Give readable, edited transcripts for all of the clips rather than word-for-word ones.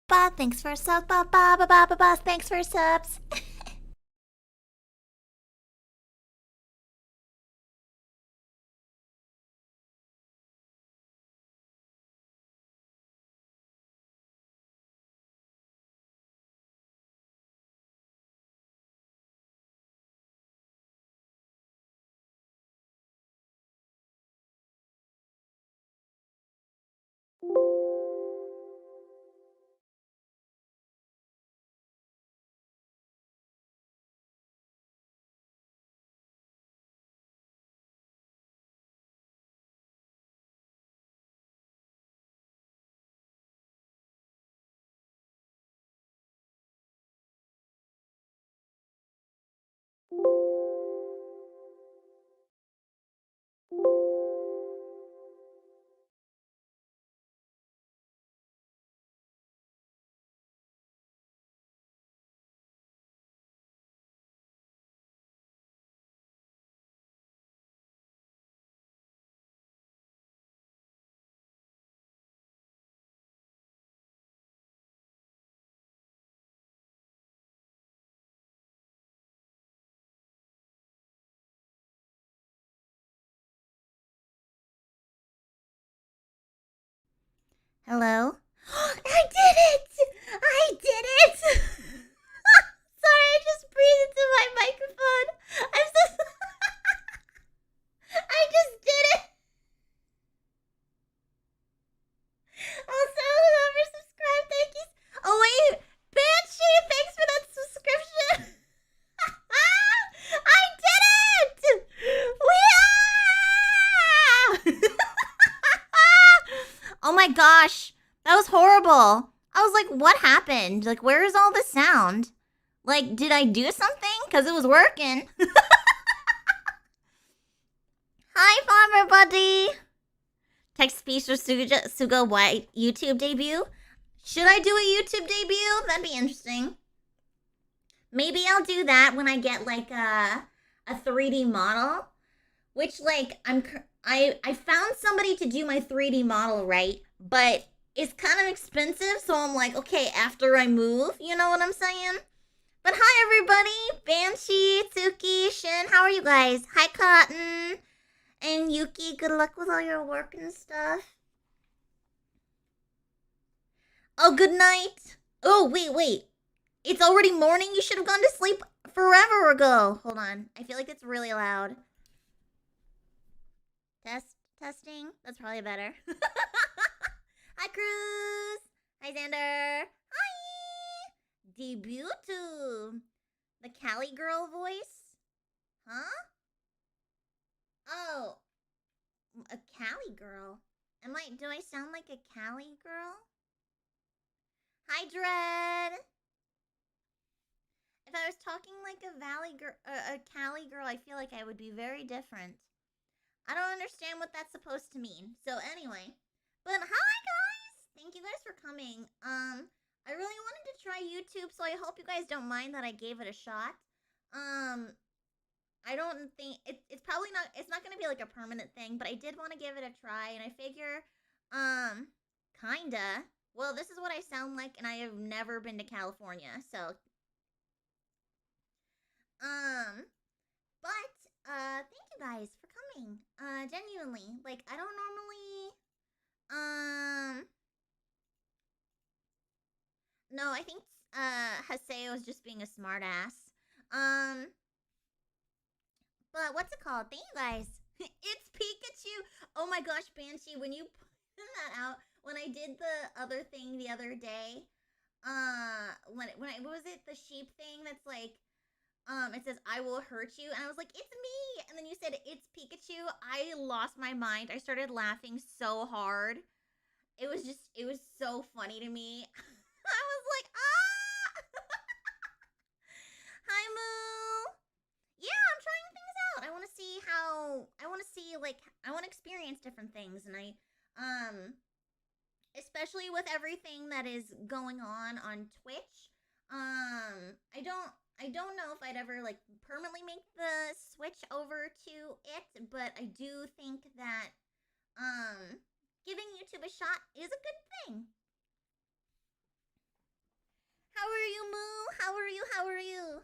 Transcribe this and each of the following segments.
Ba, thanks for subs. Ba ba ba ba ba ba. Thanks for subs. Hello? I did it! I did it! Sorry, I just breathed into my microphone. I'm so I just did it! Also, whoever subscribed, thank you. Oh, wait. Banshee, thanks for that subscription. I did it! Oh my gosh. That was horrible. I was like, what happened? Like, where is all the sound? Like, did I do something? Because it was working. Hi, Farmer Buddy. Text speech for Suuga White YouTube debut. Should I do a YouTube debut? That'd be interesting. Maybe I'll do that when I get like a 3D model. Which like I found somebody to do my 3D model, right? But it's kind of expensive, so I'm like, okay, after I move, you know what I'm saying? But hi everybody, Banshee, Tsuki, Shin, how are you guys? Hi Cotton, and Yuki, good luck with all your work and stuff. Oh, good night. Oh, wait. It's already morning? You should have gone to sleep forever ago. Hold on, I feel like it's really loud. Testing. That's probably better. Hi, Cruz. Hi, Xander. Hi. Debut to the Cali girl voice. Huh? Oh, a Cali girl. Do I sound like a Cali girl? Hi, Dread. If I was talking like a Cali girl, I feel like I would be very different. I don't understand what that's supposed to mean. So anyway, but hi guys! Thank you guys for coming. I really wanted to try YouTube, so I hope you guys don't mind that I gave it a shot. I don't think it's probably not. It's not gonna be like a permanent thing, but I did want to give it a try, and I figure, kinda. Well, this is what I sound like, and I have never been to California, so but thank you guys for coming. Genuinely, like I don't normally no, I think Haseo was just being a smartass. But what's it called? Thank you guys. It's Pikachu. Oh my gosh, Banshee, when you put that out, when I did the other thing the other day, what was it, the sheep thing that's like, it says I will hurt you, and I was like, it's me, and then you said it's Pikachu. I lost my mind. I started laughing so hard. It was so funny to me. I was like, ah! Hi, Moo. Yeah, I'm trying things out. I want to experience different things, and especially with everything that is going on Twitch. I don't know if I'd ever like permanently make the switch over to it, but I do think that giving YouTube a shot is a good thing. How are you, Moo? How are you? How are you?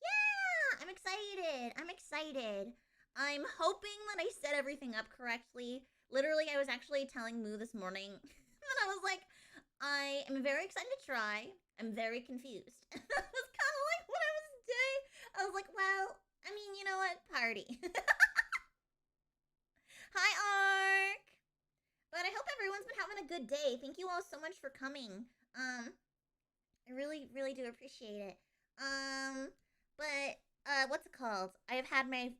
Yeah, I'm excited. I'm excited. I'm hoping that I set everything up correctly. Literally, I was actually telling Moo this morning, and I was like, I am very excited to try. I'm very confused. That was kind of like what I was doing. I was like, well, I mean, you know what? Party. Hi, Ark. But I hope everyone's been having a good day. Thank you all so much for coming. I really, really do appreciate it. But what's it called? I have had my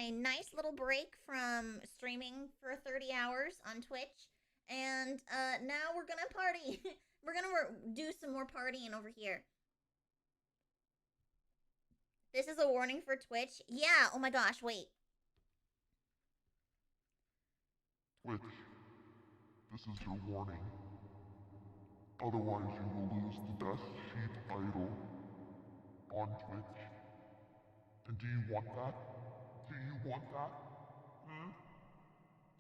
nice little break from streaming for 30 hours on Twitch, and now we're gonna party. We're gonna do some more partying over here. This is a warning for Twitch. Yeah. Oh my gosh. Wait. Twitch, this is your warning. Otherwise, you will lose the best sheep idol on Twitch. And do you want that? Do you want that? Hmm?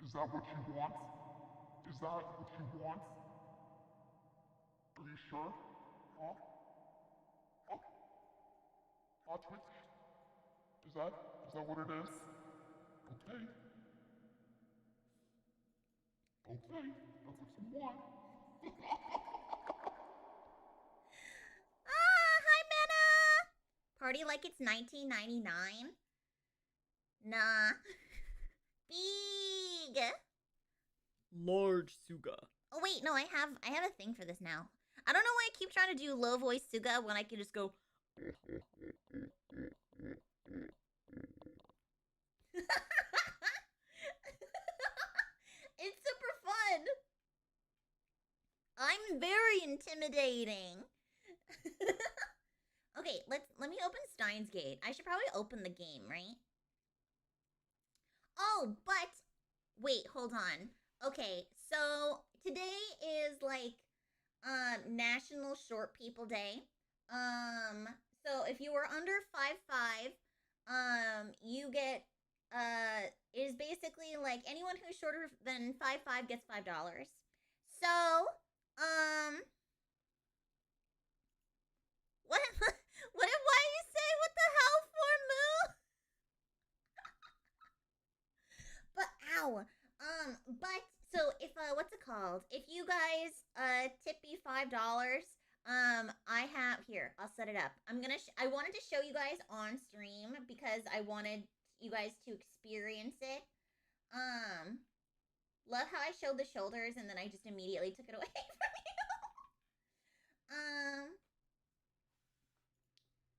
Is that what you want? Is that what you want? Are you sure? Huh? Huh? Huh, Twitch? Is that what it is? Okay. Okay, that's what you want. Hi, Mena! Party like it's 1999? Nah. Big! Large suuga. Oh wait, no, I have a thing for this now. I don't know why I keep trying to do low voice suuga when I could just go. It's super fun. I'm very intimidating. Okay, let me open Steins Gate. I should probably open the game, right? Oh, but wait, hold on. Okay, so today is like National Short People Day. So if you are under 5'5", you get it is basically like anyone who's shorter than 5'5" gets $5. So, what why you say what the hell for, Moo? But ow. But so if what's it called? If you guys tip me $5, I have here. I'll set it up. I wanted to show you guys on stream because I wanted you guys to experience it. Love how I showed the shoulders and then I just immediately took it away from you.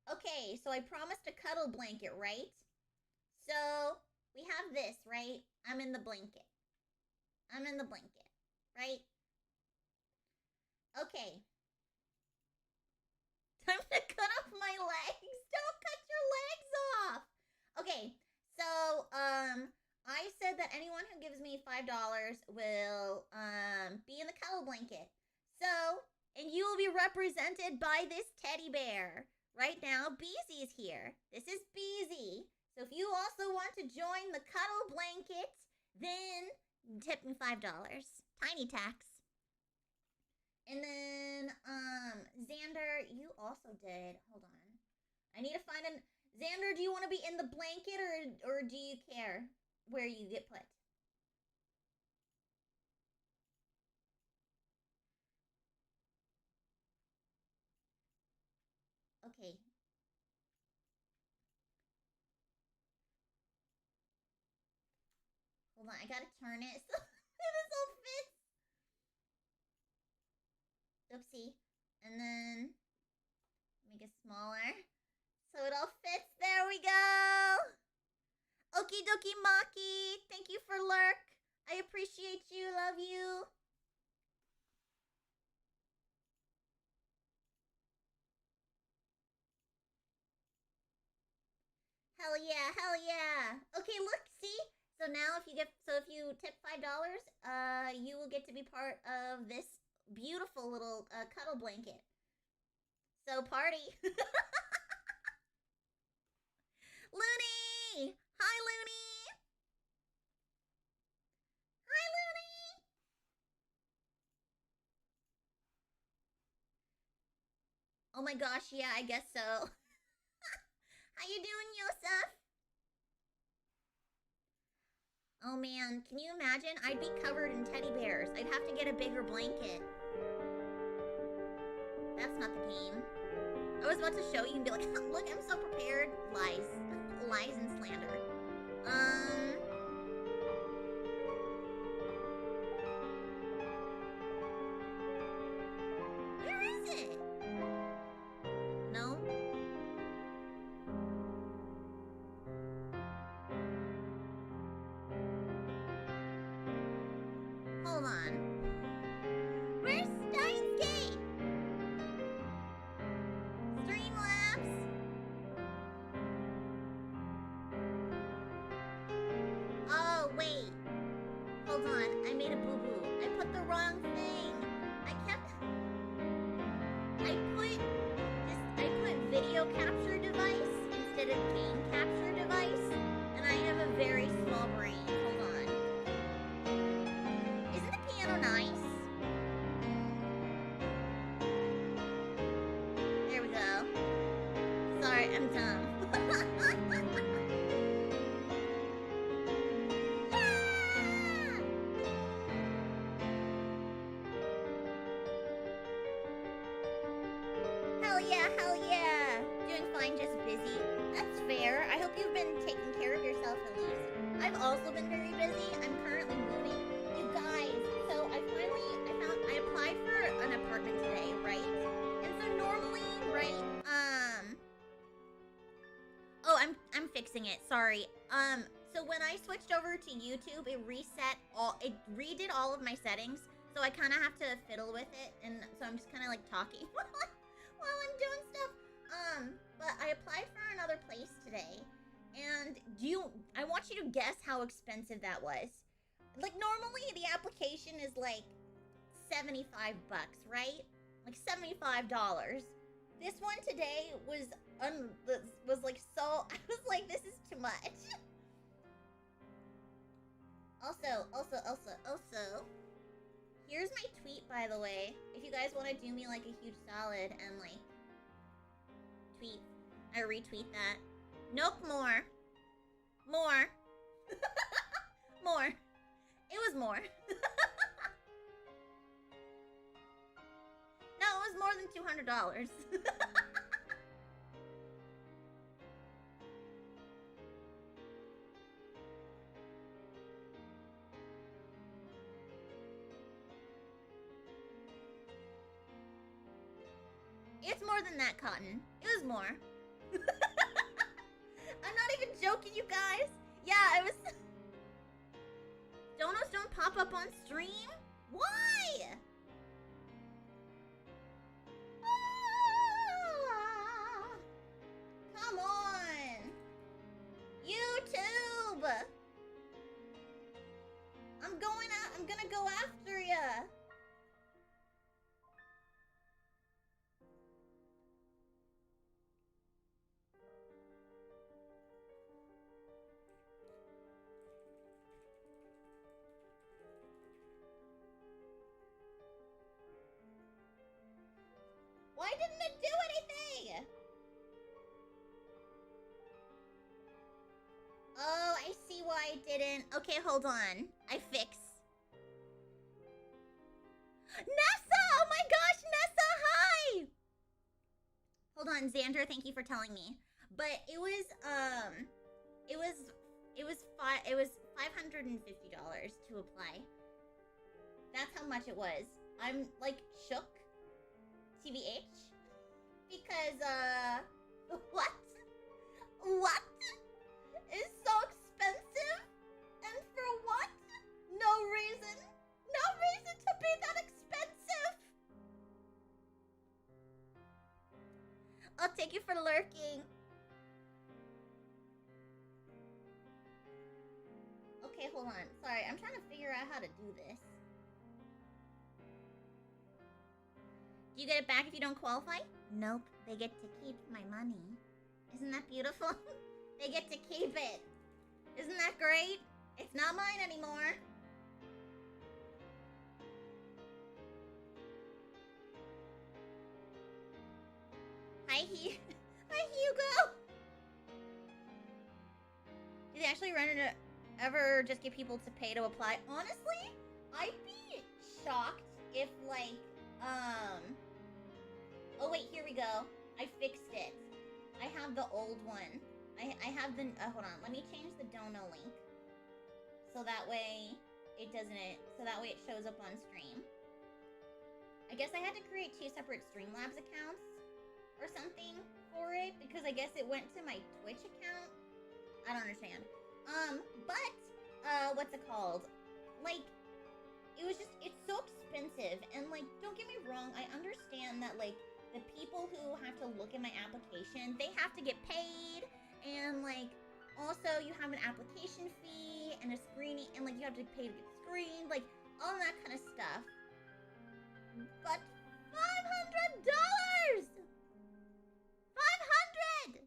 Okay, so I promised a cuddle blanket, right? So we have this, right? I'm in the blanket. Right? Okay. Time to cut off my legs. Don't cut your legs off. Okay, so I said that anyone who gives me $5 will be in the cuddle blanket. So, and you will be represented by this teddy bear. Right now, Beezy is here. This is Beezy. So if you also want to join the cuddle blanket, then tip me $5. Tiny tax. And then, Xander, you also did. Hold on. I need to find an. Xander, do you want to be in the blanket or do you care where you get put? Okay. Hold on, I gotta turn it so this all fits. Oopsie. And then make it smaller so it all fits. There we go. Okie dokie Maki. Thank you for lurk. I appreciate you. Love you. Hell yeah, hell yeah. Okay, look, see? So now if you tip $5, you will get to be part of this beautiful little cuddle blanket. So party. Looney! Hi, Looney! Hi, Looney! Oh my gosh, yeah, I guess so. How you doing, Yosef? Oh man, can you imagine? I'd be covered in teddy bears. I'd have to get a bigger blanket. That's not the game. I was about to show you and be like, look, I'm so prepared. Lies. Lies and slander. Where is it? No? Hold on. Where's Steins Gate? Streamlabs? Oh, wait. Hold on. I made a boo-boo. I put the wrong thing. I put video capture device instead of game capture device, and I have a very small brain. Hold on. Isn't the piano nice? There we go. Sorry, I'm dumb. Hell yeah, hell yeah! Doing fine, just busy. That's fair. I hope you've been taking care of yourself at least. I've also been very busy. I'm currently moving. You guys, so I applied for an apartment today, right? And so normally, right, oh, I'm fixing it, sorry. So when I switched over to YouTube, it redid all of my settings, so I kind of have to fiddle with it, and so I'm just kind of like talking while I'm doing stuff. But I applied for another place today, and I want you to guess how expensive that was. Like, normally the application is like $75, right? Like $75. This one today was like so, I was like, this is too much. Also, here's my tweet, by the way. If you guys want to do me like a huge solid and like tweet, I retweet that. Nope, more. More. More. It was more. No, it was more than $200. It's more than that, Cotton. It was more. I'm not even joking, you guys. Yeah, it was... Donos don't pop up on stream? Why? Ah, come on. YouTube. I'm gonna go after ya. Why didn't it do anything? Oh, I see why it didn't. Okay, hold on. I fix. Nessa! Oh my gosh, Nessa, hi! Hold on, Xander, thank you for telling me. But it was $550 to apply. That's how much it was. I'm like shook. TBH? Because, what? What? It's so expensive? And for what? No reason. No reason to be that expensive. I'll take you for lurking. Okay, hold on. Sorry, I'm trying to figure out how to do this. Do you get it back if you don't qualify? Nope, they get to keep my money. Isn't that beautiful? They get to keep it. Isn't that great? It's not mine anymore. Hi, Hi, Hugo. Do they actually run into ever just get people to pay to apply? Honestly, I'd be shocked if like oh wait, here we go. I fixed it. I have the old one. I have the hold on. Let me change the dono link so that way it doesn't. So that way it shows up on stream. I guess I had to create 2 separate Streamlabs accounts or something for it because I guess it went to my Twitch account. I don't understand. But what's it called? Like, it was just, it's so expensive, and like, don't get me wrong, I understand that like the people who have to look at my application, they have to get paid, and like, also you have an application fee and a screening, and like you have to pay to get screened, like all that kind of stuff. But $500! 500!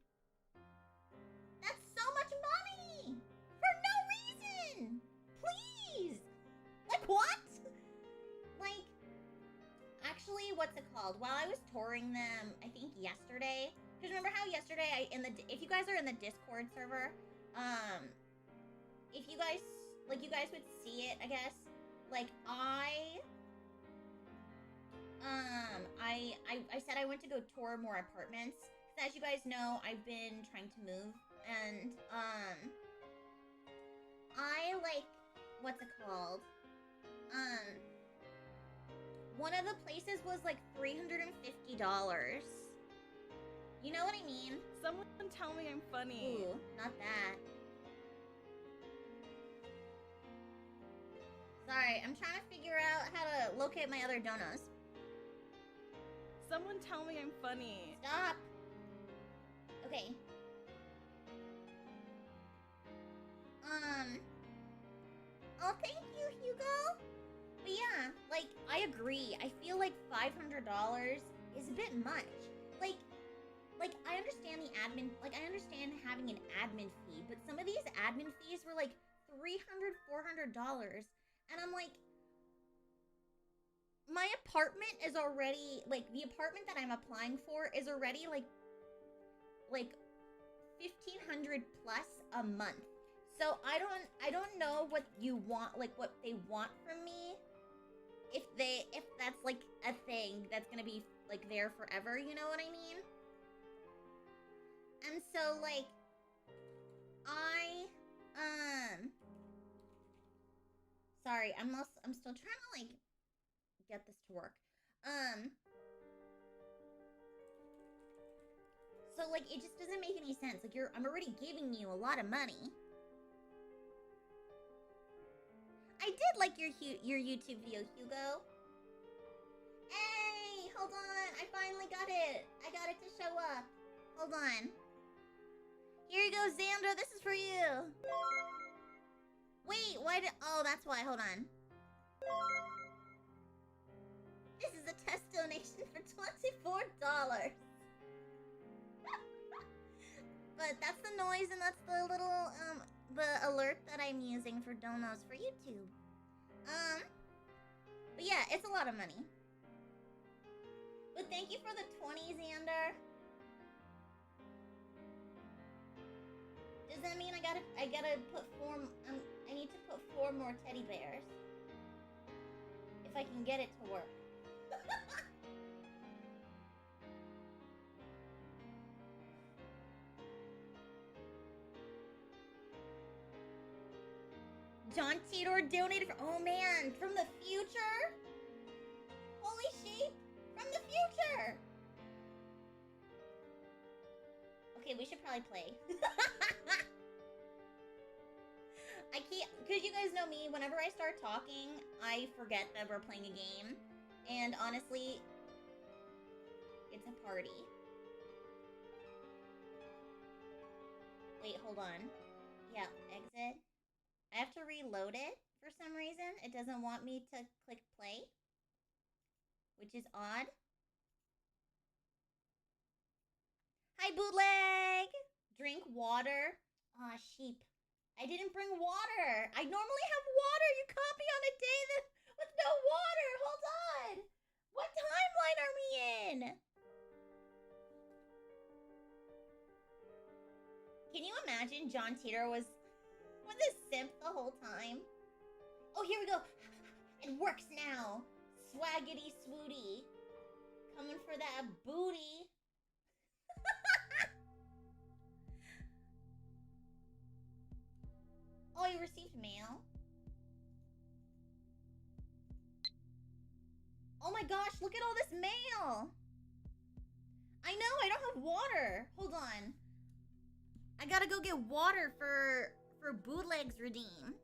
That's so much money! For no reason! Please! Like, what? Like, actually, what's it called? While I was touring them, I think yesterday, because remember how yesterday if you guys are in the Discord server, if you guys, like, you guys would see it, I guess. Like, I said I went to go tour more apartments. As you guys know, I've been trying to move, and, I, like, what's it called? One of the places was, like, $350. You know what I mean? Someone tell me I'm funny. Ooh, not that. Sorry, I'm trying to figure out how to locate my other donos. Someone tell me I'm funny. Stop. Okay. Oh, thank you, Hugo. But yeah, like, I agree. I feel like $500 is a bit much. Like, I understand the admin, like, I understand having an admin fee, but some of these admin fees were like $300, $400. And I'm like, my apartment is already, like, the apartment that I'm applying for is already like $1,500 plus a month. So I don't know what you want, like what they want from me. If that's like a thing that's gonna be like there forever, you know what I mean? And so like, sorry, I'm still trying to like get this to work. So like, it just doesn't make any sense. Like, I'm already giving you a lot of money. I did like your YouTube video, Hugo. Hey, hold on. I finally got it. I got it to show up. Hold on. Here you go, Xander. This is for you. Wait, why did... Oh, that's why. Hold on. This is a test donation for $24. But that's the noise, and that's the little, the alert that I'm using for donos for YouTube. But yeah, it's a lot of money. But thank you for the 20, Xander. Does that mean I gotta put 4, I need to put 4 more teddy bears? If I can get it to work. John Tidor donated for... Oh, man. From the future? Holy sheep. From the future. Okay, we should probably play. I can't... Because you guys know me. Whenever I start talking, I forget that we're playing a game. And honestly, it's a party. Wait, hold on. Yeah, exit. I have to reload it for some reason. It doesn't want me to click play, which is odd. Hi, bootleg! Drink water. Aw, sheep. I didn't bring water. I normally have water. You caught me on a day that with no water. Hold on. What timeline are we in? Can you imagine John Titor was a simp the whole time? Oh, here we go. It works now. Swaggity swooty. Coming for that booty. Oh, you received mail? Oh my gosh, look at all this mail! I know, I don't have water. Hold on. I gotta go get water for bootlegs redeem.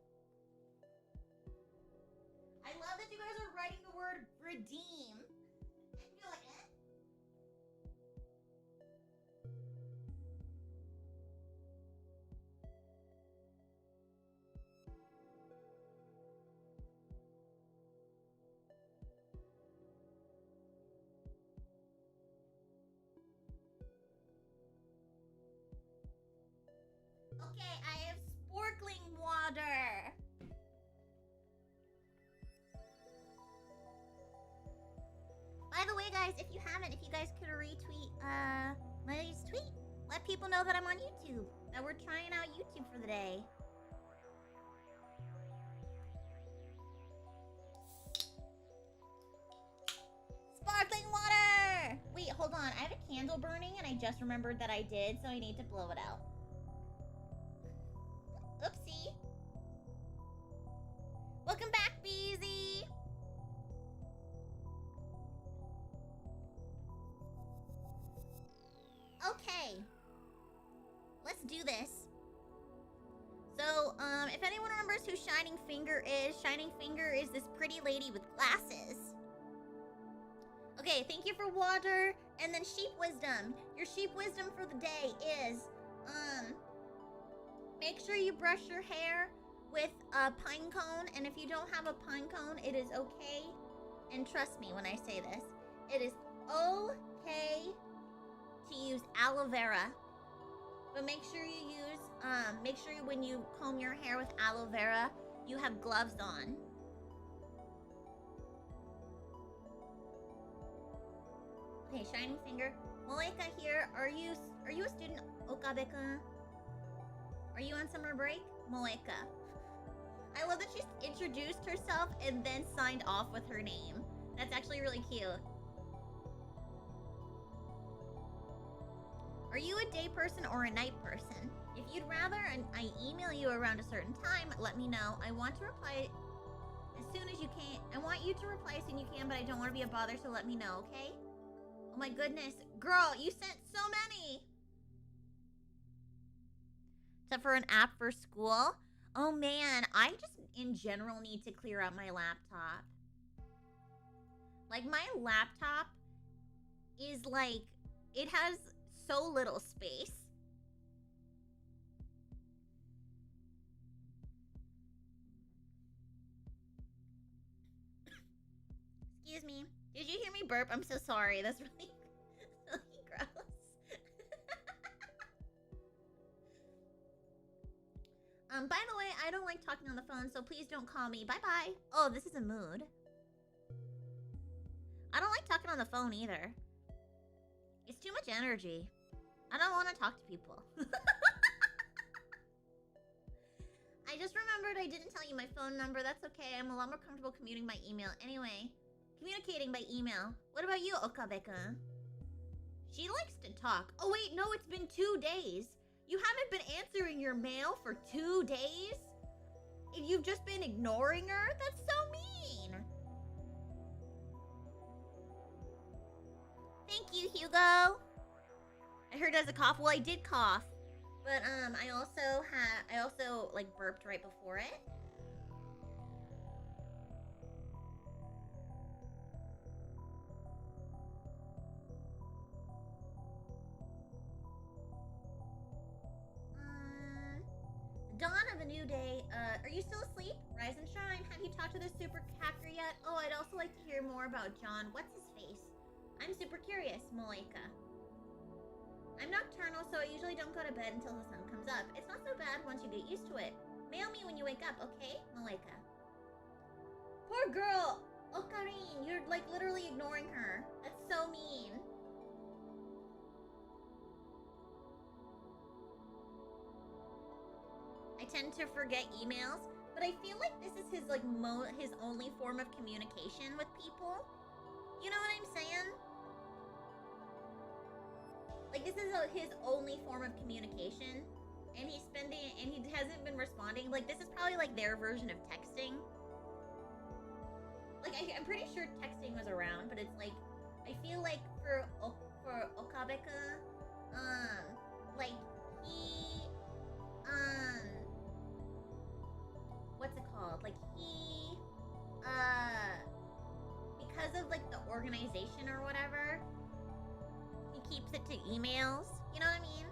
I love that you guys are writing the word redeem. You're like, eh? Okay, I have sparkling water. By the way, guys, if you haven't, if you guys could retweet Lily's tweet, let people know that I'm on YouTube, that we're trying out YouTube for the day. Sparkling water! Wait, hold on. I have a candle burning and I just remembered that I did, so I need to blow it out. Oopsie. Welcome back, Beezy. Okay. Let's do this. So, if anyone remembers who Shining Finger is this pretty lady with glasses. Okay, thank you for water. And then sheep wisdom. Your sheep wisdom for the day is, make sure you brush your hair with a pine cone. And if you don't have a pine cone, it is okay. And trust me when I say this. It is okay to use aloe vera. But make sure you use, when you comb your hair with aloe vera, you have gloves on. Okay, Shining Finger. Moeka here. Are you a student, Okabe-kun? Are you on summer break? Moeka. I love that she's introduced herself and then signed off with her name. That's actually really cute. Are you a day person or a night person? If you'd rather I email you around a certain time, let me know. I want to reply as soon as you can. I want you to reply as soon as you can, but I don't want to be a bother, so let me know, okay? Oh my goodness. Girl, you sent so many! Except for an app for school? Oh man, I just in general need to clear out my laptop. Like, my laptop is like, it has so little space. Excuse me. Did you hear me burp? I'm so sorry. That's really, really gross. By the way, I don't like talking on the phone, so please don't call me. Bye-bye. Oh, this is a mood. I don't like talking on the phone either. It's too much energy. I don't want to talk to people. I just remembered I didn't tell you my phone number. That's okay. I'm a lot more comfortable commuting by email. Anyway, communicating by email. What about you, Okabe-kun? She likes to talk. Oh, wait, no, it's been 2 days. You haven't been answering your mail for 2 days? You've just been ignoring her? That's so mean. Thank you, Hugo. I heard as a cough. Well, I did cough. But, I also, like, burped right before it. Dawn of a new day. Are you still asleep? Rise and shine. Have you talked to the super hacker yet? Oh, I'd also like to hear more about John. What's his face? I'm super curious, Moeka. I'm nocturnal, so I usually don't go to bed until the sun comes up. It's not so bad once you get used to it. Mail me when you wake up, okay, Moeka? Poor girl! Okarine, you're like literally ignoring her. That's so mean. I tend to forget emails, but I feel like this is his like his only form of communication with people. You know what I'm saying? Like this is his only form of communication, and he hasn't been responding. Like this is probably like their version of texting. Like I'm pretty sure texting was around, but it's like I feel like for Okabeka, like he what's it called? Like he because of like the organization or whatever, he keeps it to emails. You know what I mean?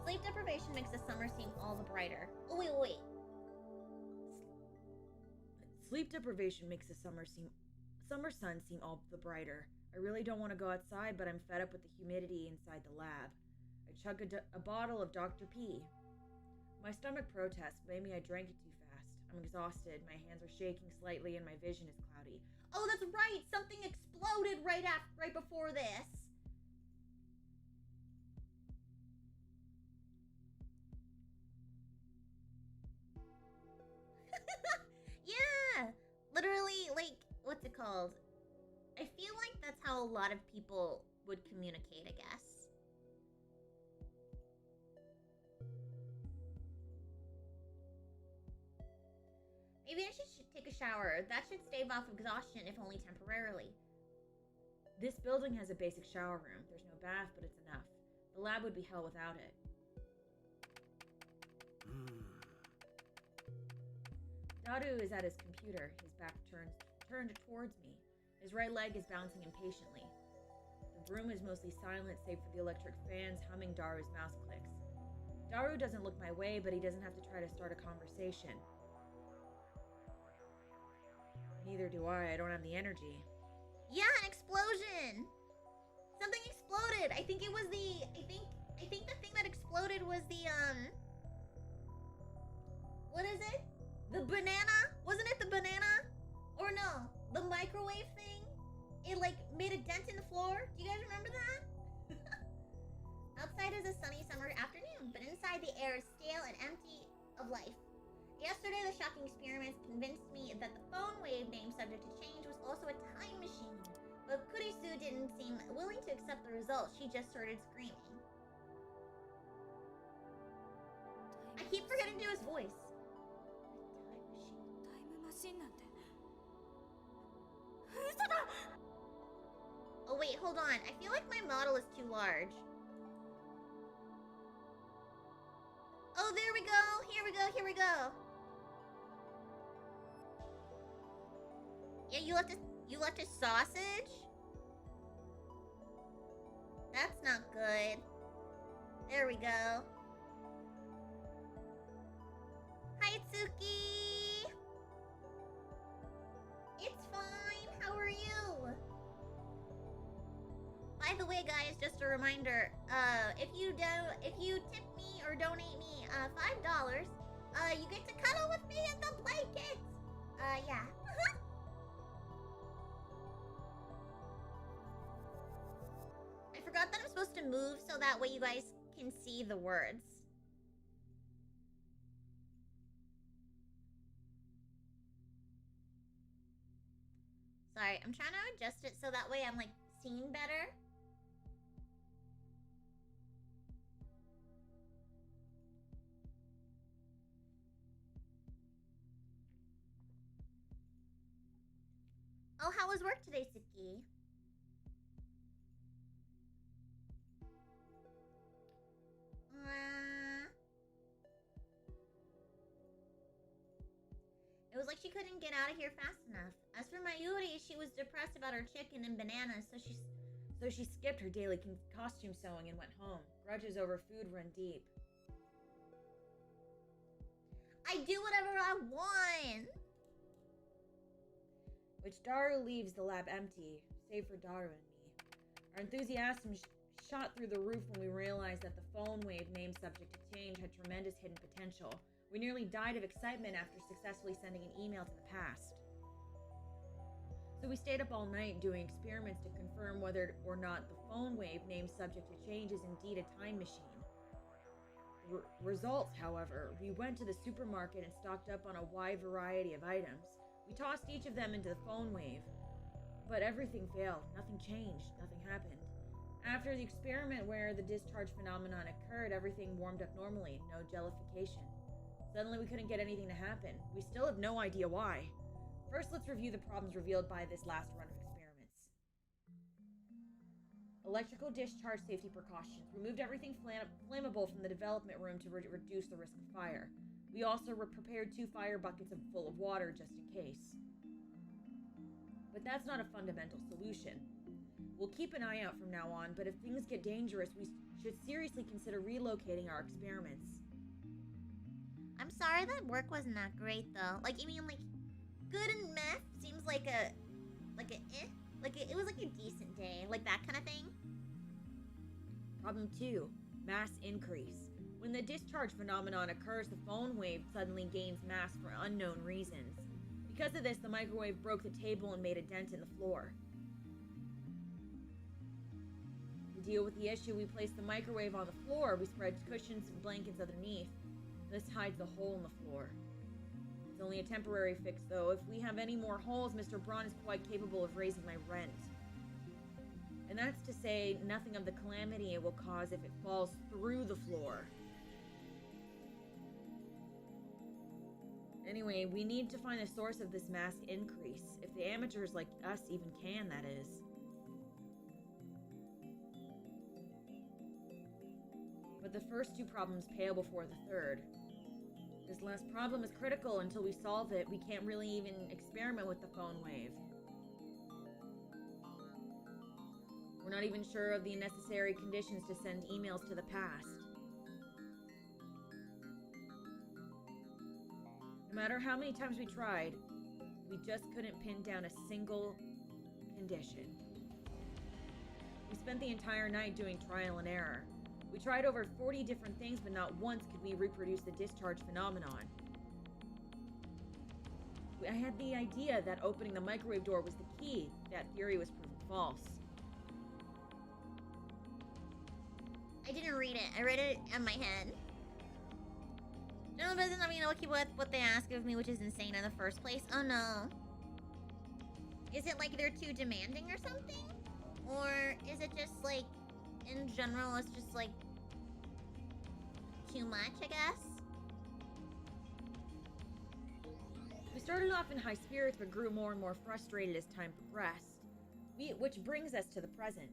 Sleep deprivation makes the summer seem all the brighter. Oh wait. Sleep deprivation makes the summer sun seem all the brighter. I really don't want to go outside, but I'm fed up with the humidity inside the lab. I chug a bottle of Dr. P. My stomach protests. Maybe I drank it too fast. I'm exhausted. My hands are shaking slightly, and my vision is cloudy. Oh, that's right. Something exploded right before this. Yeah, literally, like, what's it called? I feel like that's how a lot of people would communicate, I guess. Maybe I should take a shower. That should stave off exhaustion, if only temporarily. This building has a basic shower room. There's no bath, but it's enough. The lab would be hell without it. Daru is at his computer, his back turned towards me. His right leg is bouncing impatiently. The room is mostly silent save for the electric fans humming Daru's mouse clicks. Daru doesn't look my way, but he doesn't have to try to start a conversation. Neither do I don't have the energy. Yeah, an explosion! Something exploded! I think it was I think the thing that exploded was the, what is it? The banana? Wasn't it the banana? Or no, the microwave thing? It like made a dent in the floor? Do you guys remember that? Outside is a sunny summer afternoon, but inside the air is stale and empty of life. Yesterday, the shocking experiments convinced me that the phone wave name subject to change was also a time machine. But Kurisu didn't seem willing to accept the results. She just started screaming. I keep forgetting to do his voice. Oh wait, hold on. I feel like my model is too large. Oh, there we go. Here we go. Yeah, you left a sausage? That's not good. There we go. Hi, Tsuki. It's fine. How are you? By the way, guys, just a reminder, if you tip me or donate me $5, you get to cuddle with me in the blankets. Yeah. I forgot that I'm supposed to move so that way you guys can see the words. Sorry, I'm trying to adjust it so that way I'm like seen better. Oh, how was work today, Suki? It was like she couldn't get out of here fast enough. As for Mayuri, she was depressed about her chicken and bananas, So she skipped her daily costume sewing and went home. Grudges over food run deep. I do whatever I want! Which Daru leaves the lab empty, save for Daru and me. Our enthusiasm shot through the roof when we realized that the phone wave named subject to change had tremendous hidden potential. We nearly died of excitement after successfully sending an email to the past. So we stayed up all night doing experiments to confirm whether or not the phone wave named subject to change is indeed a time machine. results, however. We went to the supermarket and stocked up on a wide variety of items. We tossed each of them into the phone wave. But everything failed. Nothing changed. Nothing happened. After the experiment where the discharge phenomenon occurred, everything warmed up normally. No jellification. Suddenly we couldn't get anything to happen. We still have no idea why. First, let's review the problems revealed by this last run of experiments. Electrical discharge safety precautions. Removed everything flammable from the development room to reduce the risk of fire. We also prepared 2 fire buckets full of water just in case. But that's not a fundamental solution. We'll keep an eye out from now on, but if things get dangerous, we should seriously consider relocating our experiments. I'm sorry that work was not great though. Like, you mean like good in math seems like it was like a decent day, like that kind of thing. Problem 2, mass increase. When the discharge phenomenon occurs, the phone wave suddenly gains mass for unknown reasons. Because of this, the microwave broke the table and made a dent in the floor. To deal with the issue, we placed the microwave on the floor. We spread cushions and blankets underneath. This hides the hole in the floor. It's only a temporary fix, though. If we have any more holes, Mr. Braun is quite capable of raising my rent. And that's to say nothing of the calamity it will cause if it falls through the floor. Anyway, we need to find the source of this mass increase. If the amateurs like us even can, that is. But the first 2 problems pale before the third. This last problem is critical. Until we solve it, we can't really even experiment with the phone wave. We're not even sure of the necessary conditions to send emails to the past. No matter how many times we tried, we just couldn't pin down a single condition. We spent the entire night doing trial and error. We tried over 40 different things, but not once could we reproduce the discharge phenomenon. I had the idea that opening the microwave door was the key. That theory was proven false. I didn't read it. I read it in my head. No, but doesn't mean I'll keep what they ask of me, which is insane in the first place. Oh no. Is it like they're too demanding or something? Or is it just like, in general, it's just like too much, I guess? We started off in high spirits, but grew more and more frustrated as time progressed. Which brings us to the present.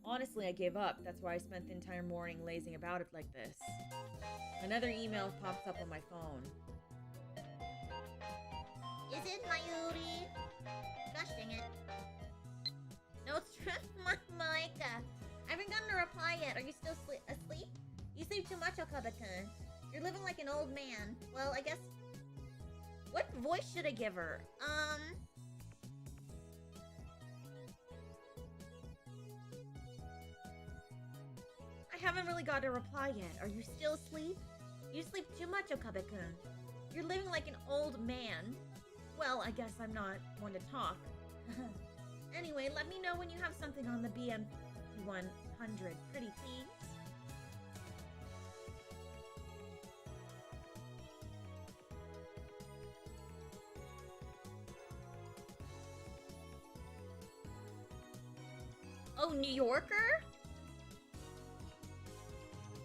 Honestly, I gave up. That's why I spent the entire morning lazing about it like this. Another email pops up on my phone. Is it Mayuri? Gosh dang it. No, it's Maika. I haven't gotten a reply yet. Are you still asleep? You sleep too much, Okada-kun. You're living like an old man. Well, I guess... What voice should I give her? I haven't really got a reply yet. Are you still asleep? You sleep too much, Okabe-kun. You're living like an old man. Well, I guess I'm not one to talk. Anyway, let me know when you have something on the BM100. Pretty please. Oh, New Yorker?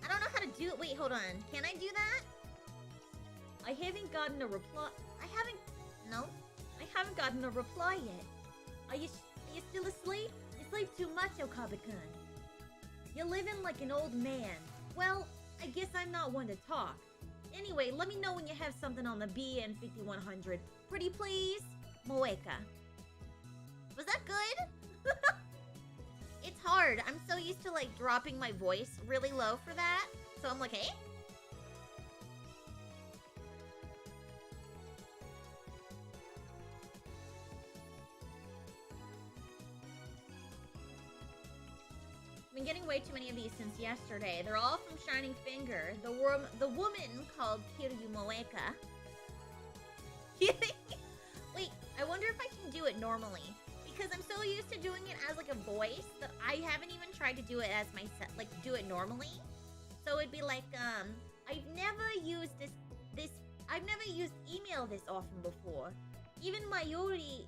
I don't know how to do it. Wait, hold on. Can I do that? I haven't gotten a reply. No? I haven't gotten a reply yet. Are you still asleep? You sleep too much, Okabe-kun. You're living like an old man. Well, I guess I'm not one to talk. Anyway, let me know when you have something on the BN5100. Pretty please, Moeka. Was that good? It's hard. I'm so used to like dropping my voice really low for that. So I'm like, hey? Been getting way too many of these since yesterday. They're all from Shining Finger. The woman called Kiryu Moeka. Wait, I wonder if I can do it normally. because I'm so used to doing it as like a voice that I haven't even tried to do it as myself, like do it normally. So it'd be like, I've never used I've never used email this often before. Even Mayuri,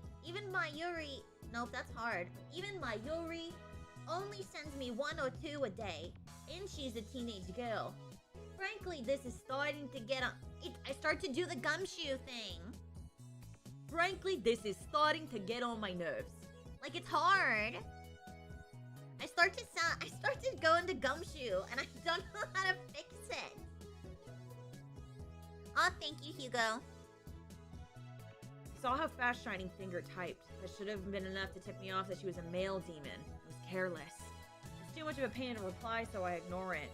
nope, that's hard. Even Mayuri only sends me 1 or 2 a day, and she's a teenage girl. Frankly, this is starting to get on. I start to do the gumshoe thing. Frankly, this is starting to get on my nerves. Like, it's hard. I start to go into gumshoe, and I don't know how to fix it. Oh, thank you, Hugo. Saw how fast Shining Finger typed. That should have been enough to tip me off that she was a male demon. I was careless. It's too much of a pain to reply, so I ignore it.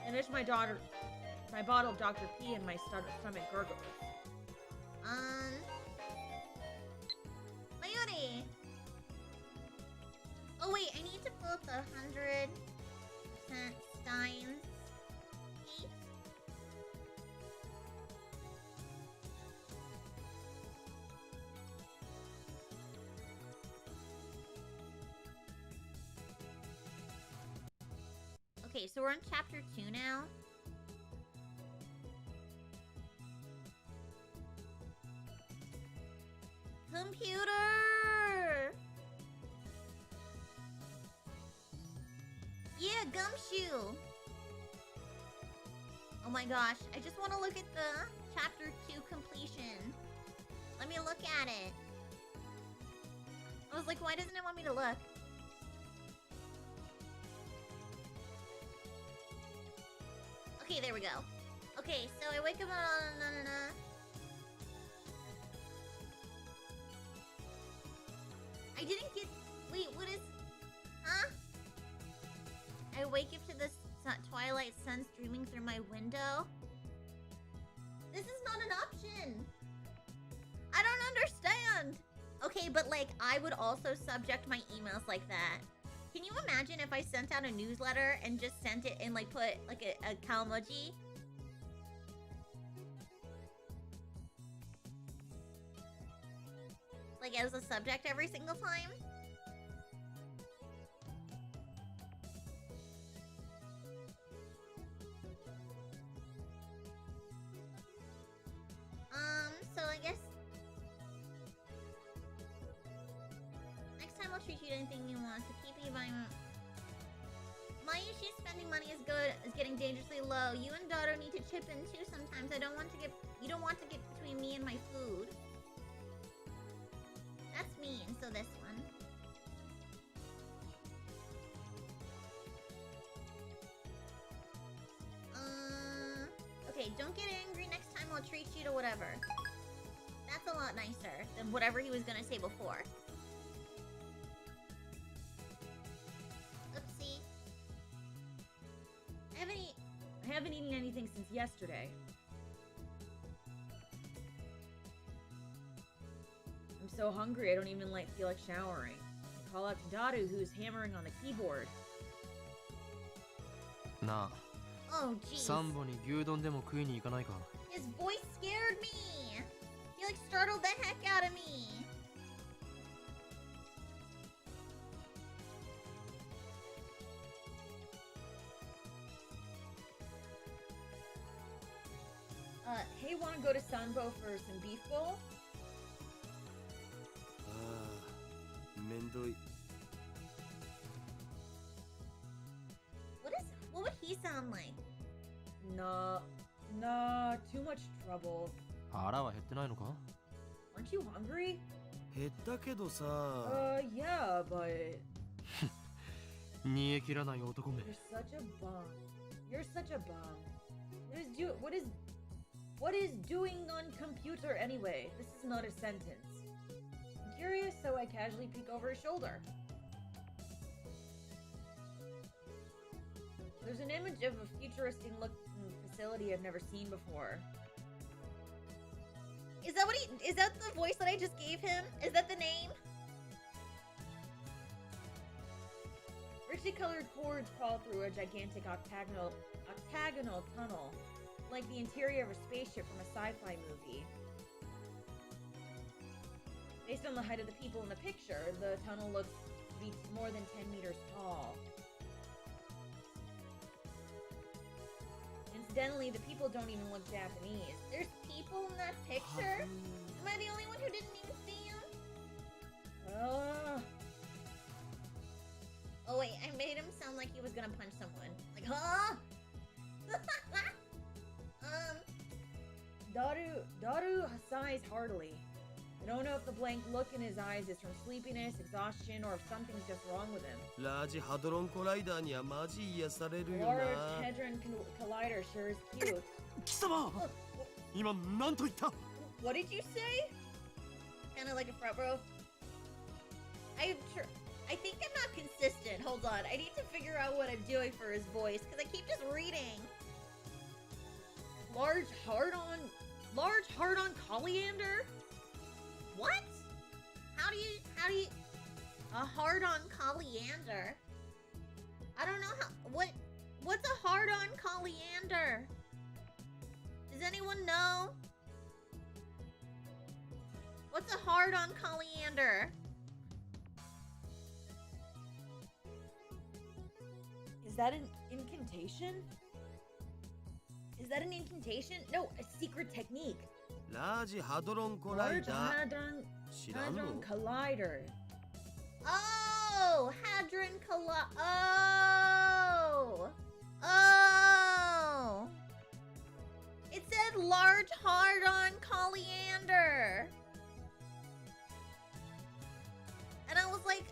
Finish my bottle of Dr. P and my stomach gurgles. Mayuri. Oh wait, I need to pull up the 100% STEINS sheet. Okay, so we're on chapter 2 now. Computer! Yeah, gumshoe! Oh my gosh, I just want to look at the chapter 2 completion. Let me look at it. I was like, why doesn't it want me to look? Okay, there we go. Okay, so I wake up on... I didn't get... Wait, what is... Huh? I wake up to the twilight sun streaming through my window? This is not an option! I don't understand! Okay, but like, I would also subject my emails like that. Can you imagine if I sent out a newsletter and just sent it and like put like a kalmoji? Like as a subject every single time? So I guess next time I'll treat you to anything you want. So keep me by my issue spending money is getting dangerously low. You and daughter need to chip in too sometimes. You don't want to get between me and my food. That's mean, so this one. Okay, don't get angry next time, I'll treat you to whatever. That's a lot nicer than whatever he was gonna say before. Oopsie. I haven't eaten anything since yesterday. I'm so hungry I don't even feel like showering. I call out to Daru, who's hammering on the keyboard. Na. Oh, jeez. サンボに牛丼でも食いに行かないか? His voice scared me. He like startled the heck out of me. Hey, wanna go to Sanbo for some beef bowl? Mendoi. What would he sound like? Nah, too much trouble. 腹は減ってないのか? Aren't you hungry? 減ったけどさ。Yeah, but... 煮え切らない男め。 You're such a bum. You're such a bum. What is doing on computer anyway? This is not a sentence. I'm curious, so I casually peek over his shoulder. There's an image of a futuristic looking facility I've never seen before. Is that the voice that I just gave him? Is that the name? Richly colored cords crawl through a gigantic octagonal tunnel, like the interior of a spaceship from a sci-fi movie. Based on the height of the people in the picture, the tunnel looks to be more than 10 meters tall. Incidentally, the people don't even look Japanese. There's people in that picture? Am I the only one who didn't even see him? Oh wait, I made him sound like he was gonna punch someone. Like, huh? Daru sighs heartily. I don't know if the blank look in his eyes is from sleepiness, exhaustion, or if something's just wrong with him. ラージハドロンコライダーにはマジ癒されるよ Large な。 Hadron Collider sure is cute. 貴様今何と言った What did you say? Kinda like a front row. I think I'm not consistent. Hold on. I need to figure out what I'm doing for his voice, because I keep just reading. Large hard-on coriander? What? How do you a hard-on coriander? I don't know what's a hard-on coriander? Does anyone know? What's a hard-on coriander? Is that an incantation? Is that an incantation? No, a secret technique. ラージハドロンコライ Large ダー Hadron 知らんの Collider. Oh, Hadron Oh. It said large hard-on coriander. And I was like,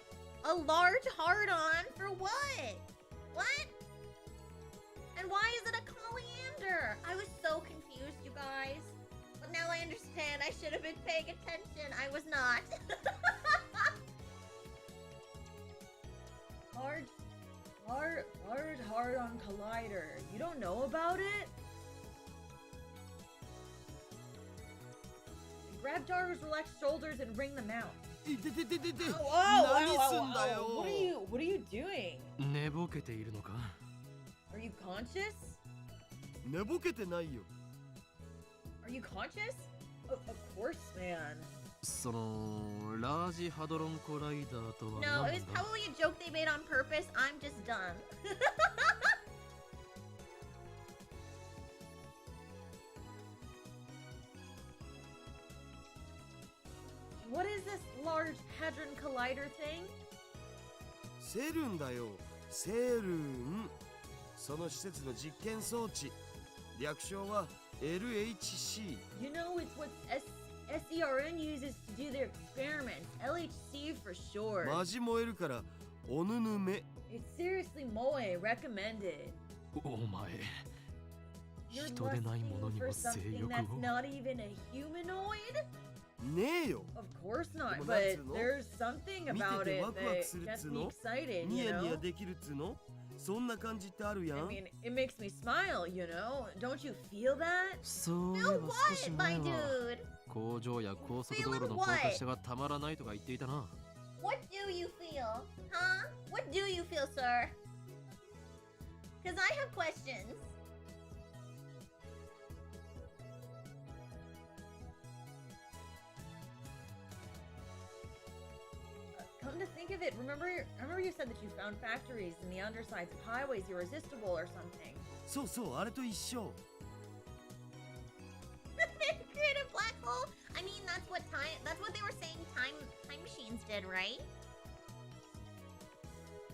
a large hard-on for what? What? And why is it a coriander? I was so confused, you guys. But now I understand. I should have been paying attention. I was not. Large hard-on collider. You don't know about it? Grab Daru's relaxed shoulders and wring them out. いててててて Oh, 何すんだよ What are you doing? 寝ぼけているのか Are you conscious? 寝ぼけてないよ Are you conscious? Of course, man. そのラージハドロンコライダーとは No, 何 it was なんだ probably a joke they made on purpose. I'm just dumb. What is this large hadron collider thing? セルンだよセルンその施設の実験装置略称は LHC You know, it's what SERN uses to do their experiments. LHC for short. マジ燃えるからおぬぬめ It's seriously moe recommended. お前 You're 人でないもの lusting に for も性 something 欲 that's を not even a humanoid? ねえよ Of course not, でも but なんつうの？ there's something 見て about て it ワクワク that するっ gets つ me の excited, ニ you ヤニヤ know? できるっつのそんな感じってあるや I ん mean, it makes me smile, you know? Don't you feel that? そういえ No, ば what, 少し my 前は dude? 工場や高速道路 Feeling の what? 高架下がたまらないとか言っていたな What do you feel? Huh? What do you feel, sir? Because I have questions. Come to think of it, remember you said that you found factories in the undersides of highways irresistible or something. そうそうあれと一緒 They create a black hole? I mean, that's what they were saying time machines did, right?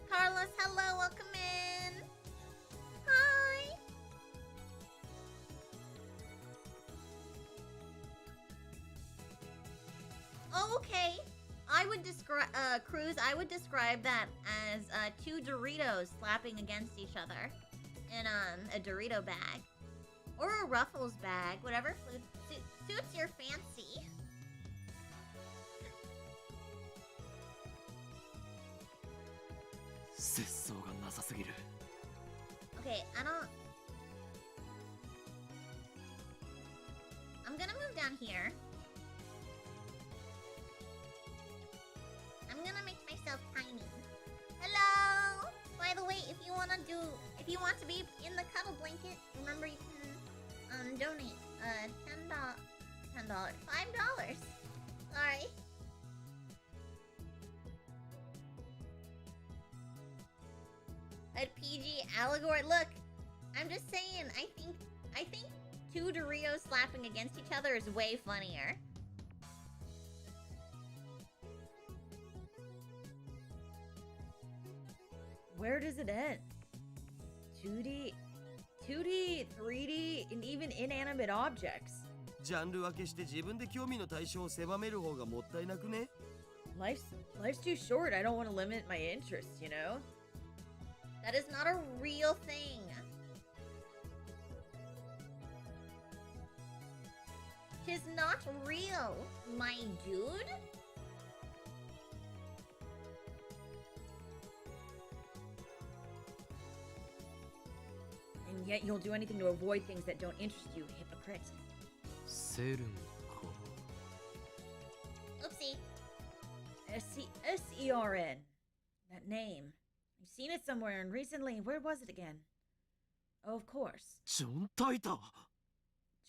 Carlos, hello, welcome in. Hi. Oh, okay. I would describe Cruz. I would describe that as two Doritos slapping against each other in a Dorito bag or a Ruffles bag, whatever suits your fancy. Okay, I'm gonna move down here. I'm gonna make myself tiny. Hello! By the way, if you want to be in the cuddle blanket, remember you can donate $10, $5. Sorry. GG allegory. Look, I'm just saying. I think two Doritos slapping against each other is way funnier. Where does it end? 2D, 3D, and even inanimate objects. ジャンル分けして自分で興味の対象を狭める方がもったいなくね？ Life's too short. I don't want to limit my interests, you know? That is not a real thing. Tis not real, my dude. And yet you'll do anything to avoid things that don't interest you, hypocrite. セルンか。 Oopsie. SERN. That name. I've seen it somewhere, and recently, where was it again? Oh, of course. ジョン・タイター。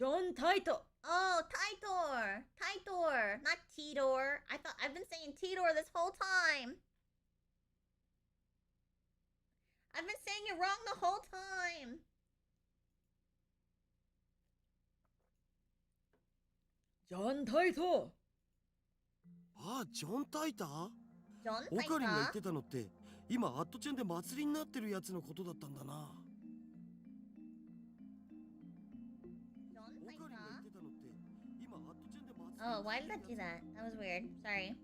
John Taito. Oh, Taitor. Taitor, not Tidor. I've been saying Tidor this whole time. I've been saying it wrong the whole time. John Taito. ああ、ジョン・タイター？ John オカリンが言っ Taita. てたのって今アットチェンで祭りになってるやつのことだったんだな。 John オカリンが言 Taita. ってたのって今アットチェンで祭りに Oh, な why って did る that do that? That was weird. Sorry.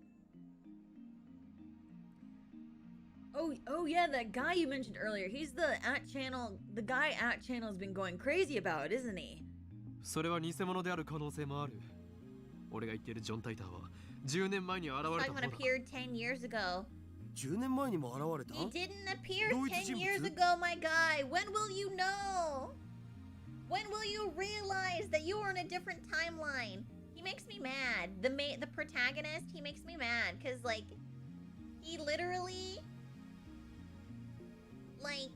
Oh yeah, that guy you mentioned earlier. He's the guy at channel's been going crazy about, isn't he? それは偽物である可能性もある。俺が言っているジョン・タイターは10年前に現れ Talking たも about のだ。 appeared 10 years ago. 10年前にも現れた？ He didn't appear 同一 10 人物？ years ago, my guy. When will you know? When will you realize that you are in a different timeline? He makes me mad. The protagonist, he makes me mad because like he literally like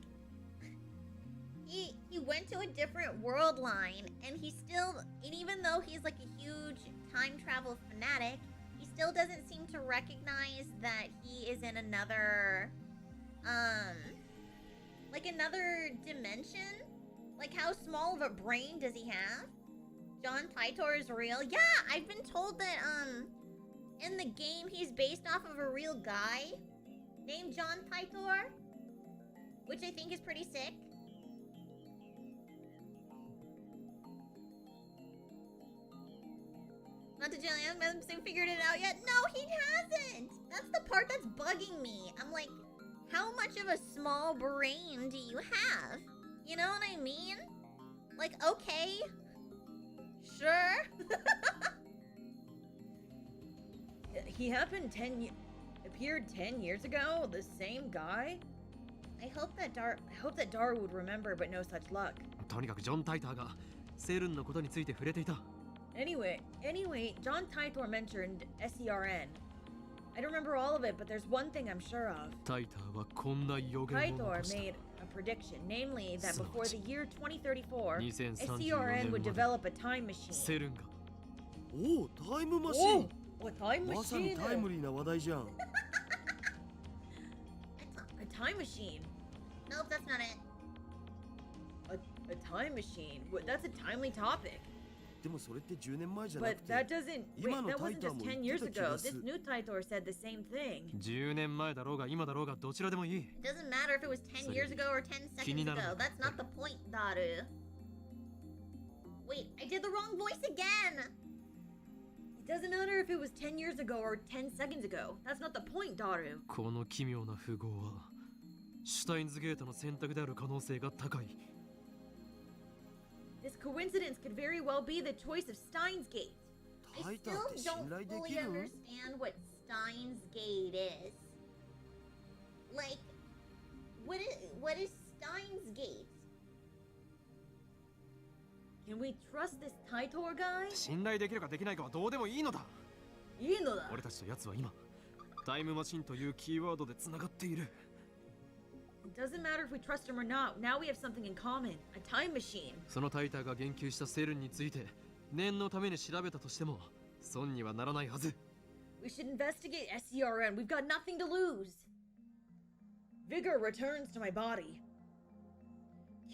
he went to a different world line and and even though he's like a huge time travel fanatic, he still doesn't seem to recognize that he is in another like another dimension. Like how small of a brain does he have? John Titor is real? Yeah, I've been told that in the game he's based off of a real guy named John Titor, which I think is pretty sick. Not to Jillian, hasn't figured it out yet. No, he hasn't. That's the part that's bugging me. I'm like, how much of a small brain do you have? You know what I mean? Like, okay, sure. He appeared 10 years ago. The same guy. I hope that Dar would remember, but no such luck. とにかくジョン・タイターがセルンのことについて触れていた。 Anyway, John Titor mentioned SERN. I don't remember all of it, but there's one thing I'm sure of. タイターはこんな予言を Titor 残した。 made a prediction, namely that before the year 2034, 2034 SERN would 年まで develop a time machine. セルンがおお、タイムマシー Oh, ン。 a time まさに machine! タイムリーな話題じゃん。 A time machine. Nope, that's not it. A time machine. That's a timely topic. でもそれって10年前じゃな But くて that doesn't. Wait, 今の that タイ wasn't ター just も 10言 years ってた気が ago. す This る。 new Titor said the same thing. 10年前だろうが今だろうがどちらでもいい。 It doesn't matter if it was 10 years ago or 10 seconds 気になる ago. That's not the point, Daru. Wait, I did the wrong voice again. It doesn't matter if it was 10 years ago or 10 seconds ago. That's not the point, Daru. この奇妙な符号はシュタインズゲートの選択である可能性が高い。 This coincidence could very well be the choice of Steins Gate. タ I イターって still 信 don't 頼で fully きる？ understand what Steins Gate is. Like, what is Steins Gate? Can we trust this Titor guy? 信頼できるかできないかはどうでもいいのだ。いいのだ。俺たちと奴は今タイムマシンというキーワードでつながっている。 It doesn't matter if we trust him or not. Now we have something in common. A time machine. そのタイターが言及したセルンについて念のために調べたとしても損にはならないはず。 We should investigate SERN. We've got nothing to lose. Vigor returns to my body.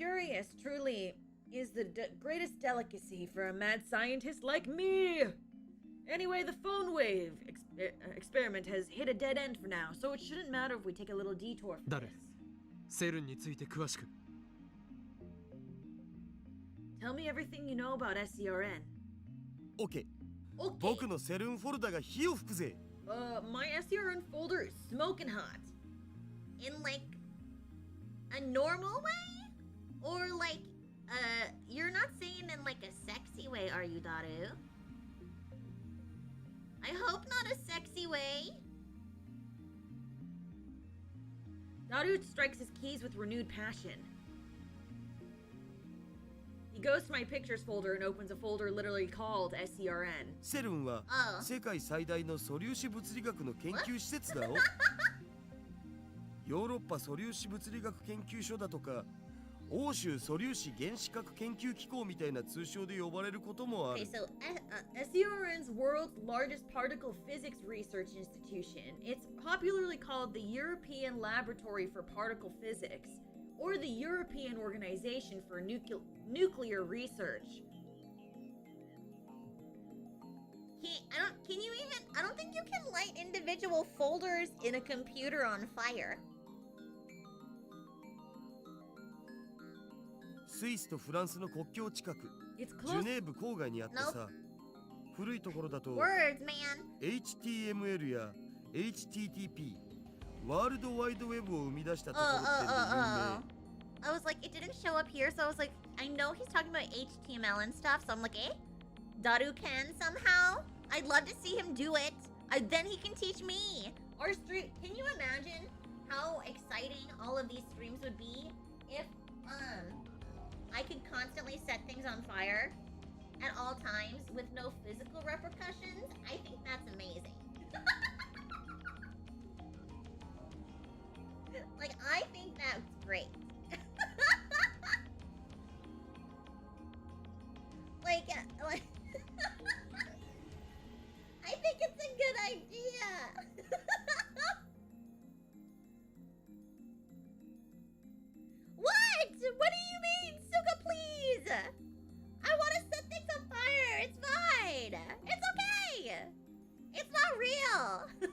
Curious, truly, is the greatest delicacy for a mad scientist like me. Anyway, the phone wave experiment has hit a dead end for now, so it shouldn't matter if we take a little detour for 誰 this. セルンについて詳しく Tell me everything you know about SCRN. OK Okay. 僕のセルンフォルダが火を吹くぜ My SCRN folder is smoking hot. In like a normal way? Or like, you're not saying in like a sexy way, are you, Daru? I hope not a sexy way. Daru strikes his keys with renewed passion. He goes to my pictures folder and opens a folder literally called SCRN. セルンは Oh. 世界最大の素粒子物理学の研究施設だよヨーロッパ素粒子物理学研究所だとか欧州素粒子原子核研究機構みたいな通称で呼ばれることもあ Okay, る so, SCRN's world's largest particle physics research institution. It's popularly called the European Laboratory for Particle Physics, or the European Organization for Nuclear Research. I don't think you can light individual folders in a computer on fire. スイスとフランスの国境近く It's ジュ close. ネーブ郊外にあってさ古いところだと Words, man. HTML や HTTP ワールドワイドウェブを生み出したところってんで有名 I was like, it didn't show up here, so I was like, I know he's talking about HTML and stuff, so I'm like, eh? Daru can somehow? I'd love to see him do it. Then he can teach me. Our stream, can you imagine how exciting all of these streams would be if, I could constantly set things on fire at all times with no physical repercussions? I think that's amazing. Like, I think that's great. like, I think it's a good idea. What? What do you mean? Suuga, please! I want to set things on fire. It's fine. It's okay. It's not real.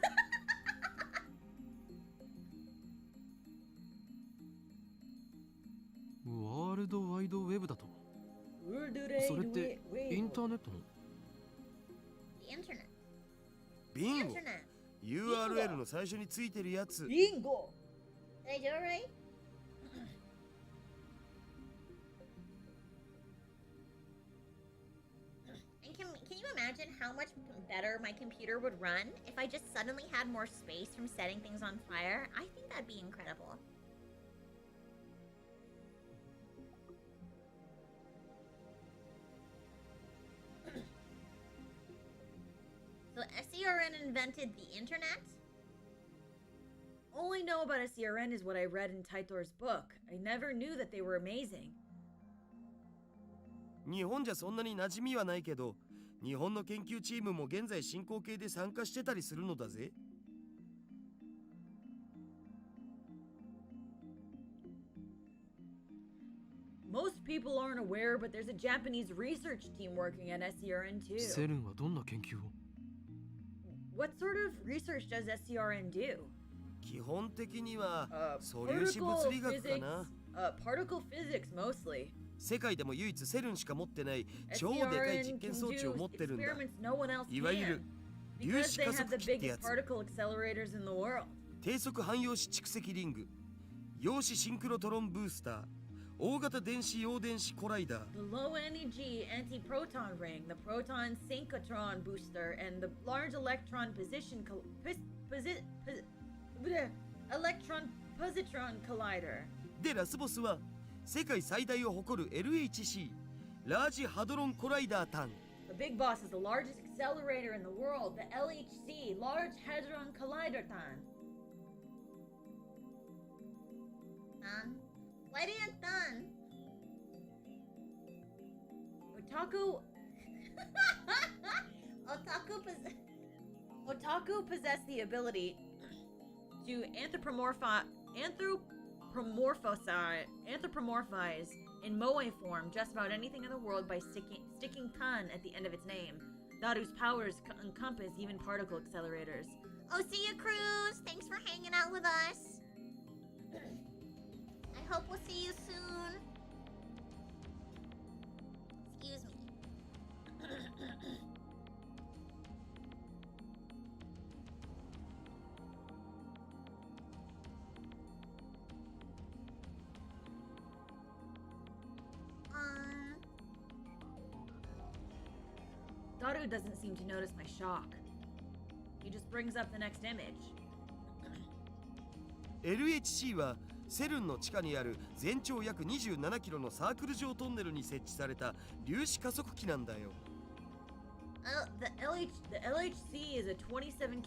ワールドワイドウェブだと World それってインターネットの The internet. ビ The ンゴ internet. URL の最初についてるやつ Bingo! Did I do it right? And can you imagine how much better my computer would run if I just suddenly had more space from setting things on fire? I think that'd be incredible. So SCRN invented the internet? All I know about SCRN is what I read in Taitor's book. I never knew that they were amazing. 日本じゃそんなに馴染みはないけど日本の研究チームも現在進行形で参加してたりするのだぜ Most people aren't aware, but there's a Japanese research team working at SCRN too. セルンはどんな研究を What sort of research does SCRN do? 基本的には Uh, 素粒子物理学かな particle physics mostly. 世界でも唯一セルンしか持ってない超でかい SCRN 実験 can 装置 do を持ってるんだ experiments no one else いわゆる can. 粒 Because 子 they 加 have 速 the 器ってや biggest つ particle accelerators in the world. 低速汎用子蓄積リング陽子シンクロトロンブースター大型電子陽電子コライダー The low energy anti-proton ring, the proton synchrotron booster, and the large electron electron positron collider. でラスボスは世界最大を誇る LHC ラージハドロンコライダータン The big boss is the largest accelerator in the world, the LHC, Large Hadron Collider Tan. Why didn't done? Otaku possess the ability to anthropomorphize anthropomorphize in moe form just about anything in the world by sticking kan at the end of its name. Daru's powers encompass even particle accelerators. Oh, see ya, Cruz. Thanks for hanging out with us. I hope we'll see you soon. Excuse me. Daru doesn't seem to notice my shock. He just brings up the next image. LHC はセルンの地下にある全長約27キロのサークル状トンネルに設置された粒子加速器なんだよ。The LHC is a 27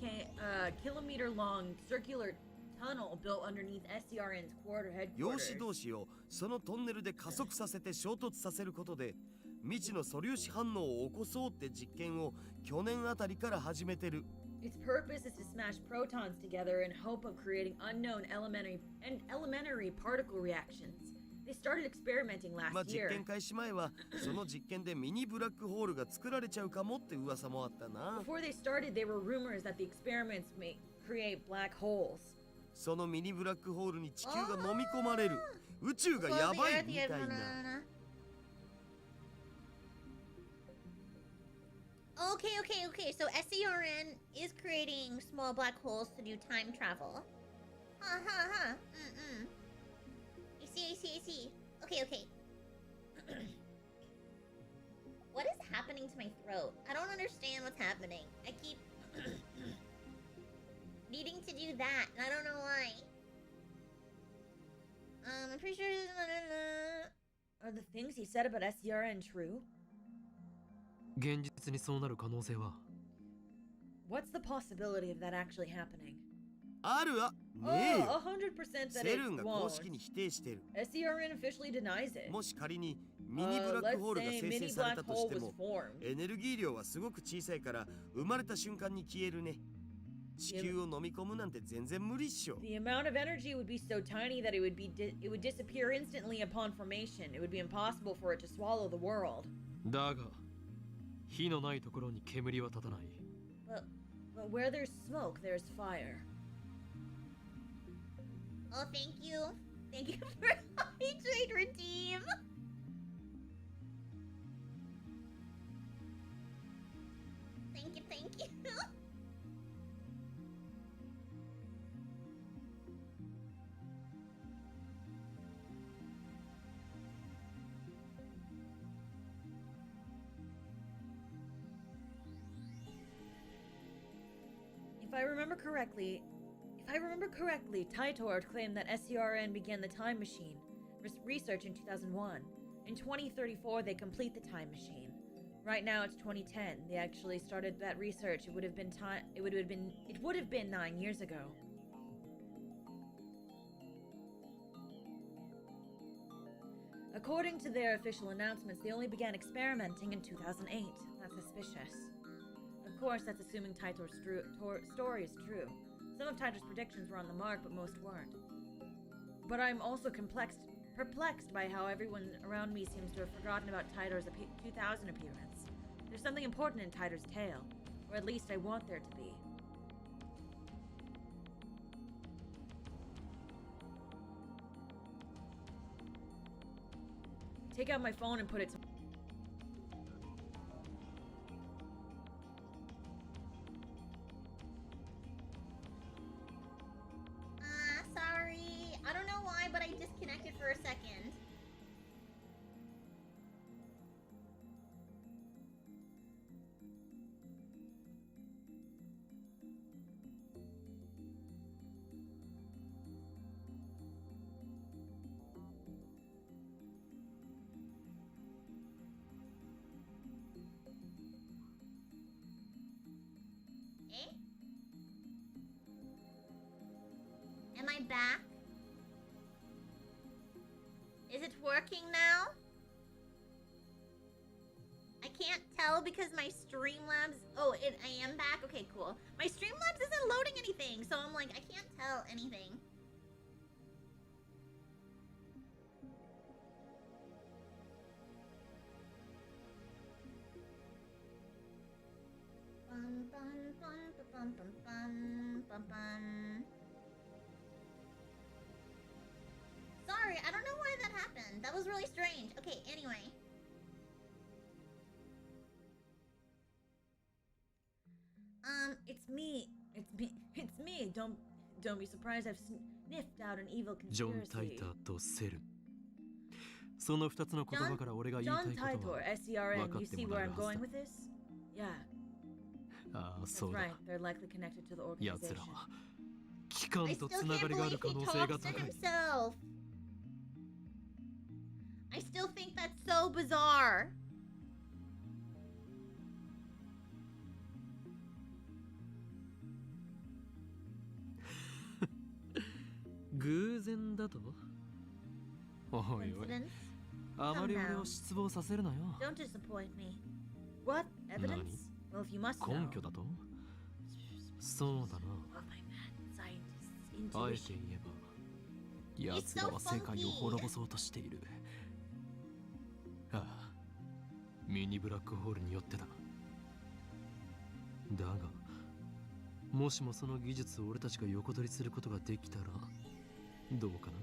kilometer long circular tunnel built underneath SCRN's quarter 陽 headquarters. 子同士をそのトンネルで加速させて衝突させることで未知の素粒子反応を起こそうって実験を去年あたりから始めてる。Its purpose is to smash protons together in hope of creating unknown elementary particle reactions. They started experimenting まあ last 実 year. 験開始前はその実験でミニブラックホールが作られちゃうかもって噂もあったな。 Before they started, there were rumors that the experiments may create black holes. そのミニブラックホールに地球が飲み込まれる。宇宙がやばいみたいな。Okay. So SCRN is creating small black holes to do time travel. I see. Okay. What is happening to my throat? I don't understand what's happening. I keep needing to do that, and I don't know why. I'm pretty sure. Are the things he said about SCRN true? 現実にそうなる可能性は What's the possibility of that actually happening? あるわねえ Oh, よ。 100% that セ it ルンが公 won't. 式に否定してる。 SCRN officially denies it. もし仮にミニブラックホールが Let's say 生成 mini され black たと hole して was も formed. エネルギー量はすごく小さいから生まれた瞬間に消えるね。地球を飲み込むなんて全然無理っしょ。 The amount of energy would be so tiny that it would disappear instantly upon formation. It would be impossible for it to swallow the world. だが火のないところに煙は立たない。 But where there's smoke, there's fire. Oh, thank you. Thank you for hydrate redeem. Thank you. If I remember correctly, Taitor claimed that SCRN began the time machine research in 2001. In 2034, they complete the time machine. Right now, it's 2010. They actually started that research. It would have been 9 years ago. According to their official announcements, they only began experimenting in 2008. That's suspicious. Of course, that's assuming Taitor's story is true. Some of Taitor's predictions were on the mark, but most weren't. But I'm also perplexed by how everyone around me seems to have forgotten about Taitor's 2000 appearance. There's something important in Taitor's tale, or at least I want there to be. Take out my phone and put it to... Sorry. I don't know why, but I disconnected for a second. Eh? Am I back? Is it working now? I can't tell because my Streamlabs... Oh, I am back? Okay, cool. My Streamlabs isn't loading anything, so I'm like, I can't tell anything. bum. Sorry, I don't know why that happened. That was really strange. Okay, anyway. It's me. It's me. Don't be surprised I've sniffed out an evil ジョン・タイ conspiracy. ターとセルン。その2つの言葉から俺が言いた John いこと Titor, は SCRN. You 分かって see も where らえる I'm はず going だ。 with this? Yeah, ああ、 that's そうだ。 right. They're likely connected to the 奴 organization. らは機 I 関 still とつな can't がりがある believe 可 he 能性 talks が to 高い。 himself. I still think that's so bizarre. 偶然だとおいおい、 Coincidence? あまり俺を失望させるなよ。 Don't disappoint me. What? Evidence? Well, if you must 根 know. 拠だとそうだ Of my mad scientist's な。あえ intuition. て言えば、奴らは世界を滅ぼそうとしている。ああ、ミニブラックホールによってだ。だが、もしもその技術を俺たちが横取りすることができたら、どうかな。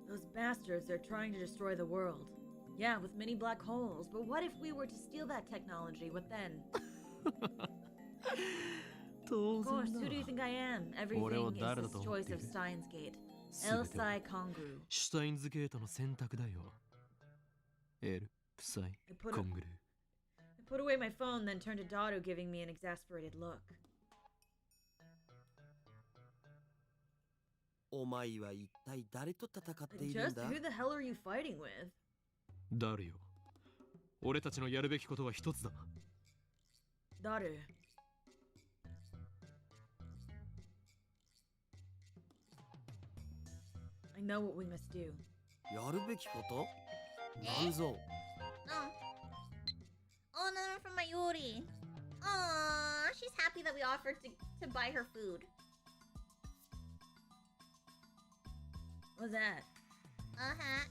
Those bastards are trying to destroy the world. Yeah, with many black holes. But what if we were to steal that technology? What then? 当 Of course, 然 who do you だ。 think I am? 俺を Everything 誰だ is と the 思っ choice てい of る。 Steins Gate. 全ては Elsai Kongru. シュタインズゲートの選択だよ。エル、プサイ、 I put, コングル。 I put away my phone, then turned to Dotto, giving me an exasperated look. お前は一体誰と戦っているん Just だ who the hell are you fighting with? ダルよ。俺たちのやるべきことは一つだ。 Dotto. I know what we must do. やるべきことなんぞ Oh. Oh, no, no, from Mayuri. Aww, she's happy that we offered to buy her food. What's that? Uh-huh.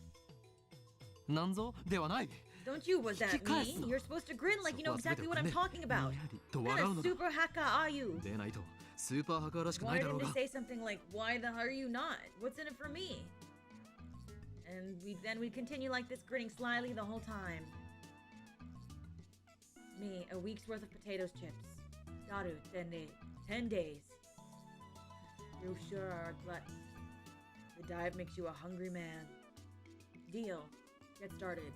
なんぞではない。 Don't you was that me? Kikasu. You're supposed to grin like you know そこは全て exactly what I'm ね talking about. にやりと What 笑う kind の of だ。 super hacker are you? でないとスーパーハッカーらしくな Why いだろ didn't う they が。 say something like, why the hell are you not? What's in it for me? And we continue like this, grinning slyly the whole time. Me, a week's worth of potatoes chips. Daru, 10 days. You sure are a glutton. The dive makes you a hungry man. Deal. Get started.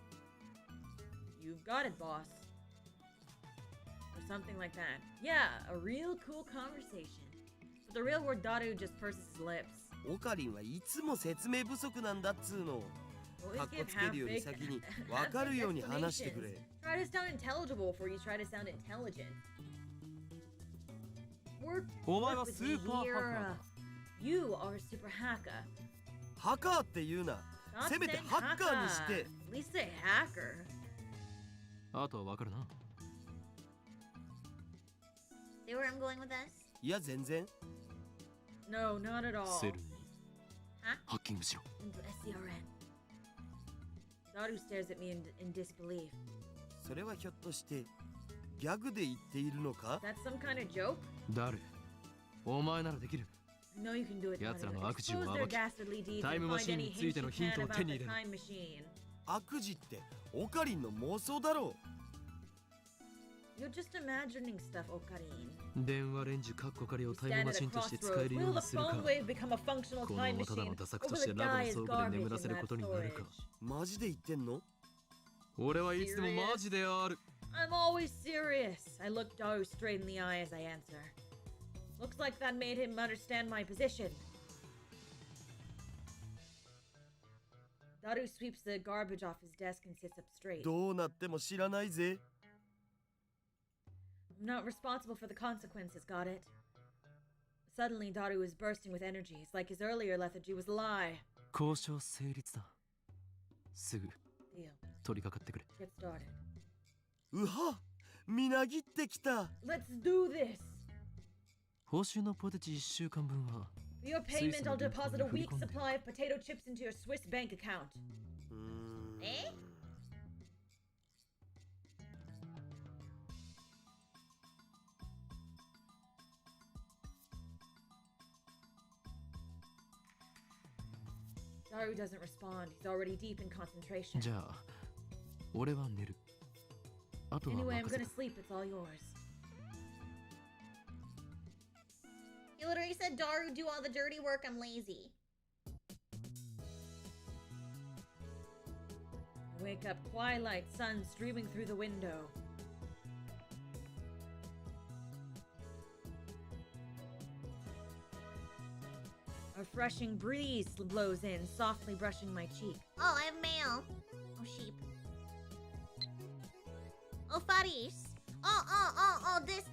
You've got it, boss. Or something like that. Yeah, a real cool conversation. But the real word Daru just purses his lips. オカリンはいつも説明不足なんだっつーの Always かっこ give つけるより half-baked 先に分かるように話してくれ Try to sound intelligible before you try to sound intelligent. Work, お前 work は with ス me ーパーハッ here. カーだ。 You are a super hacker. ハカーって言うな Stop せめて saying ハッカーにして At least say hacker. あとはわかるな。 See where I'm going with this? いや全然 No, not at all. セルンにはハッキングしろ。 Into SCRN. Daru stares at me in disbelief. それはひょっとしてギャグで言っているのか That's some kind of joke? ダル、お前ならできる。 I know you can do it. 奴ら Daru. の悪事を Expose 暴 their き、 dastardly deeds タイム and マ find シン any につい hint て you のヒン can トを about 手に the 入れる。 time machine. 悪事ってオカリンの妄想だろ You're just imagining stuff, Okarin. 電話レンジカッコ仮をタイ Stand ムマ at シ a ンとして使え crossroads. るよう Will に the するか。 phone wave become a functional こ time のままただ machine? のダサく Or と will して it ラブ die の as 倉庫で garbage 眠ら in せる that ことになるか。 storage? マジで言ってんの俺はいつでもマジである。 I'm always serious. I look Daru straight in the eye as I answer. Looks like that made him understand my position. Daru sweeps the garbage off his desk and sits up straight. どうなっても知らないぜ I'm not responsible for the consequences, got it? Suddenly, Daru was bursting with energy. It's like his earlier lethargy was a lie. 交渉成立だ。すぐ Deal. 取り掛かってくれ。 Get started. うはみなぎってきた Let's do this! 報酬のポテチ1週間分は For your payment, I'll deposit a week's supply of potato chips into your Swiss bank account. うーん Eh? Daru doesn't respond. He's already deep in concentration. じゃあ俺は寝る。あとは Anyway, I'm 任せ gonna た。 sleep. It's all yours. He literally said, Daru, do all the dirty work. I'm lazy. Wake up, twilight, sun streaming through the window. A refreshing breeze blows in, softly brushing my cheek. Oh, I have mail. Oh, sheep. Oh, Faris. Oh, this.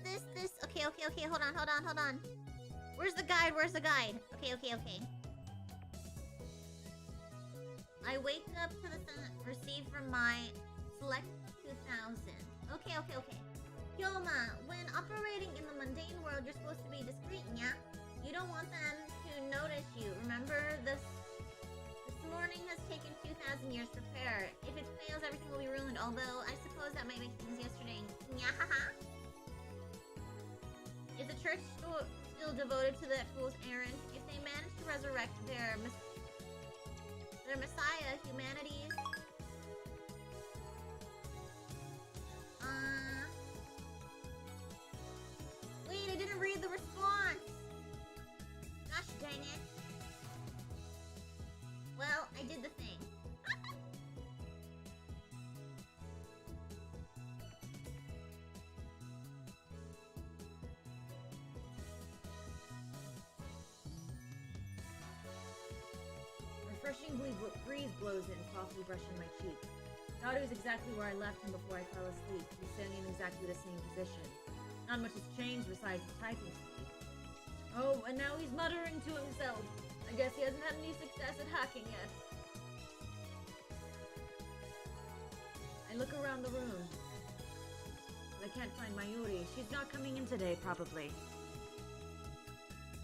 Okay. Hold on. Where's the guide? Okay. I wake up to the sun received from my select 2000. Okay. Hyoma, when operating in the mundane world, you're supposed to be discreet, yeah? You don't want them to notice you. Remember, this morning has taken 2,000 years to prepare. If it fails, everything will be ruined, although I suppose that might make things yesterday. Nyahaha. Is the church still devoted to that fool's errand? If they manage to resurrect their messiah, humanity's... Wait, I didn't read the response! Gosh dang it. Well, I did the thing. Refreshing breeze blows in, softly brushing my cheek. Daru's exactly where I left him before I fell asleep. He's sitting in exactly the same position. Not much has changed besides the typing speed. Oh, and now he's muttering to himself. I guess he hasn't had any success at hacking yet. I look around the room. But I can't find Mayuri. She's not coming in today, probably.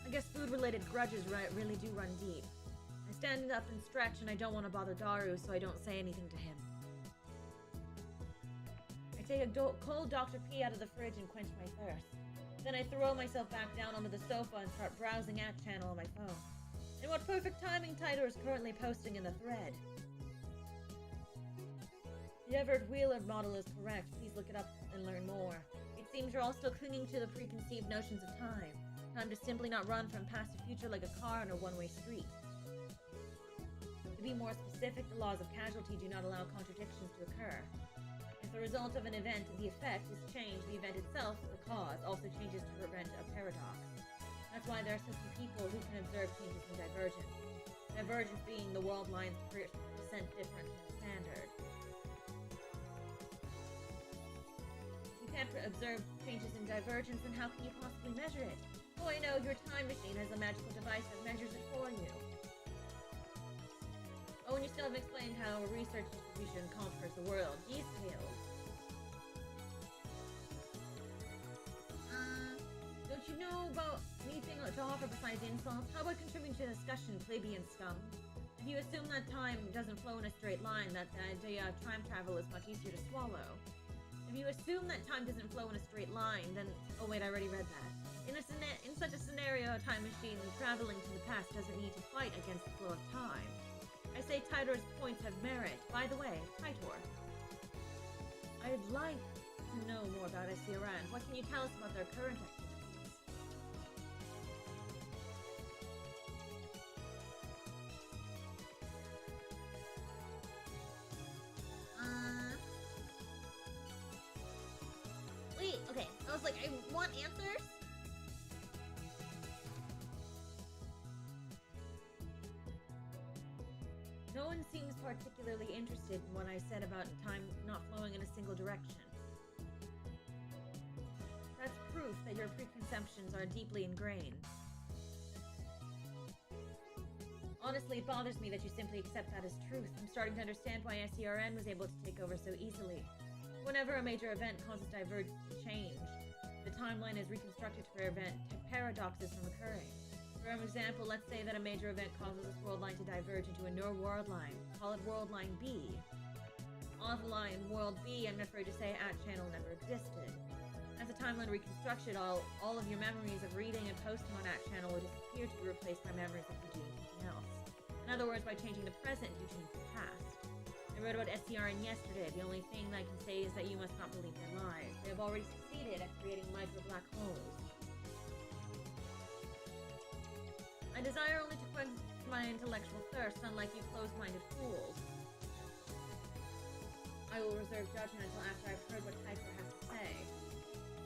I guess food-related grudges really do run deep. I stand up and stretch, and I don't want to bother Daru, so I don't say anything to him. I take a cold Dr. P out of the fridge and quench my thirst. Then I throw myself back down onto the sofa and start browsing at channel on my phone. And what perfect timing Titor is currently posting in the thread. The Everett Wheeler model is correct. Please look it up and learn more. It seems you're all still clinging to the preconceived notions of time. Time to simply not run from past to future like a car on a one-way street. To be more specific, the laws of causality do not allow contradictions to occur. If the result of an event, the effect, is changed, the event itself, the cause, also changes to prevent a paradox. That's why there are so few people who can observe changes in divergence. Divergence being the world line's percent difference from the standard. If you can't observe changes in divergence, then how can you possibly measure it? Oh, I know, your time machine has a magical device that measures it for you. Oh, and you still haven't explained how a research institution conquers the world. Details. Don't you know about anything to offer besides insults? How about contributing to the discussion, plebeian scum? If you assume that time doesn't flow in a straight line, that the idea of time travel is much easier to swallow. If you assume that time doesn't flow in a straight line, then... Oh wait, I already read that. In such a scenario, a time machine traveling to the past doesn't need to fight against the flow of time. I say Titor's points have merit. By the way, Titor, I'd like to know more about SCRN. What can you tell us about their current activities? Wait, okay. I was like, I want answers? No one seems particularly interested in what I said about time not flowing in a single direction. That's proof that your preconceptions are deeply ingrained. Honestly, it bothers me that you simply accept that as truth. I'm starting to understand why SERN was able to take over so easily. Whenever a major event causes divergence to change, the timeline is reconstructed to prevent paradoxes from occurring. For example, let's say that a major event causes this world line to diverge into a new world line. Call it world line B. Offline world B, I'm afraid to say, at channel never existed. As the timeline reconstructed, all of your memories of reading and posting on at channel will disappear to be replaced by memories of you doing something else. In other words, by changing the present due to the past. I wrote about STRN yesterday. The only thing I can say is that you must not believe their lies. They have already succeeded at creating micro black holes. I desire only to quench my intellectual thirst, unlike you closed-minded fools. I will reserve judgment until after I've heard what Taito has to say.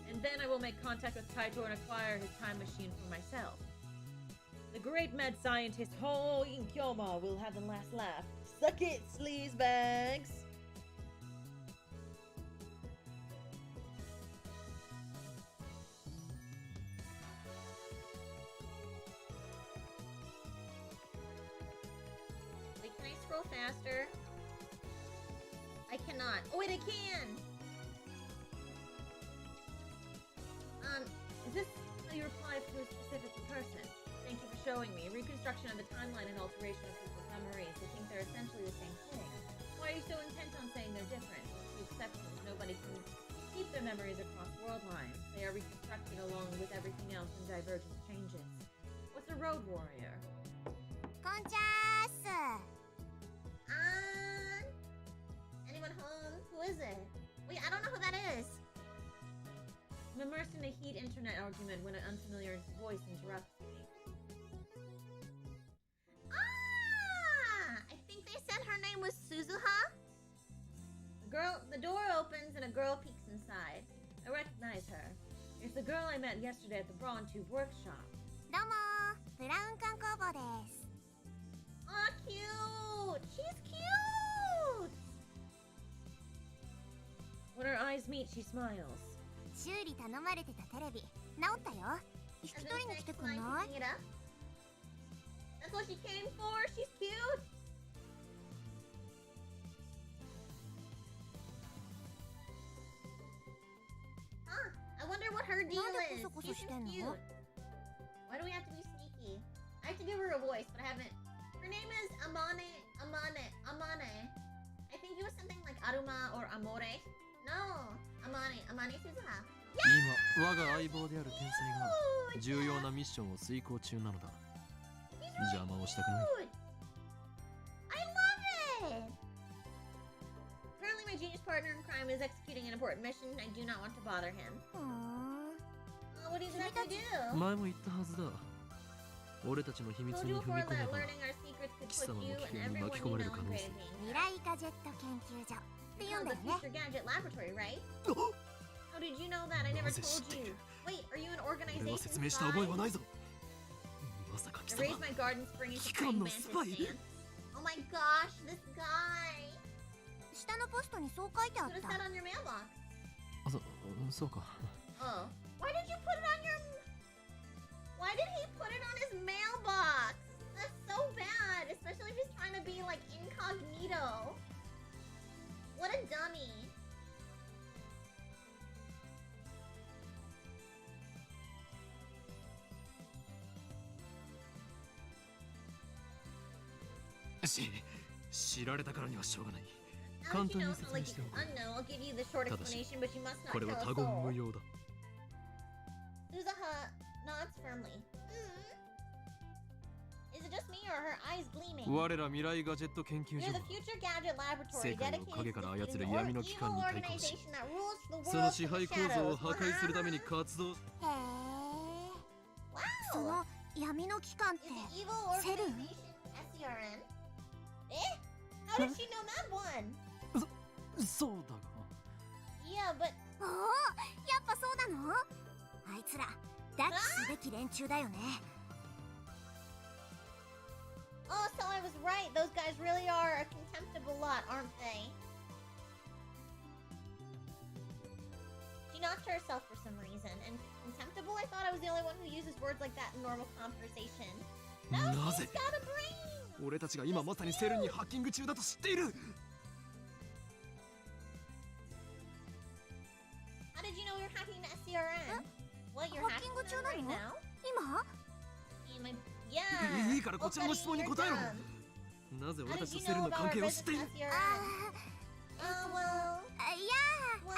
And then I will make contact with Taito and acquire his time machine for myself. The great mad scientist Ho In-kyoma will have the last laugh. Suck it, sleazebags! Wait, can I scroll faster? I cannot. Oh wait, I can! Is this how you reply to a specific person? Thank you for showing me. Reconstruction of the timeline and alteration of people's memories. I think they're essentially the same thing. Why are you so intent on saying they're different? With few exceptions, nobody can keep their memories across world lines. They are reconstructed along with everything else in divergent changes. What's a road warrior? こんちゃーす。 Anyone home? Who is it? Wait, I don't know who that is. I'm immersed in a heat internet argument when an unfamiliar voice interrupts me. I think they said her name was Suzuha. The door opens and a girl peeks inside. I recognize her. It's the girl I met yesterday at the Brawn Tube workshop. どうもー、ブラウン管工房です。 Aw, cute! She's cute! When our eyes meet, she smiles. 修理頼まれてたテレビ、直ったよ。引き And 取り then に来て next くん line ない？ picking it up. That's what she came for. She's cute. Huh? I wonder what her deal なんで is. コソコソ She し seems てんの？ cute. Why do we have to be sneaky? I have to give her a voice, but I haven't. Her name is Amane. I think it was something like Aruma or Amore. No, Amane Suzuha. 今我が相棒である天才が重要なミッションを遂行中なのだ。邪魔をしたくない。 Dude, I love it. Currently, my genius partner in crime is executing an important mission. I do not want to bother him. ふーん。 What do you exactly do? 前も言ったはずだ。俺たちの秘密 Told に you 踏 before み込め that ば learning our secrets could 貴様 put も you 危 and 険に everyone 巻き you 込まれ know る可 in 能 grave 性。 danger. 未来ガジェット研究所って言うん Called だ the よね。 Future Gadget Laboratory, right? How did you know that? I never なぜ told 知ってい you. る？ Wait, are you an 俺 organization は説明した spy? 覚えはないぞ。まさか貴 I 様 raised my garden spring into 機関 praying の mantis スパイ？ stance. Oh my gosh, this guy! 下のポストにそう書いてあっ Put a た。 set on your mailbox. そうか。 Oh. Why did you put it on your... Why did he put it on his mailbox? That's so bad, especially if he's trying to be like incognito. What a dummy.し知られたからにはしょうがない。 Now that you 簡単 know, に説 like 明してお you く。 unknow, I'll give you the short ただし explanation, but you must こ not れは tell 他 a 言 soul. 無用だ。 Suzuha nods firmly. Is it just me or are her eyes gleaming? 我ら未来ガジェット研究 We're 所 the は Future Gadget Laboratory 世界を dedicated 影 to から操 defeating る the 闇の機 evil 関に対抗し organization that rules the その world 支 from 配 the 構造を shadows. 破壊するために活動。へえ。そ Wow! の闇の機関って Is the evil セルン？ organization SCRN? Eh? How did she know that one? そうだが。 Yeah, but おお、やっぱそうなの？あいつら脱起すべき連中だよね。 oh, so I was right. Those guys really are a contemptible lot, aren't they? She nods to herself for some reason. And contemptible? I thought I was the only one who uses words like that in normal conversation. No, な she's ぜ got a brain! 俺たちが今まさにセルンにハッキング中だと知っている。 How did you know we were hacking the SCRN? What, you're hacking Hacking them right 中なの？ now? 今？ Yeah. いいからこちらの質問に答えろ。 なぜ How 俺た did ち you とセルン know の about 関 our 係を business 知っている？ SCRN? あ Oh, well. あ、いや Well,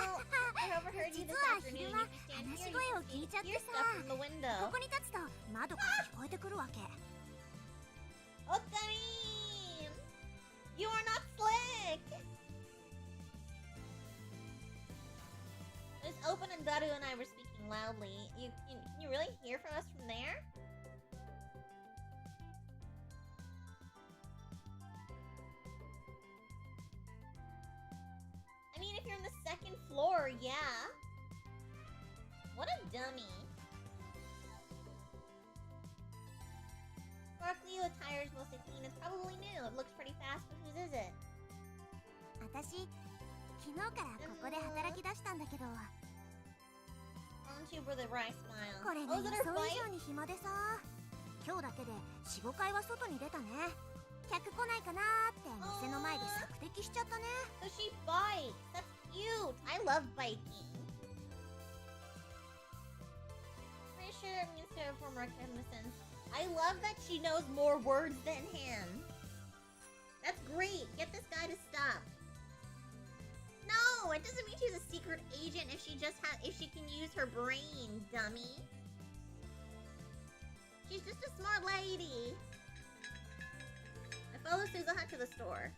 I overheard you 実 this は afternoon. 昼 You 間 can stand 話し here. 声 You を can 聞いちゃっ see て your さ、 stuff from the こ window. こに立つと窓から聞こえてくるわけ。 Okami! Open and Daru and I were speaking loudly. Can you really hear from us from there? I mean, if you're on the second floor, yeah. What a dummy. Sparkly attire is mostly clean. It's probably new. It looks pretty fast, but whose is it? 私昨日からここで働き出したんだけど VTuber the Rye Smile. これ Oh, ね is 予 that her 想以 fight? 上に暇でさ今日だけで 4,5 回は外に出たね客来ないかなーって店の前で索敵しちゃったね So she bikes. That's cute. I love biking. Pretty sure it means to perform reconnaissance. I love that she knows more words than him. That's great. Get this guy to stop. No, it doesn't mean she's a secret agent if she can use her brain, dummy. She's just a smart lady. I follow Suuga to the store.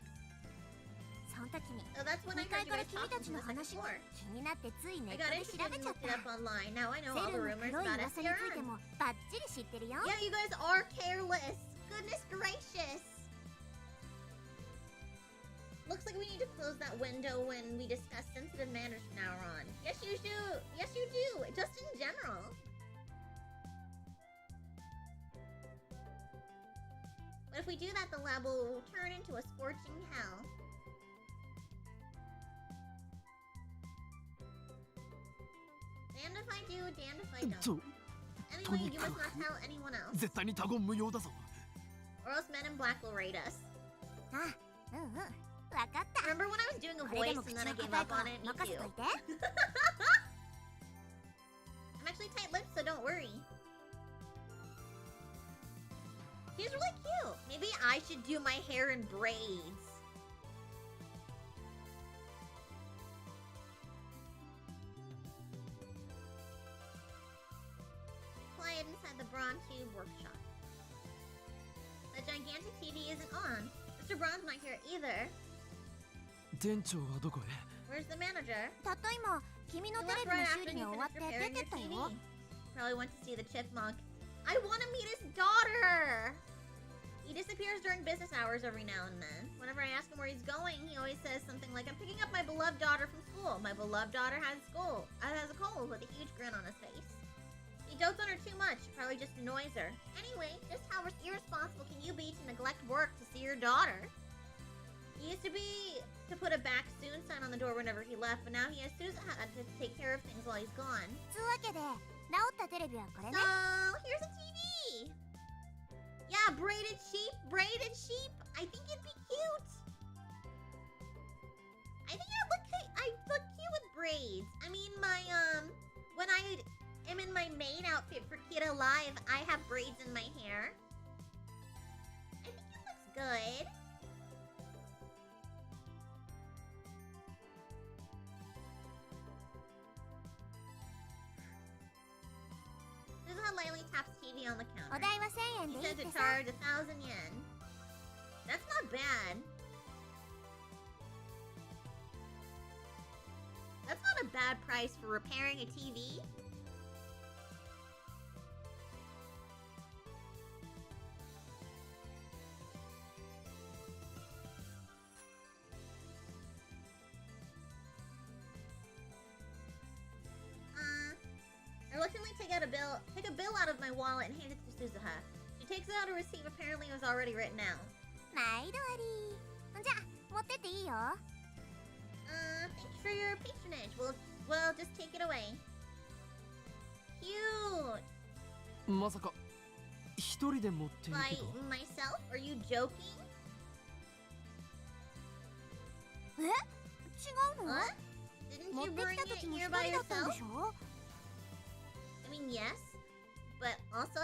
その時に So that's when I 2 階 heard you から guys 君 talking た to ち the の second 話が floor. 気になってついネ I ット got で調 interested べ and ちゃっ looked た it up online. Now I know セ all the ルンの rumors 黒い about 噂について STEINS. もバッチリ知ってるよ Yeah, you guys are careless. Goodness gracious. Looks like we need to close that window when we discuss sensitive matters from now on. Yes, you do. Yes, you do. Just in general. But if we do that, the lab will turn into a scorching hell. Damned if I do, damned if I don't. と Anyway, you must not tell anyone else. 絶対に他言無用だぞ Or else Men in Black will raid us. あうんうんわかった Remember when I was doing a これ voice でも and 口 then I の gave 硬い up から on it? Me 任せ too. といて I'm actually tight-lipped, so don't worry. He's really cute. Maybe I should do my hair in braids. Quiet inside the Braun Tube workshop. The gigantic TV isn't on. Mr. Braun's not here either. 店長はどこへ Where's the manager? たった今君の He テレ left ビの right 修 after 理 he が終わっ finished て出 repairing て your ったよ TV. Probably went to see the chipmunk. I want to meet his daughter! He disappears during business hours every now and then. Whenever I ask him where he's going, he always says something like, I'm picking up my beloved daughter from school. My beloved daughter has a cold with a huge grin on his face. He dotes on her too much. Probably just annoys her. Anyway, just how irresponsible can you be to neglect work to see your daughter? He used to put a back soon sign on the door whenever he left, but now he has Suuga to take care of things while he's gone. つうわけで直ったテレビはこれ So, ね here's a TV! Yeah, braided sheep, braided sheep! I think it'd be cute! I think I look cute with braids. I mean, when I am in my main outfit for Kid Alive, I have braids in my hair. I think it looks good. Suuga lightly taps TV on the お counter. 代は1000円 He でいい says って to さ charge 1,000 yen. That's not bad. That's not a bad price for repairing a TV. I reluctantly take a bill out of my wallet and hand it to Suuga. She takes out a receipt apparently it was already written out. 毎度ありじゃあ持ってっていいよ Thanks for your patronage. Well, just take it away. Cute. まさか一人で持っている By けど myself? Are you joking? え違うの What? Didn't 持っ you て bring きた it 時も一 here 人 by だったん yourself? でしょ I mean, yes. But also?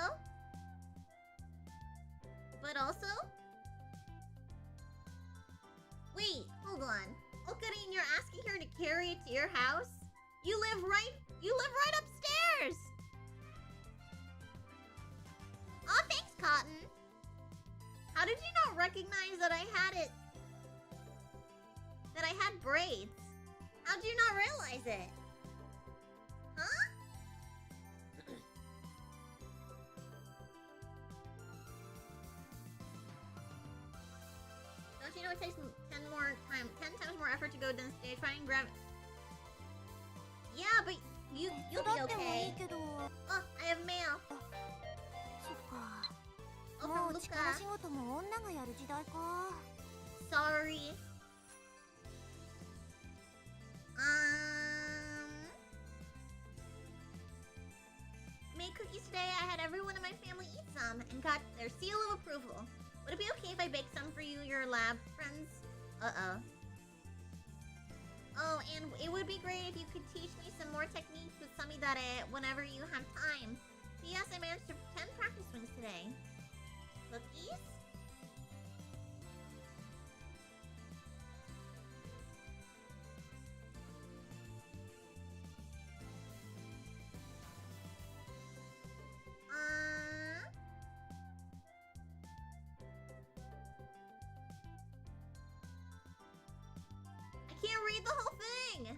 Wait, hold on. Okarin, you're asking her to carry it to your house? You live right upstairs! Aw, thanks, Cotton. How did you not recognize that I had braids? How'd you not realize it? takes 10 times more effort to go down the stage. Try and grab it. Yeah, but you'll be 手伝ってもい okay. いけど。 Oh, I have mail. そっか。 Oh, も from う力仕 Luca. 事も女がやる時代か。 Sorry. Made cookies today. I had everyone in my family eat some and got their seal of approval. Would it be okay if I bake some for you, your lab friends? Uh-oh. Oh, and it would be great if you could teach me some more techniques with samidare whenever you have time. P.S. I managed to 10 practice swings today. Cookies? I can't read the whole thing.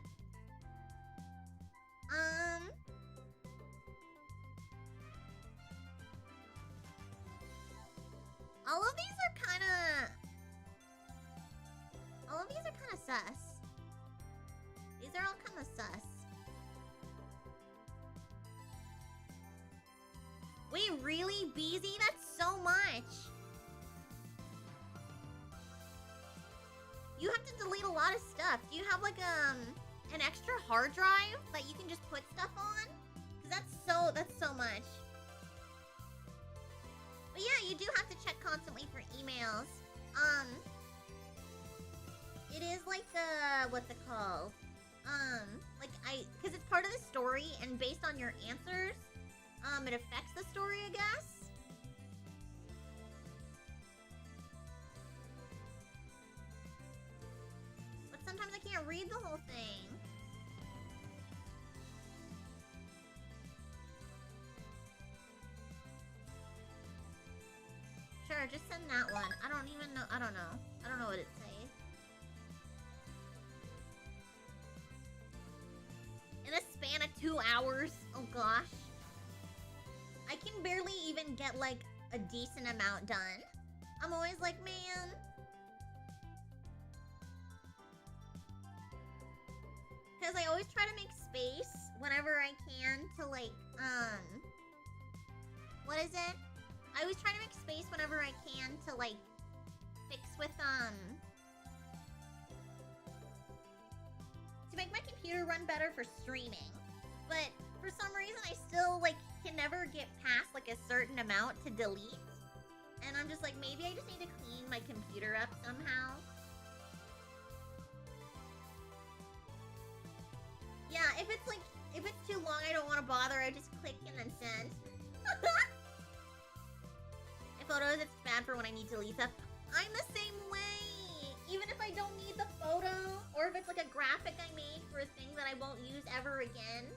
All of these are kind of sus. These are all kind of sus. Wait, really, BZ? That's so much. You have to delete a lot of stuff. Do you have like an extra hard drive that you can just put stuff on? Cause that's so much. But yeah, you do have to check constantly for emails. It is like what's it called? Cause it's part of the story, and based on your answers, it affects the story, I guess. But sometimes I can't read the whole thing. Sure, just send that one. I don't even know. I don't know what it says. In a span of 2 hours. Oh gosh. I can barely even get like a decent amount done. I'm always like, man. Because I always try to make space whenever I can to like, what is it? I always try to make space whenever I can to like fix with to make my computer run better for streaming. But for some reason I still like can never get past like a certain amount to delete. And I'm just like, maybe I just need to clean my computer up somehow. Yeah, if it's too long, I don't want to bother. I just click and then send. In photos, it's bad for when I need to delete stuff. I'm the same way. Even if I don't need the photo, or if it's like a graphic I made for a thing that I won't use ever again,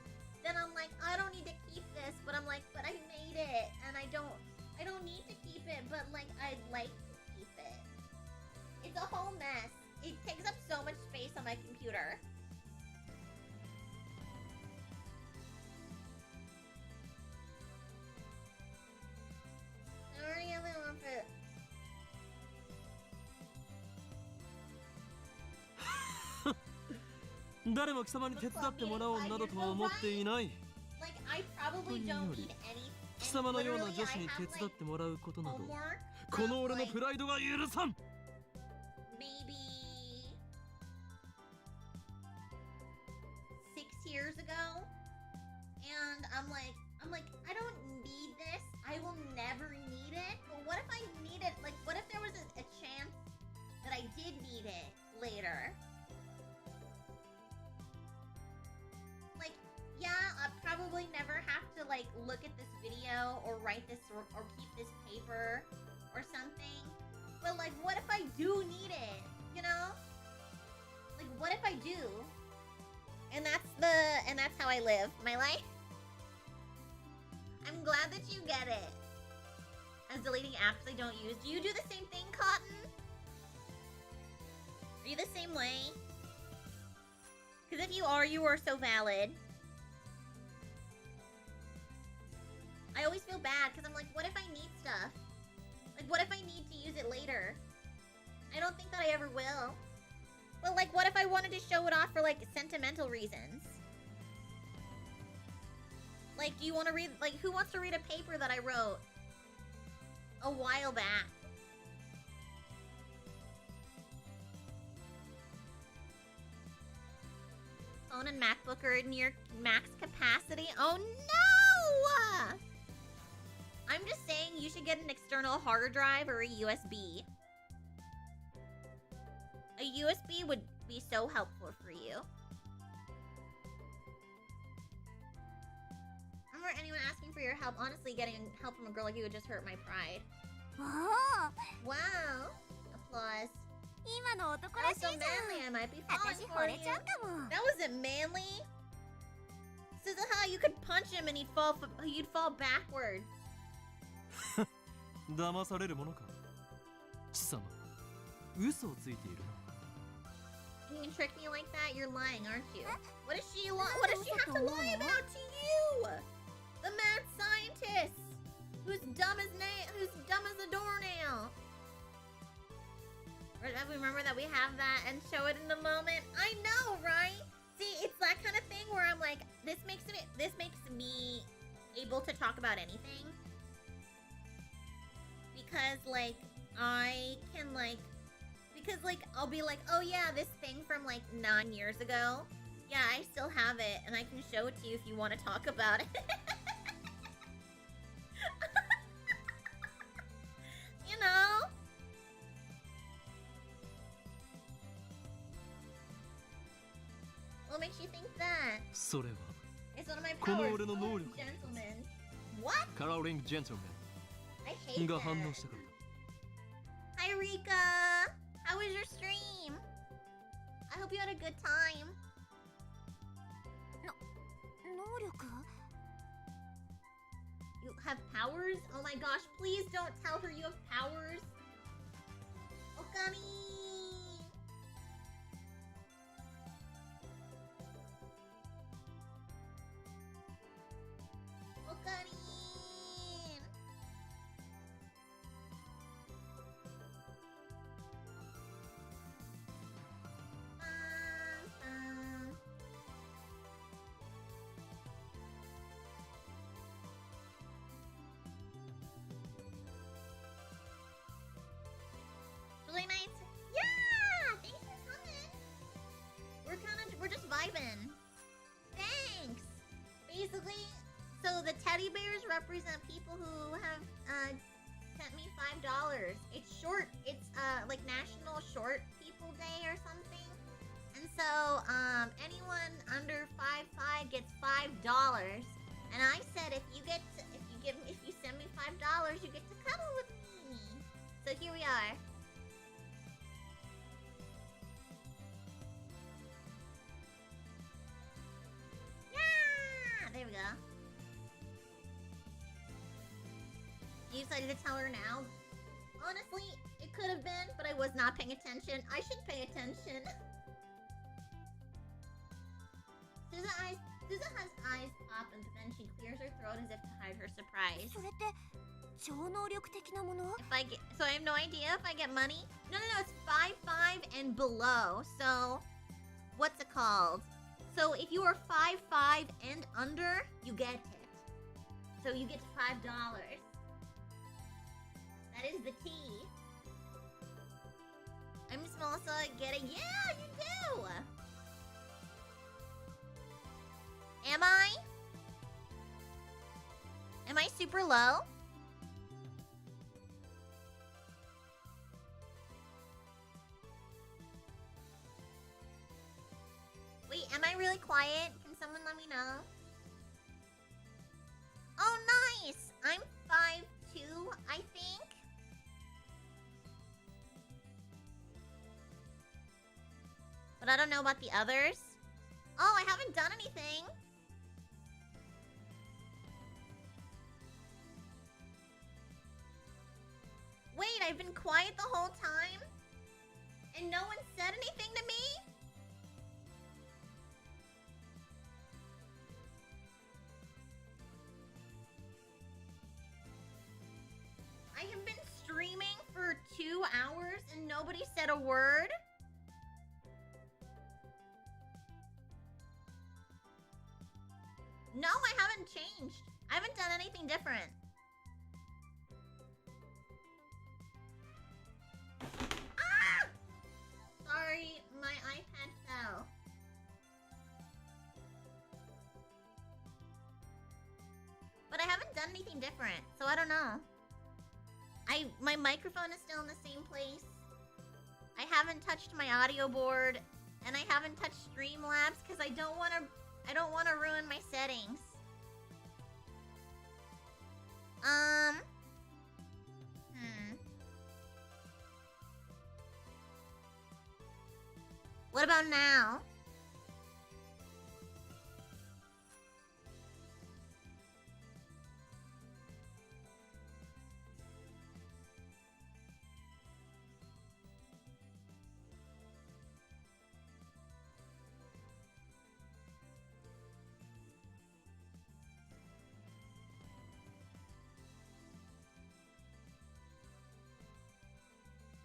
then I'm like, I don't need to keep this. But I'm like, but I made it, and I don't need to keep it. But like, I'd like to keep it. It's a whole mess. It takes up so much space on my computer. I already have an outfit. 誰も貴様に手伝ってもらおうなどとは思っていない。 Like, I probably don't need any. 貴様のような女子に手伝ってもらうことなど、この俺のプライドが許さん。 Maybe 6 years ago, and I'm like, I don't need this. I will never need it. But what if I need it? Like, what if there was a chance that I did need it later? Like, yeah, I'll probably never have to like look at this video or write this or keep this paper or something. But like, what if I do need it? You know? Like, what if I do? And that's how I live my life. I'm glad that you get it. As deleting apps I don't use. Do you do the same thing, Cotton? Are you the same way? Because if you are so valid. I always feel bad because I'm like, what if I need stuff? Like, what if I need to use it later? I don't think that I ever will. But like, what if I wanted to show it off for like sentimental reasons? Like, do you want to read, like, who wants to read a paper that I wrote a while back? Phone and MacBook are near max capacity. Oh no! I'm just saying you should get an external hard drive or a USB. A USB would be so helpful for you. Remember anyone asking for your help? Honestly, getting help from a girl like you would just hurt my pride. おお Wow! Applause. 今の男 That ら was し so いじゃ manly, ん I might be falling 私 for 惚れ you. ちゃったもん That wasn't manly. Suzuha, you could punch him and you'd fall backwards. 騙されるものか。貴様、嘘をついているな。You can trick me like that? You're lying, aren't you? What does she have to lie about to you? The mad scientist who's dumb as a doornail. Remember that we have that and show it in the moment. I know, right? See, it's that kind of thing where I'm like, this makes me able to talk about anything. Because like I'll be like, oh yeah, this thing from like 9 years ago. Yeah, I still have it and I can show it to you if you want to talk about it. You know? What makes you think that? それは It's one of my この powers. 俺の能力 Gentleman. What? カラーリングジェントルメ I hate ンが反応 that. したからだ。 Hi Rika! How was your stream? I hope you had a good time. 能力 You have powers? Oh my gosh, please don't tell her you have powers. Okami! Okami! Really nice. Yeah! Thanks for coming. We're just vibing. Thanks. Basically, so the teddy bears represent people who have sent me $5. It's like National Short People Day or something. And so anyone under 5'5" gets $5. And I said if you send me $5, you get to cuddle with me. So here we are. Yeah! There we go. You decided to tell her now? Honestly, it could have been, but I was not paying attention. I should pay attention. Suza has eyes pop, and then she clears her throat as if to hide her surprise. それって超能力的なもの So I have no idea if I get money. No, it's 5'5" and below. So, what's it called? So if you are 5'5" and under, you get it. So you get $5. That is the T. I'm Miss Melissa. Get it? Yeah, you do. Am I? Am I super low? Wait, am I really quiet? Can someone let me know? Oh, nice! I'm 5'2", I think. But I don't know about the others. Oh, I haven't done anything. Wait, I've been quiet the whole time? And no one said anything to me? I have been streaming for 2 hours and no nobody said a word? No, I haven't changed. I haven't done anything different. Ah! Sorry, my iPad fell. But I haven't done anything different, so I don't know. My microphone is still in the same place. I haven't touched my audio board, and I haven't touched Streamlabs because I don't want to ruin my settings. What about now?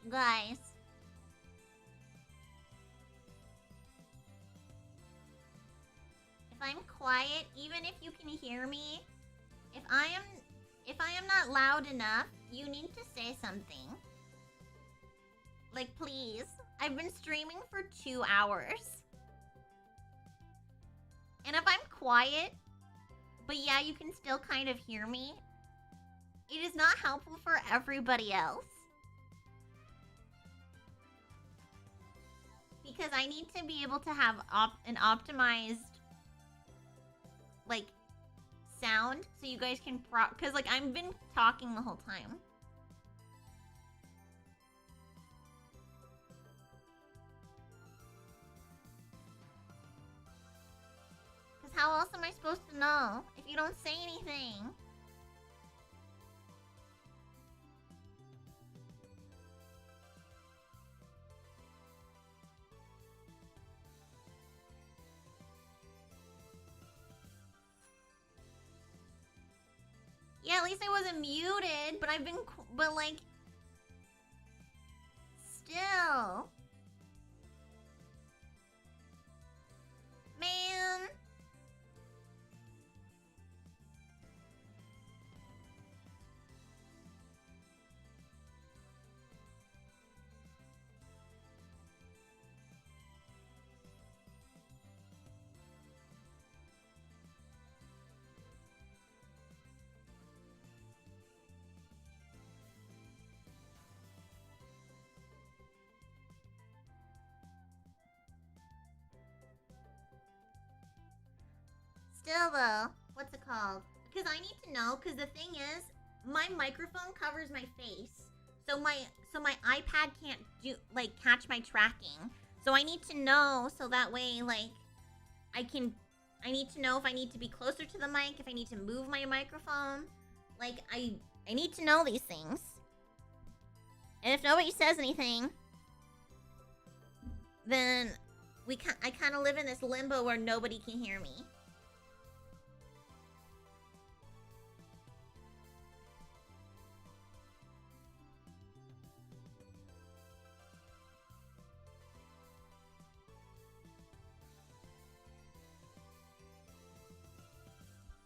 Guys. If I'm quiet, even if you can hear me, if I am not loud enough, you need to say something. Like, please. I've been streaming for 2 hours. And if I'm quiet, but yeah, you can still kind of hear me, it is not helpful for everybody else. Because I need to be able to have an optimized, like, sound so you guys can because, like, I've been talking the whole time. Because how else am I supposed to know if you don't say anything? Yeah, at least I wasn't muted, but I've been, but like, still. Man. Still though, what's it called? Because I need to know, because the thing is, my microphone covers my face. So my iPad can't catch my tracking. So I need to know so that way, like, I need to know if I need to be closer to the mic, if I need to move my microphone. Like, I need to know these things. And if nobody says anything, then I kind of live in this limbo where nobody can hear me.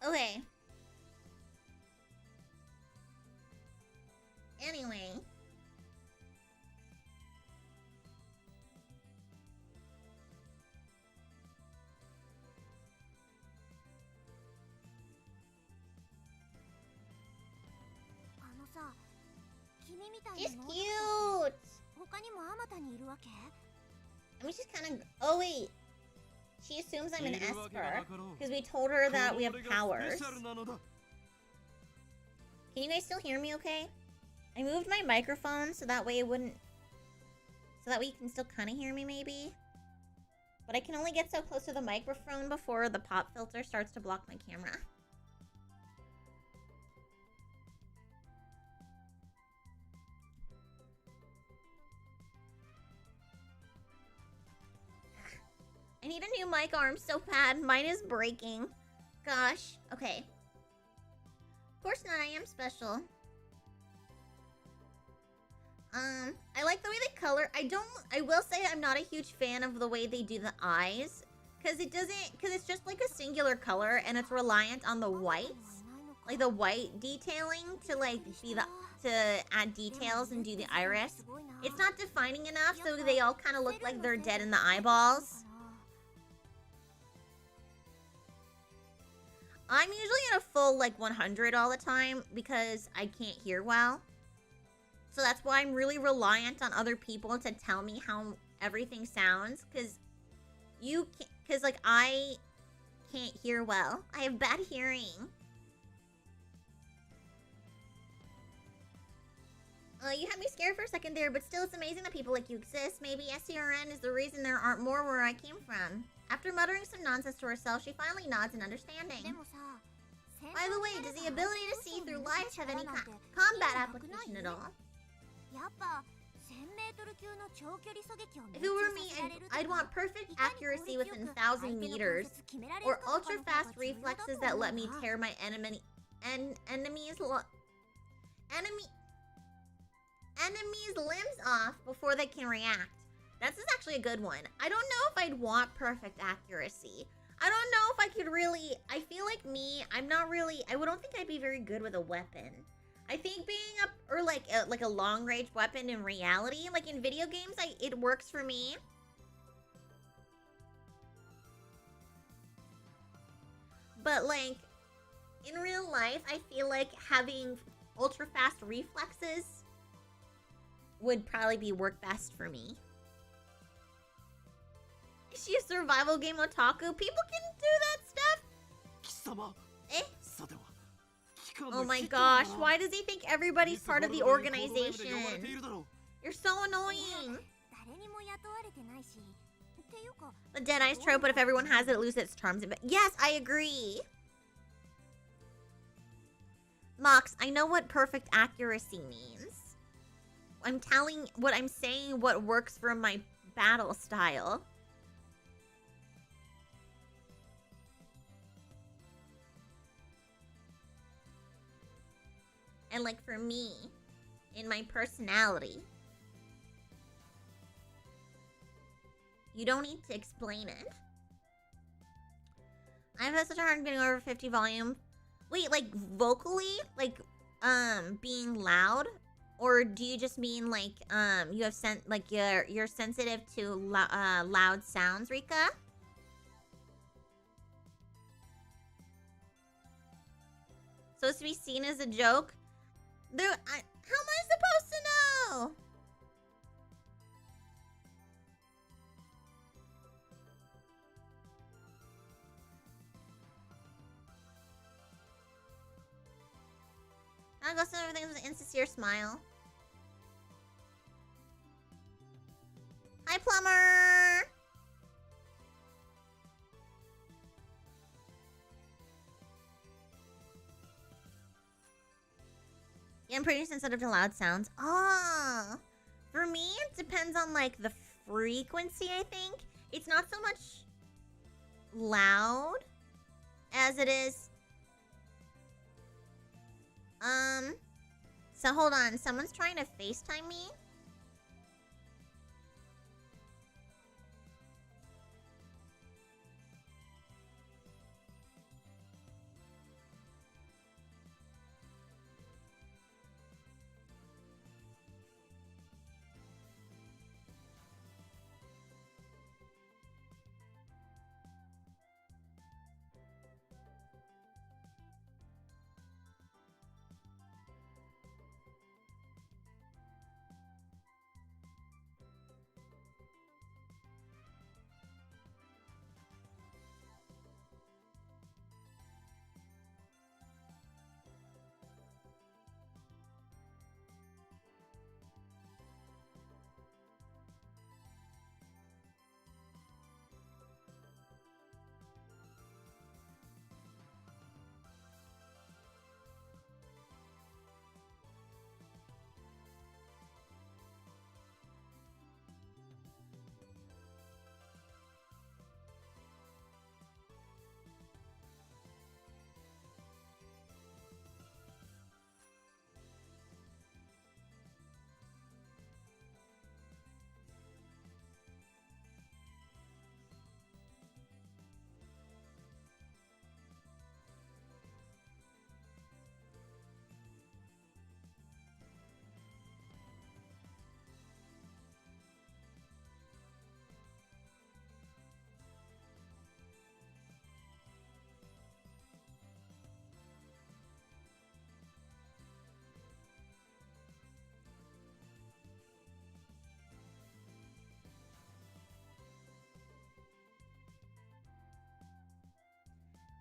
Okay. Anyway. She's cute! I mean, she's kind of... Oh, wait. She assumes I'm an Esper, because we told her that we have powers. Can you guys still hear me okay? I moved my microphone so that way it wouldn't... So that way you can still kind of hear me, maybe? But I can only get so close to the microphone before the pop filter starts to block my camera. I need a new mic arm so bad. Mine is breaking. Gosh. Okay. Of course not. I am special. I like the way they color. I will say I'm not a huge fan of the way they do the eyes. Because it's just like a singular color and it's reliant on the whites. Like the white detailing to like to add details and do the iris. It's not defining enough, so they all kind of look like they're dead in the eyeballs. I'm usually at a full like 100 all the time because I can't hear well. So that's why I'm really reliant on other people to tell me how everything sounds, because like I can't hear well. I have bad hearing. You had me scared for a second there, but still it's amazing that people like you exist. Maybe SCRN is the reason there aren't more where I came from. After muttering some nonsense to herself, she finally nods in understanding. By the way, does the ability to see through lights have any combat application at all? If it were me, I'd want perfect accuracy within 1,000 meters, or ultra-fast reflexes that let me tear my enemies' limbs off before they can react. This is actually a good one. I don't know if I'd want perfect accuracy. I don't know if I could really. I feel like me, I'm not really. I don't think I'd be very good with a weapon. I think being like a long range weapon in reality, like in video games, it works for me. But like in real life, I feel like having ultra fast reflexes would probably work best for me. Is she a survival game otaku? People can do that stuff. Eh? Oh my gosh, why does he think everybody's part of the organization? You're so annoying. The dead eyes trope, but if everyone has it, it loses its charms. But yes, I agree. Mox, I know what perfect accuracy means. I'm saying what works for my battle style. And like for me, in my personality, you don't need to explain it. I've had such a hard time getting over 50 volume. Wait, like vocally? Like, being loud? Or do you just mean like, you have you're sensitive to loud sounds, Rika? So it's to be seen as a joke? How am I supposed to know? I'll go through everything with an insincere smile. Hi, Plumber! Yeah, I'm pretty sensitive to loud sounds. Ah, for me, it depends on like the frequency. I think it's not so much loud as it is. So hold on, someone's trying to FaceTime me.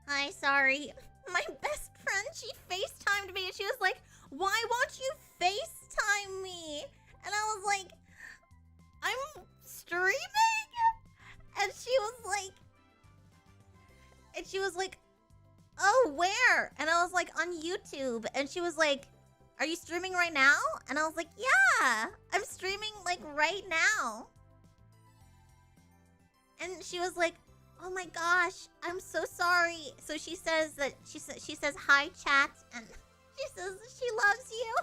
Hi, sorry. My best friend, she FaceTimed me and she was like, why won't you FaceTime me? And I was like, I'm streaming? And she was like, oh, where? And I was like, on YouTube. And she was like, are you streaming right now? And I was like, yeah, I'm streaming like right now. And she was like, oh my gosh, I'm so sorry. So she says that she says hi chat and she says she loves you.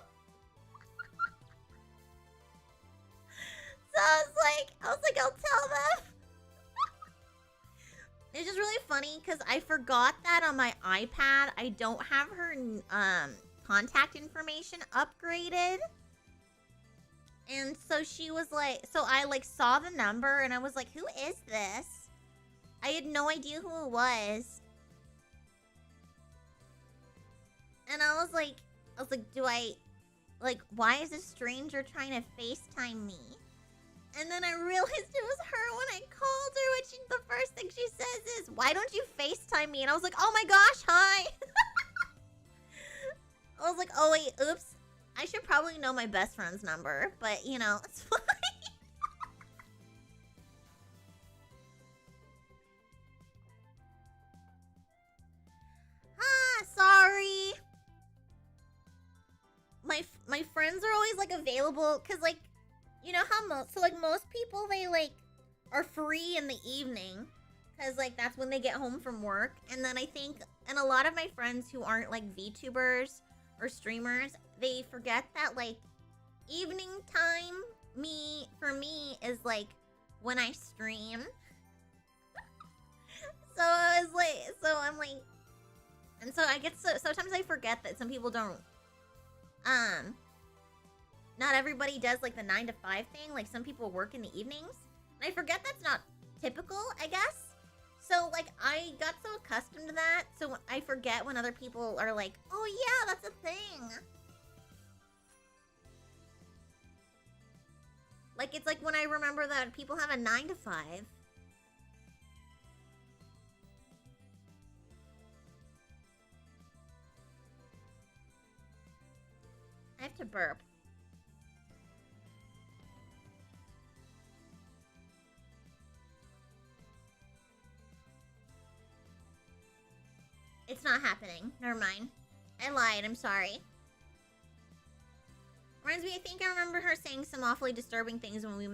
So I was like, I'll tell them. It's just really funny because I forgot that on my iPad I don't have her contact information upgraded. And so she was like, so I like saw the number and I was like, who is this? I had no idea who it was. And I was like, do I, like, why is a stranger trying to FaceTime me? And then I realized it was her when I called her, which the first thing she says is, why don't you FaceTime me? And I was like, oh my gosh, hi. I was like, oh wait, oops. I should probably know my best friend's number, but you know, it's fine. Sorry. My friends are always like available because like, you know how most people they like are free in the evening because like that's when they get home from work. And then I think, and a lot of my friends who aren't like VTubers or streamers, they forget that like evening time for me is like when I stream. So I was like, so I'm like, and so I get sometimes I forget that some people don't, not everybody does like the 9 to 5 thing. Like some people work in the evenings. And I forget that's not typical, I guess. So like I got so accustomed to that. So I forget when other people are like, oh yeah, that's a thing. Like it's like when I remember that people have a 9 to 5. I have to burp. It's not happening. Never mind. I lied. I'm sorry. Reminds me, I think I remember her saying some awfully disturbing things when we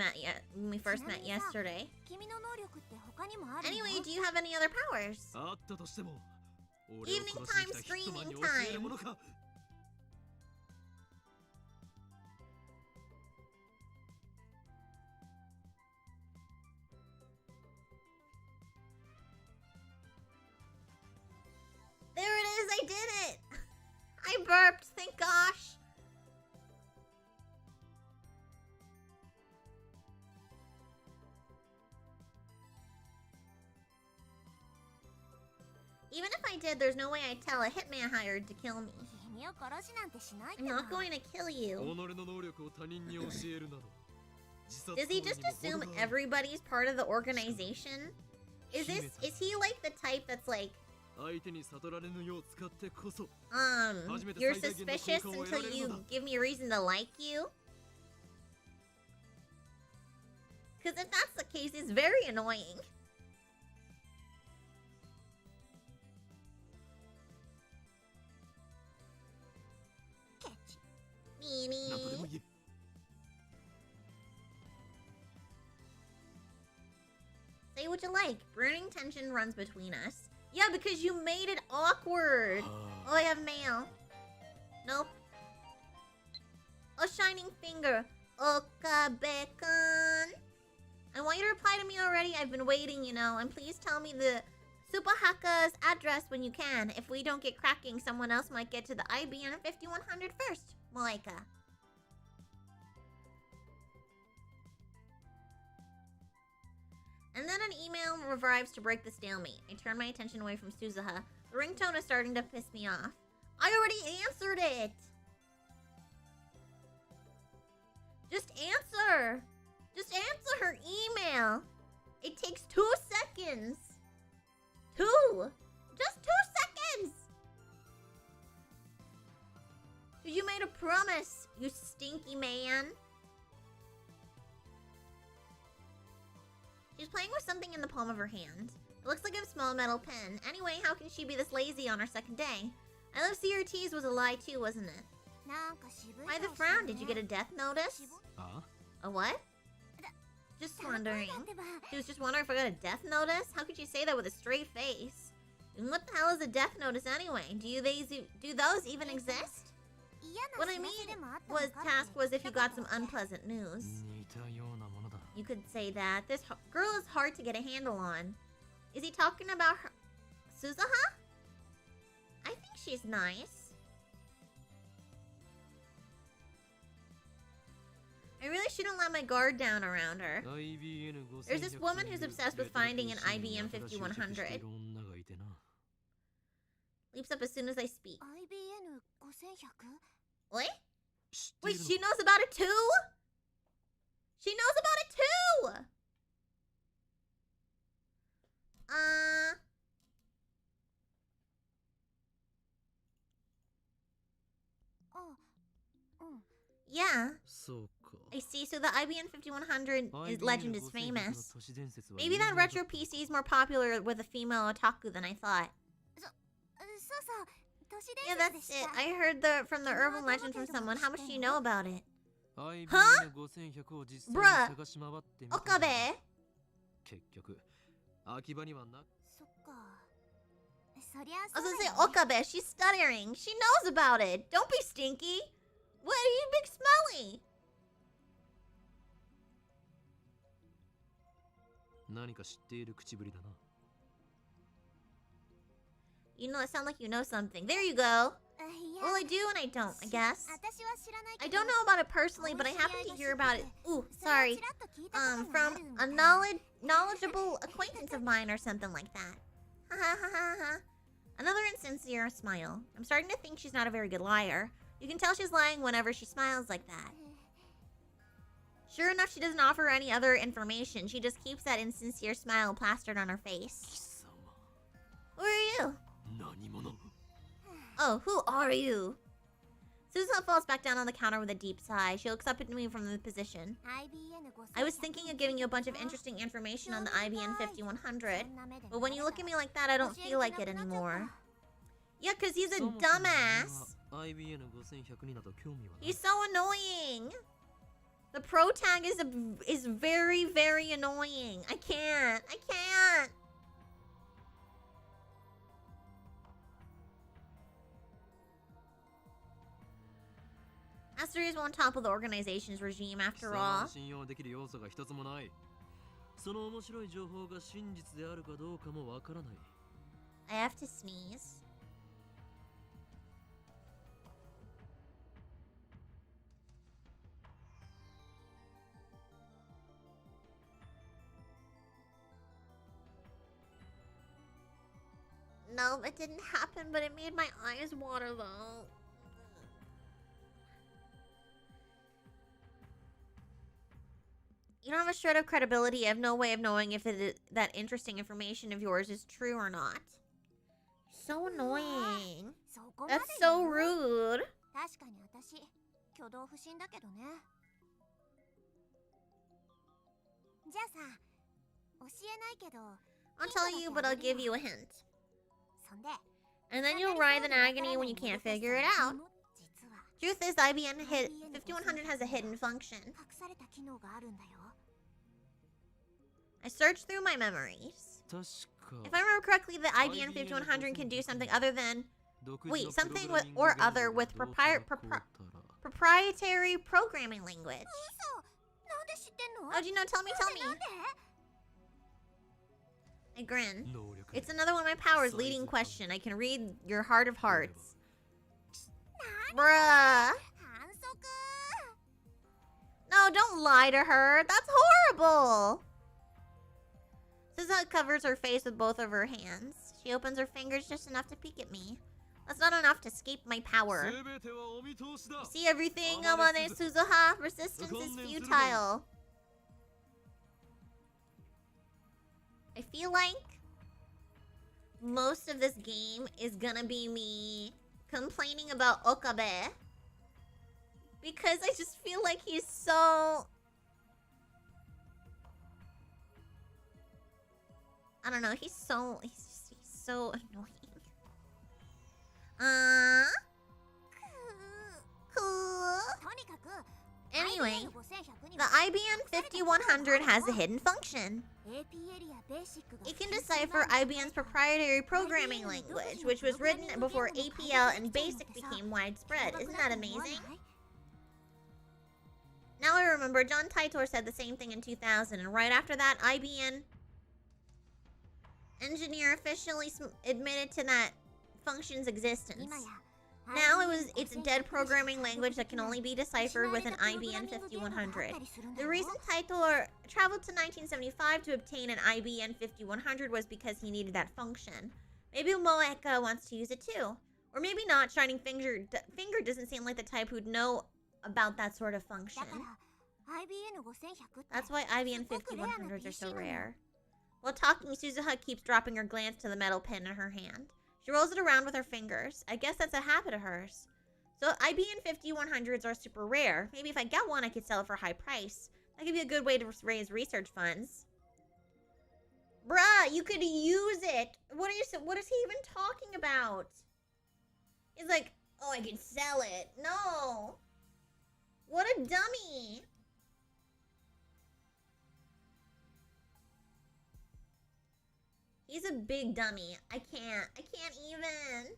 first met yesterday. Anyway, do you have any other powers? Evening time, streaming time. There it is, I did it! I burped, thank gosh. Even if I did, there's no way I'd tell a hitman hired to kill me. I'm not going to kill you. Does he just assume everybody's part of the organization? Is he like the type that's like, you're suspicious until you give me a reason to like you? Because if that's the case, it's very annoying. Meanie. Say what you like. Burning tension runs between us. Yeah, because you made it awkward. Oh, I have mail. Nope. A shining finger. Okabe-kun. I want you to reply to me already. I've been waiting, you know. And please tell me the Supahaka's address when you can. If we don't get cracking, someone else might get to the IBN 5100 first. Malaika. And then an email arrives to break the stalemate. I turn my attention away from Suzuha. The ringtone is starting to piss me off. I already answered it! Just answer! Just answer her email! It takes 2 seconds! 2! Just 2 She's playing with something in the palm of her hand. It looks like a small metal pen. Anyway, how can she be this lazy on our second day? I love CRTs was a lie too, wasn't it? Why the frown? Did you get a death notice? A what? Just wondering. She was just wondering if I got a death notice? How could you say that with a straight face? And what the hell is a death notice anyway? Do those even exist? What I mean was if you got some unpleasant news. You could say that. This girl is hard to get a handle on. Is he talking about her? Suzuha? I think she's nice. I really shouldn't let my guard down around her. There's this woman who's obsessed with finding an IBM 5100. Leaps up as soon as I speak. What? Wait, she knows about it too? She knows about it too! Yeah. I see, so the IBM 5100 legend is famous. Maybe that retro PC is more popular with a female otaku than I thought. Yeah, that's it. I heard from the urban legend from someone. How much do you know about it? Huh? Bruh! Okabe? I was gonna say Okabe, she's stuttering. She knows about it. Don't be stinky. What are you big smelly? You know, it sounds like you know something. There you go. Well, I do and I don't, I guess. I don't know about it personally, but I happen to hear about it. Ooh, sorry. From a knowledgeable acquaintance of mine or something like that. Ha ha ha ha ha. Another insincere smile. I'm starting to think she's not a very good liar. You can tell she's lying whenever she smiles like that. Sure enough, she doesn't offer any other information. She just keeps that insincere smile plastered on her face. Who are you? Oh, who are you? Susan falls back down on the counter with a deep sigh. She looks up at me from the position. I was thinking of giving you a bunch of interesting information on the IBM 5100, but when you look at me like that, I don't feel like it anymore. Yeah, because he's a dumbass. He's so annoying. The pro tag is very, very annoying. I can't. Asteria is on top of the organization's regime after all. I have to sneeze. No, it didn't happen, but it made my eyes water though. You don't have a shred of credibility. I have no way of knowing if that interesting information of yours is true or not. So annoying. That's so rude. I'll tell you, but I'll give you a hint. And then you'll writhe in agony when you can't figure it out. Truth is, the IBM 5100 has a hidden function. I searched through my memories. If I remember correctly, the IBM 5100 can do something other than... Wait, something with proprietary programming language. Oh, do you know? Tell me. I grin. It's another one of my powers. Leading question. I can read your heart of hearts. Bruh. No, don't lie to her. That's horrible. Suzuha covers her face with both of her hands. She opens her fingers just enough to peek at me. That's not enough to escape my power. You see everything, Amane Suzuha? Resistance is futile. I feel like most of this game is gonna be me complaining about Okabe. Because I just feel like he's so... I don't know. He's so annoying. Cool. とにかく Anyway, IBN5100 に the は IBN 5100 has a hidden function. AP エリアベーシックが It can decipher IBN's proprietary programming language, which was written before APL and BASIC became widespread. Isn't that amazing? Now I remember John Titor said the same thing in 2000, and right after that, IBN engineer officially admitted to that function's existence. 今や Now it's a dead programming language that can only be deciphered with an IBN 5100. The reason Titor traveled to 1975 to obtain an IBN 5100 was because he needed that function. Maybe Moeka wants to use it too. Or maybe not. Shining Finger doesn't seem like the type who'd know about that sort of function. だから IBN5100 って That's why IBN 5100s are so rare. While talking, Suzuha keeps dropping her glance to the metal pin in her hand. She rolls it around with her fingers. I guess that's a habit of hers. So IBN 5100s are super rare. Maybe if I get one, I could sell it for a high price. That could be a good way to raise research funds. Bruh, you could use it. What is he even talking about? He's like, oh, I could sell it. No. What a dummy. He's a big dummy. I can't even.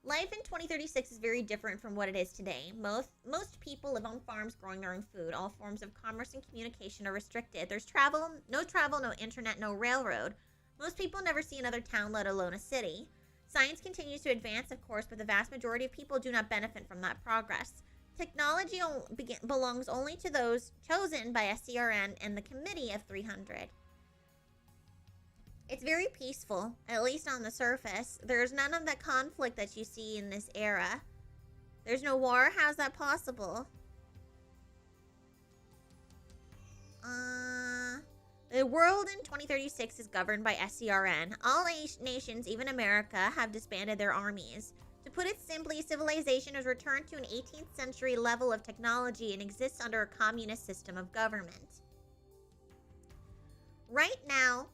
Life in 2036 is very different from what it is today. Most people live on farms growing their own food. All forms of commerce and communication are restricted. There's no travel, no internet, no railroad. Most people never see another town, let alone a city. Science continues to advance, of course, but the vast majority of people do not benefit from that progress. Technology belongs only to those chosen by SCRN and the Committee of 300. It's very peaceful, at least on the surface. There's none of that conflict that you see in this era. There's no war. How's that possible? The world in 2036 is governed by SCRN. All nations, even America, have disbanded their armies. To put it simply, civilization has returned to an 18th century level of technology and exists under a communist system of government. Right now,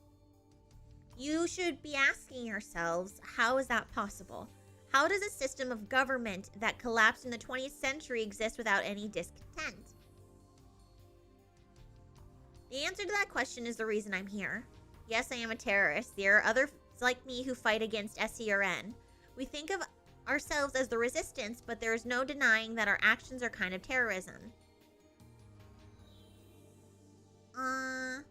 you should be asking yourselves, how is that possible? How does a system of government that collapsed in the 20th century exist without any discontent? The answer to that question is the reason I'm here. Yes, I am a terrorist. There are others like me who fight against SCRN. We think of ourselves as the resistance, but there is no denying that our actions are kind of terrorism. I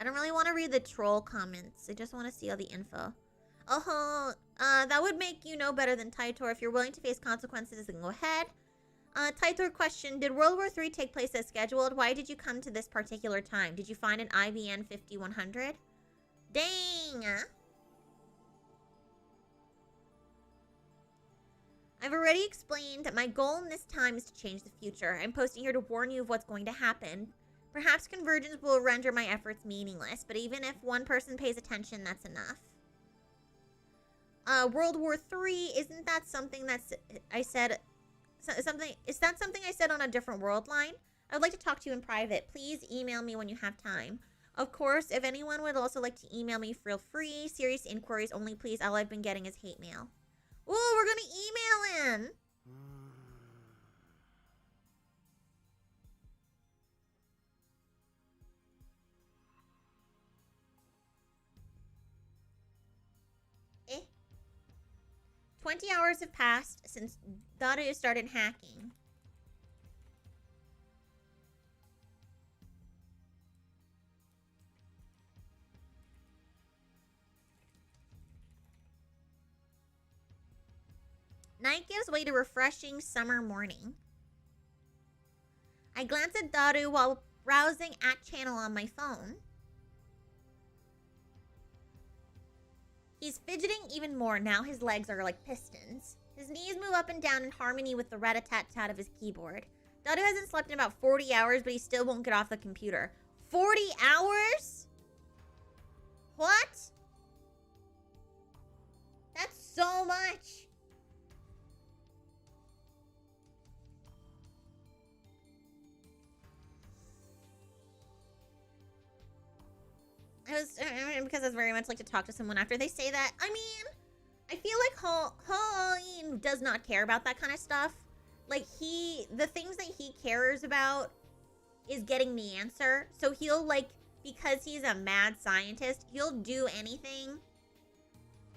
don't really want to read the troll comments. I just want to see all the info. Oh, that would make you know better than Titor. If you're willing to face consequences, then go ahead. Titor question, did World War III take place as scheduled? Why did you come to this particular time? Did you find an IBN 5100? Dang! I've already explained that my goal in this time is to change the future. I'm posting here to warn you of what's going to happen. Perhaps convergence will render my efforts meaningless, but even if one person pays attention, that's enough. World War III, isn't that something I said on a different world line? I would like to talk to you in private. Please email me when you have time. Of course, if anyone would also like to email me, feel free. Serious inquiries only, please. All I've been getting is hate mail. Ooh, we're gonna email him. Eh. 20 hours have passed since Daru started hacking. Night gives way to refreshing summer morning. I glance at Daru while browsing at channel on my phone. He's fidgeting even more. Now his legs are like pistons. His knees move up and down in harmony with the rat-a-tat-tat of his keyboard. Daru hasn't slept in about 40 hours, but he still won't get off the computer. 40 hours? What? That's so much. because I very much like to talk to someone after they say that. I mean, I feel like Halloween does not care about that kind of stuff. Like, the things that he cares about is getting the answer. So he'll, like, because he's a mad scientist, he'll do anything,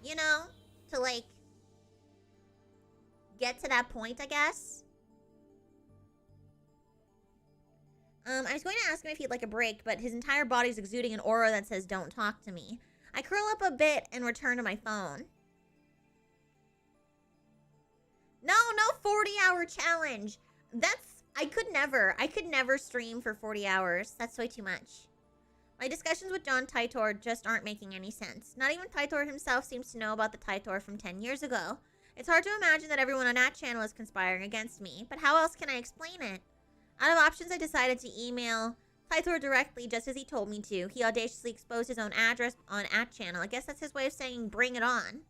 you know, to, like, get to that point, I guess. I was going to ask him if he'd like a break, but his entire body's exuding an aura that says, "Don't talk to me." I curl up a bit and return to my phone. No 40-hour challenge. I could never stream for 40 hours. That's way too much. My discussions with John Titor just aren't making any sense. Not even Titor himself seems to know about the Titor from 10 years ago. It's hard to imagine that everyone on that channel is conspiring against me, but how else can I explain it? Out of options, I decided to email Titor directly just as he told me to. He audaciously exposed his own address on @channel. I guess that's his way of saying bring it on.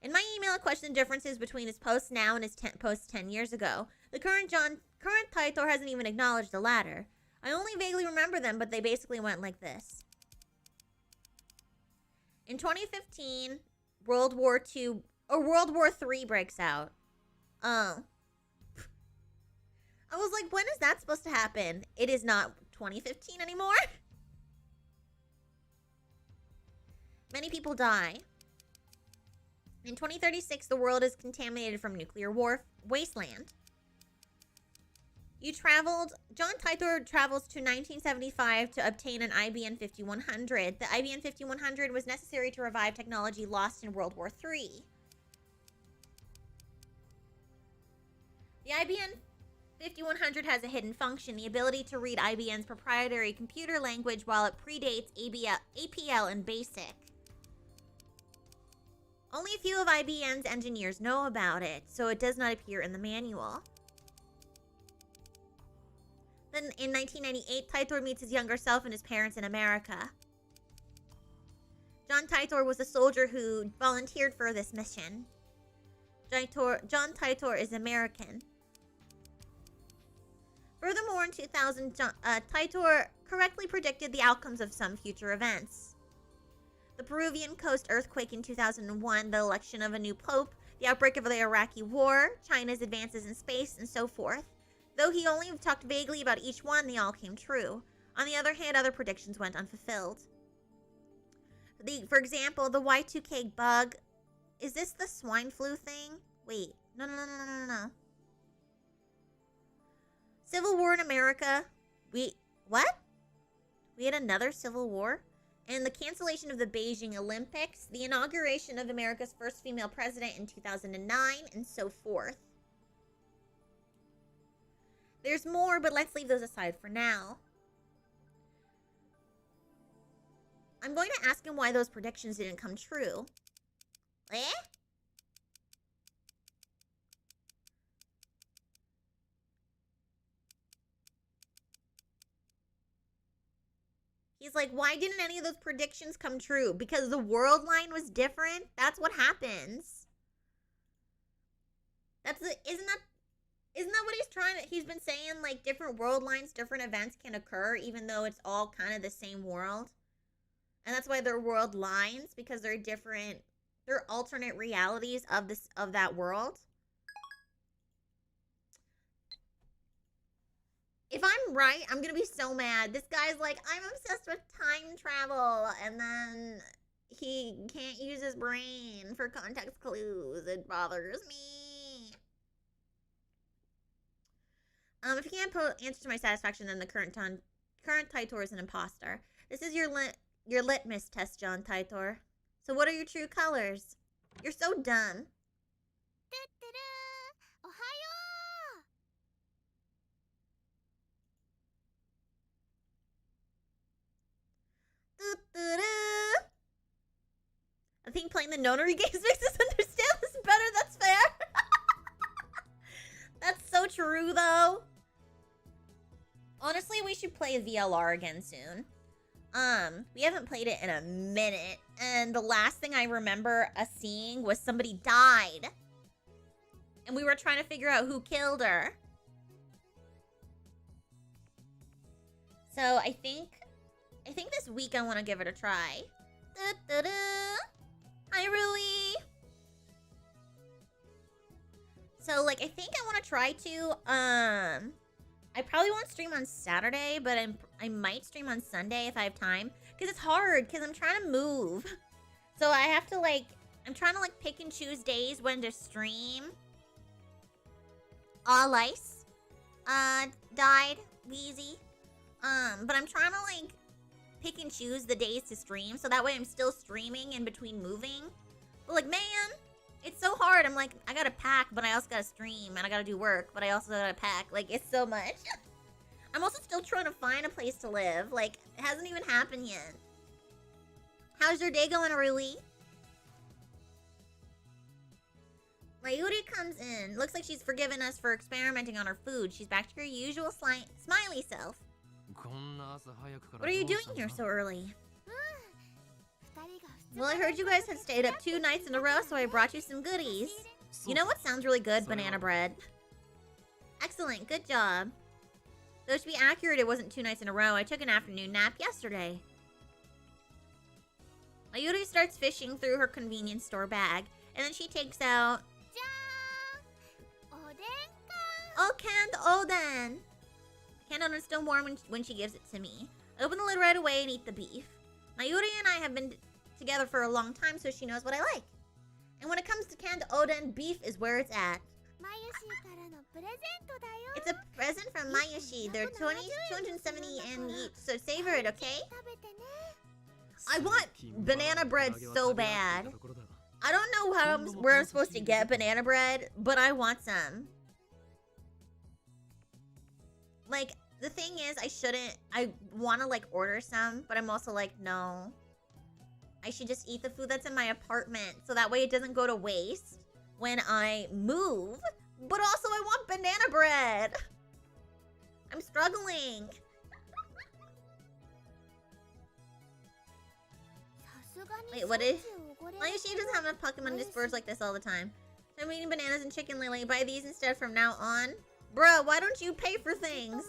In my email, I questioned the differences between his posts now and his posts 10 years ago. The current Titor hasn't even acknowledged the latter. I only vaguely remember them, but they basically went like this. In 2015, World War III breaks out. Oh. I was like, when is that supposed to happen? It is not 2015 anymore. Many people die. In 2036, the world is contaminated from nuclear wasteland. John Titor travels to 1975 to obtain an IBM 5100. The IBM 5100 was necessary to revive technology lost in World War III. The IBM 5100 has a hidden function, the ability to read IBM's proprietary computer language while it predates APL and BASIC. Only a few of IBM's engineers know about it, so it does not appear in the manual. Then in 1998, Titor meets his younger self and his parents in America. John Titor was a soldier who volunteered for this mission. John Titor is American. Furthermore, in 2000, Titor correctly predicted the outcomes of some future events. The Peruvian coast earthquake in 2001, the election of a new pope, the outbreak of the Iraqi war, China's advances in space, and so forth. Though he only talked vaguely about each one, they all came true. On the other hand, other predictions went unfulfilled. For example, the Y2K bug. Is this the swine flu thing? Wait. No. Civil War in America. What? We had another civil war? And the cancellation of the Beijing Olympics, the inauguration of America's first female president in 2009, and so forth. There's more, but let's leave those aside for now. I'm going to ask him why those predictions didn't come true. Eh? He's like, why didn't any of those predictions come true? Because the world line was different? That's what happens. Isn't that what he's been saying, like, different world lines, different events can occur, even though it's all kind of the same world? And that's why they're world lines, because they're alternate realities of that world. If I'm right, I'm gonna be so mad. This guy's like, I'm obsessed with time travel, and then he can't use his brain for context clues. It bothers me. If you can't answer to my satisfaction, then the current Titor is an imposter. This is your litmus test, John Titor. So what are your true colors? You're so dumb. I think playing the nonary games makes us understand this better. That's fair. That's so true, though. Honestly, we should play VLR again soon. We haven't played it in a minute, and the last thing I remember us seeing was somebody died. And we were trying to figure out who killed her. So I think I think this week I want to give it a try. Da-da-da. Hi, Rui. So, like, I think I want to try to, I probably won't stream on Saturday, but I might stream on Sunday if I have time. Because it's hard, because I'm trying to move. So I have to, like, I'm trying to, like, pick and choose days when to stream. All ice. Died. Wheezy. But I'm trying to, like, pick and choose the days to stream. So that way I'm still streaming in between moving. But, like, man, it's so hard. I'm like, I gotta pack, but I also gotta stream. And I gotta do work, but I also gotta pack. Like, it's so much. I'm also still trying to find a place to live. Like, it hasn't even happened yet. How's your day going, Rui? Mayuri comes in. Looks like she's forgiven us for experimenting on her food. She's back to her usual smiley self. What are you doing here so early? Well, I heard you guys had stayed up 2 nights in a row, so I brought you some goodies. You know what sounds really good? Banana bread. Excellent, good job. Though to be accurate, it wasn't 2 nights in a row. I took an afternoon nap yesterday. Mayuri starts fishing through her convenience store bag, and then she takes out... Oh, canned oden! Canned oden's still warm when she gives it to me. I open the lid right away and eat the beef. Mayuri and I have been together for a long time, so she knows what I like. And when it comes to canned oden, beef is where it's at. It's a present from Mayushi. They're 270 yen each, so savor it, okay? I want banana bread so bad. I don't know where I'm supposed to get banana bread, but I want some. Like, the thing is, I want to, like, order some, but I'm also like, no. I should just eat the food that's in my apartment, so that way it doesn't go to waste when I move. But also, I want banana bread. I'm struggling. Wait, what is... Mayushi doesn't have enough Pokemon to disperse like this all the time. So I'm eating bananas and chicken lily. Buy these instead from now on. Bruh, why don't you pay for things?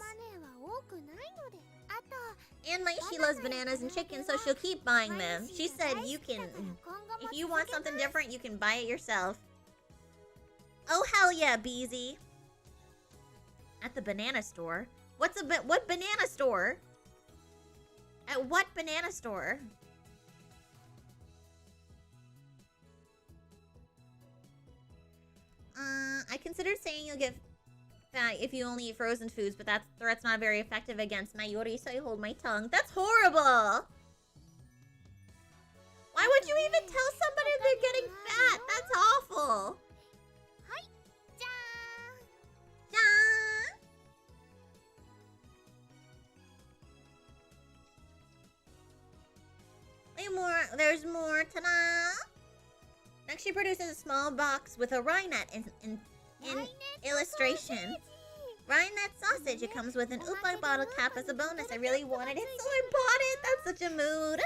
And Mayushi loves bananas and chicken, so she'll keep buying them. She said you can... If you want something different, you can buy it yourself. Oh, hell yeah, Beezy. At the banana store? What banana store? At what banana store? I considered saying you'll get fat if you only eat frozen foods, but that's not very effective against Mayuri, so I hold my tongue. That's horrible! Why would you even tell somebody they're getting fat? That's awful! Wait, more. There's more. Ta-da! Next, she produces a small box with a Rhinet in illustration. Rhinet sausage. It comes with an Upa bottle cap as a bonus. I really wanted it, so I bought it. That's such a mood.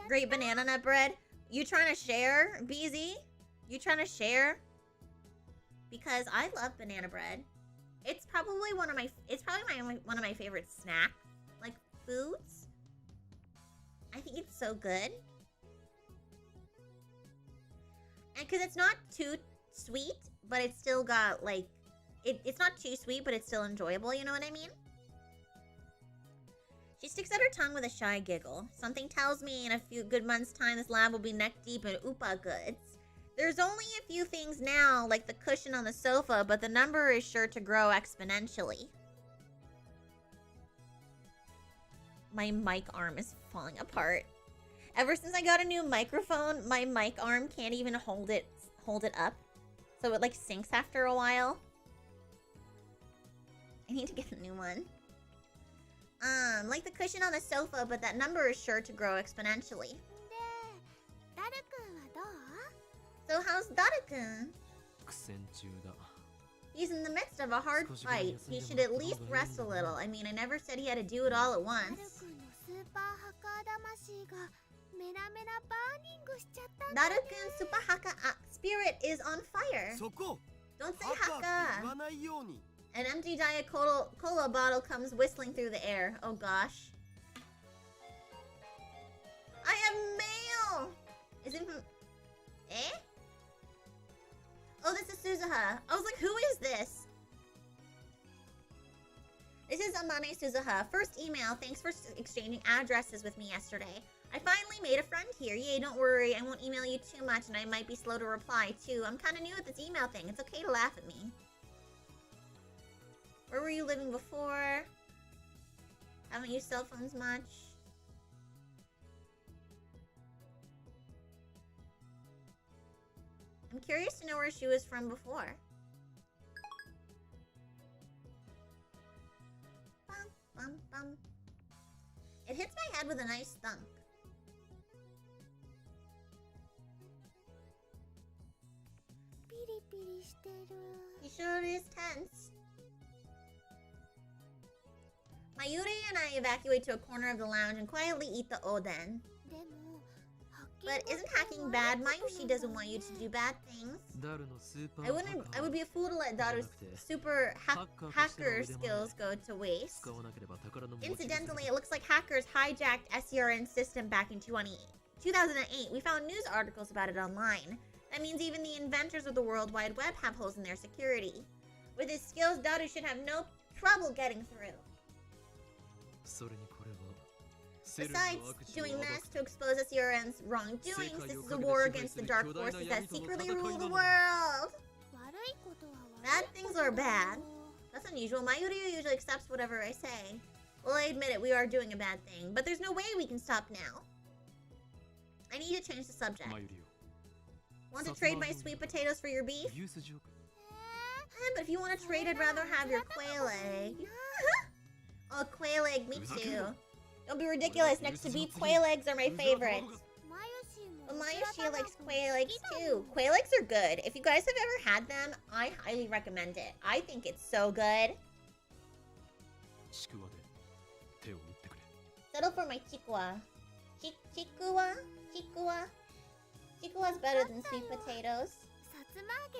Great banana nut bread. You trying to share, BZ? You trying to share? Because I love banana bread. It's probably one of my favorite snack like foods. I think it's so good. And because it's not too sweet, but it's still got like it's not too sweet, but it's still enjoyable, you know what I mean? She sticks out her tongue with a shy giggle. Something tells me in a few good months' time this lab will be neck deep in Upa goods. There's only a few things now, like the cushion on the sofa, but the number is sure to grow exponentially. My mic arm is falling apart. Ever since I got a new microphone, my mic arm can't even hold it up. So it like sinks after a while. I need to get a new one. Like the cushion on the sofa, but that number is sure to grow exponentially. So how's Daru-kun? He's in the midst of a hard fight. He should at least rest a little. I mean, I never said he had to do it all at once. Daru-kun's super haka spirit is on fire. Don't say haka. An empty Diet Cola bottle comes whistling through the air. Oh gosh. Isn't from... Eh? Oh, this is Suzuha. I was like, who is this? This is Amane Suzuha. First email. Thanks for exchanging addresses with me yesterday. I finally made a friend here. Yay, don't worry. I won't email you too much and I might be slow to reply too. I'm kind of new at this email thing. It's okay to laugh at me. Where were you living before? Haven't used cell phones much. I'm curious to know where she was from before. Bum, bum, bum. It hits my head with a nice thunk. He sure is tense. Mayuri and I evacuate to a corner of the lounge and quietly eat the oden. But isn't hacking bad? Mayushi doesn't want you to do bad things. I would be a fool to let Daru's super hacker skills go to waste. Incidentally, it looks like hackers hijacked SCRN's system back in 2008. We found news articles about it online. That means even the inventors of the World Wide Web have holes in their security. With his skills, Daru should have no trouble getting through. Besides doing this to expose SCRN's wrongdoings, this is a war against the dark forces that secretly rule the world. Bad things are bad. That's unusual. Mayuri usually accepts whatever I say. Well, I admit it, we are doing a bad thing, but there's no way we can stop now. I need to change the subject. Want to trade my sweet potatoes for your beef? But if you want to trade, I'd rather have your quail egg. Oh, quail egg, me too. Don't be ridiculous. Next to beef, quail eggs are my favorites. But Mayushi likes quail eggs too. Quail eggs are good. If you guys have ever had them, I highly recommend it. I think it's so good. Settle for my chikwa. Chikua's better than sweet potatoes.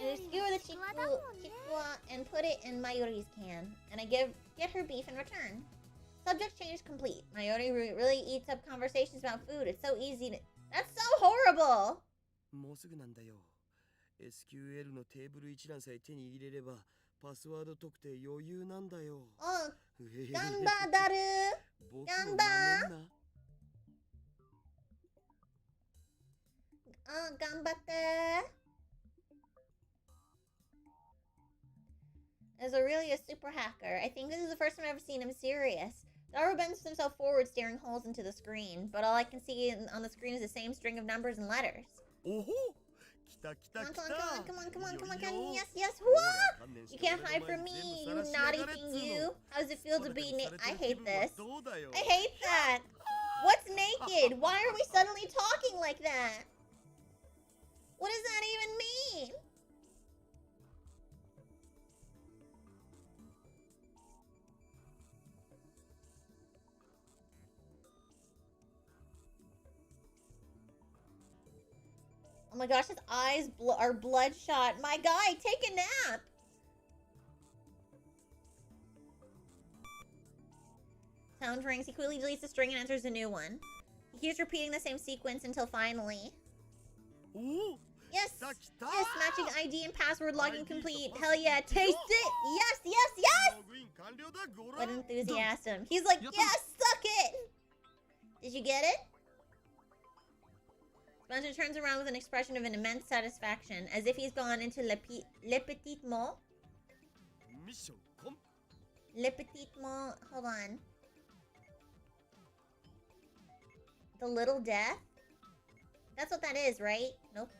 You skewer the chikua and put it in Mayuri's can. And I get her beef in return. Subject change complete. Mayuri really eats up conversations about food. It's so easy to... That's so horrible! もうすぐなんだよ。SQL のテーブル一覧さえ手に入れればパスワード特定余裕なんだよ。Oh, Gamba Daru! Gamba! Oh, Gambate! Is really a super hacker. I think this is the first time I've ever seen him serious. Daru bends himself forward, staring holes into the screen, but all I can see on the screen is the same string of numbers and letters. Oh, come on, yes, whoa! You can't hide from me, you naughty thing, you. How does it feel to be I hate this. I hate that. What's naked? Why are we suddenly talking like that? What does that even mean? Oh my gosh, his eyes are bloodshot. My guy, take a nap. Sound rings. He quickly deletes the string and enters a new one. He keeps repeating the same sequence until finally... Yes! Yes, matching ID and password login complete. Hell yeah, taste it! Yes! What enthusiasm. He's like, yes, suck it! Did you get it? Spencer turns around with an expression of an immense satisfaction, as if he's gone into le petit mot. Le petit mot, hold on. The little death? That's what that is, right? Nope.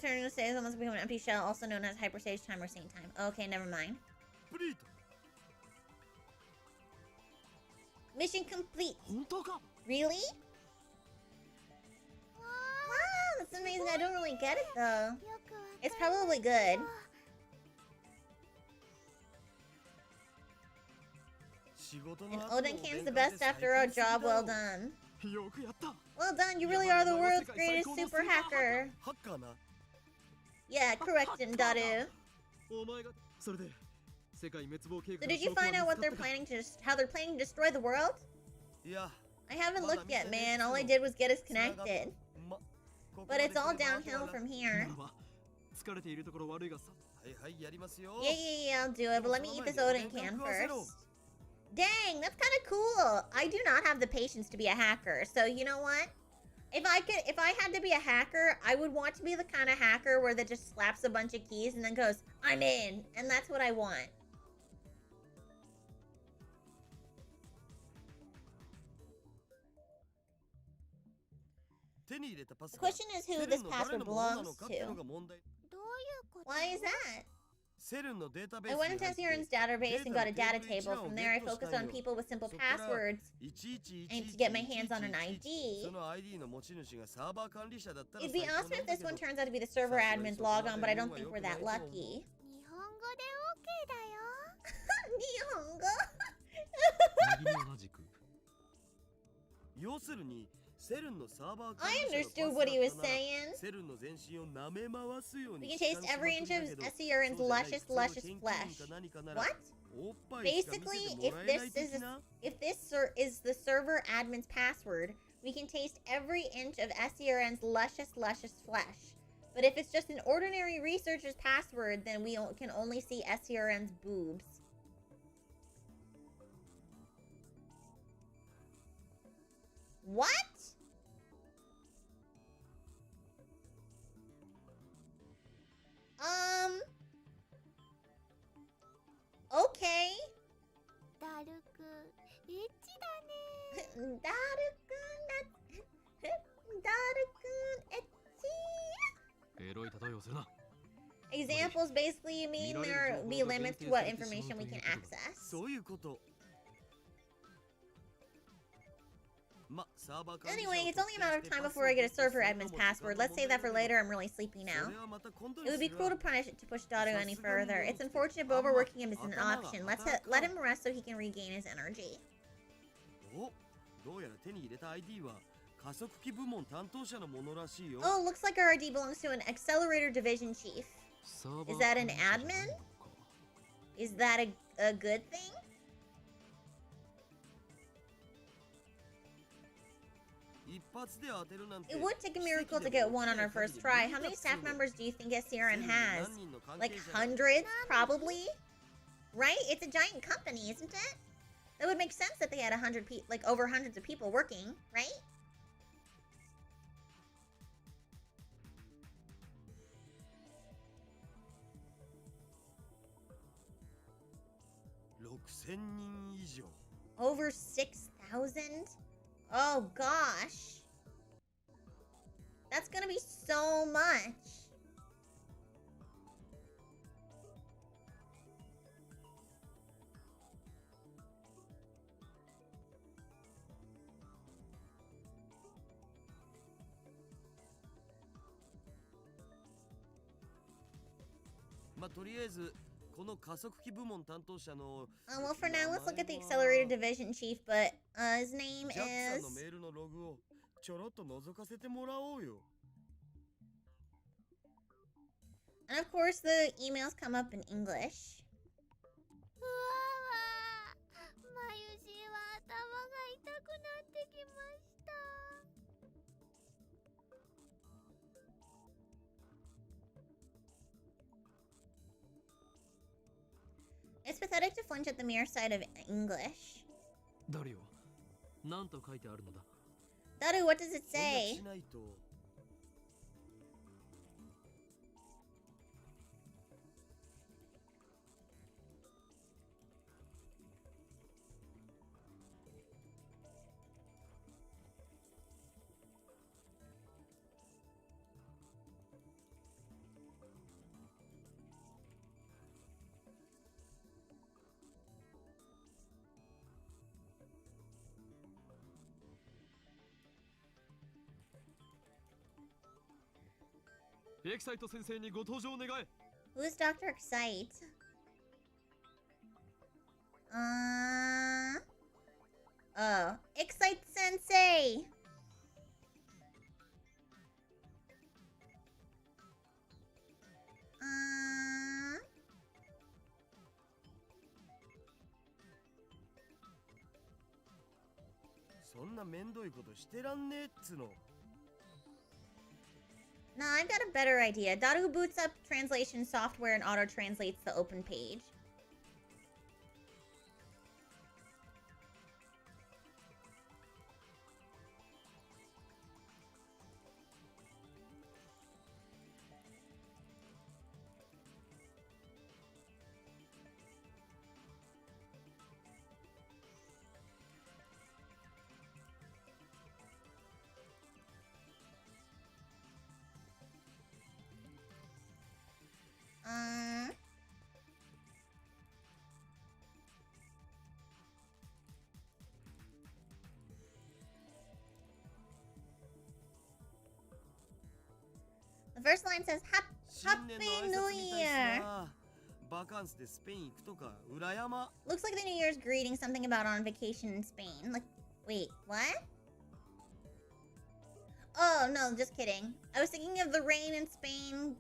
Turning to stage almost become an empty shell, also known as hyperstage time or scene time. Okay, never mind. Mission complete. Really? Wow, that's amazing. I don't really get it though. It's probably good. And Oden Can's the best after our job well done. Well done, you really are the world's greatest super hacker. Yeah, correct him, Daru. 世界滅亡計 So 画の did you 証拠は find 見 out つ what か they're ったか planning to how they're planning to destroy the world? いや I haven't Well, looked I'm yet, saying man. All I it's did was get us つながっ connected. まここ But ま it's で all 来れば downhill あとは from な here. らば疲れているところ悪いがさ はいはいやりますよ Yeah, yeah, yeah, I'll do it. But let me eat this Odin can first. Dang, that's kind of cool. I do not have the patience to be a hacker. So you know what? If I had to be a hacker, I would want to be the kind of hacker where that just slaps a bunch of keys and then goes, I'm in. And that's what I want. The question is who this password belongs to. どういうこと？ Why is that? セルンのデータベー I ス went に into 入って Aaron's database and got a data table. データの From there, I テーブル一覧をゲット focused したん on よ。 people with simple そっから passwords. 1111 I need to get my hands on an ID. その ID の持ち主がサーバー管理者だったら It'd be 最高 awesome なん if だ this けど one turns out to be the server admin's logon, but I don't think we're that lucky. 日本語で OK だよ。右に同じく要するにセルンのサーバー I 管理者の understood パ what he ス was だったなら saying. セルンの全身を舐め回すよう We に can taste every inch of SERN's luscious, luscious flesh. What? Basically, if this is the server admin's password, we can taste every inch of SERN's luscious, luscious flesh. But if it's just an ordinary researcher's password, then we can only see SERN's boobs. What? Okay. ダルくエッチだね。 Daru-kun, that's... Daru-kun, ecchi. エロい例えをするな Examples basically mean there be limits to what information we can access. そういうこと。ま、サーバー管理者を Anyway, it's only a matter of time before I get a server admin's password. Let's save that for later. I'm really sleepy now. それはまた今度 It に would be する cruel わ to push Daru any further. It's unfortunate, but overworking him isn't an option. Let him rest so he can regain his energy. お、どうやら手に入れた ID は加速器部門担当者のものらしいよ。 Oh, looks like our ID belongs to an accelerator division chief. サーバー Is that an 管理者じゃないの admin? か Is that a good thing? 一発で当てるなんて It would take a miracle to get one on our first try. How many staff members do you think SCRN has? Like hundreds, probably? Right? It's a giant company, isn't it? That would make sense that they had like over hundreds of people working, right? Over 6,000? Oh gosh. That's gonna be so much. Well, for now, let's look at the accelerator division chief, but his name is... And of course, the emails come up in English. うわわ。眉毛は頭が痛くなってきました。 It's pathetic to flinch at the mere sight of English. ダリオなんと書いてあるのだ Daru, what does it say? Excite 先生にご登場願え Who's Dr. Excite? Oh. Excite Sensei! なめんどいことしてらんねえっつの。 No, I've got a better idea. Daru boots up translation software and auto-translates the open page. The first line says, Happy New Year! バカンスでスペイン行くとか羨ま。 Looks like the New Year's greeting, something about on vacation in Spain. Like, wait, what? Oh, no, just kidding. I was thinking of the rain in Spain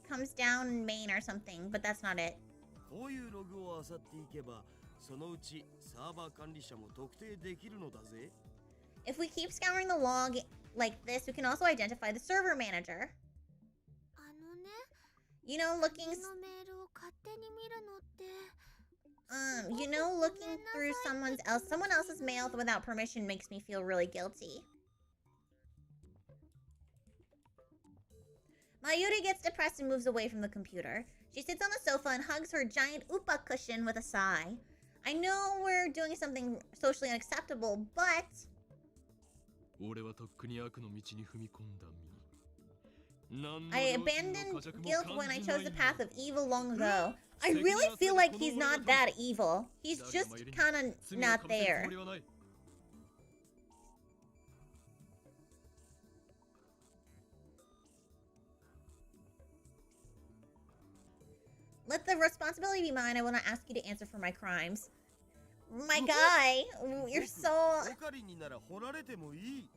comes down in Maine or something, but that's not it. こういうログを漁っていけば、そのうちサーバー管理者も特定できるのだぜ。 If we keep scouring the log like this, we can also identify the server manager. あのね、 You know, looking このメールを勝手に見るのって。 looking through someone else's mail without permission makes me feel really guilty. Mayuri gets depressed and moves away from the computer. She sits on the sofa and hugs her giant upa cushion with a sigh. I know we're doing something socially unacceptable, but... 俺はとっくに悪の道に踏み込んだ身。 I abandoned guilt when I chose the path of evil long ago. I really feel like he's not that evil. He's just kind of not there. Let the responsibility be mine. I will not ask you to answer for my crimes. My guy, you're so... オカリンになら掘られてもいい。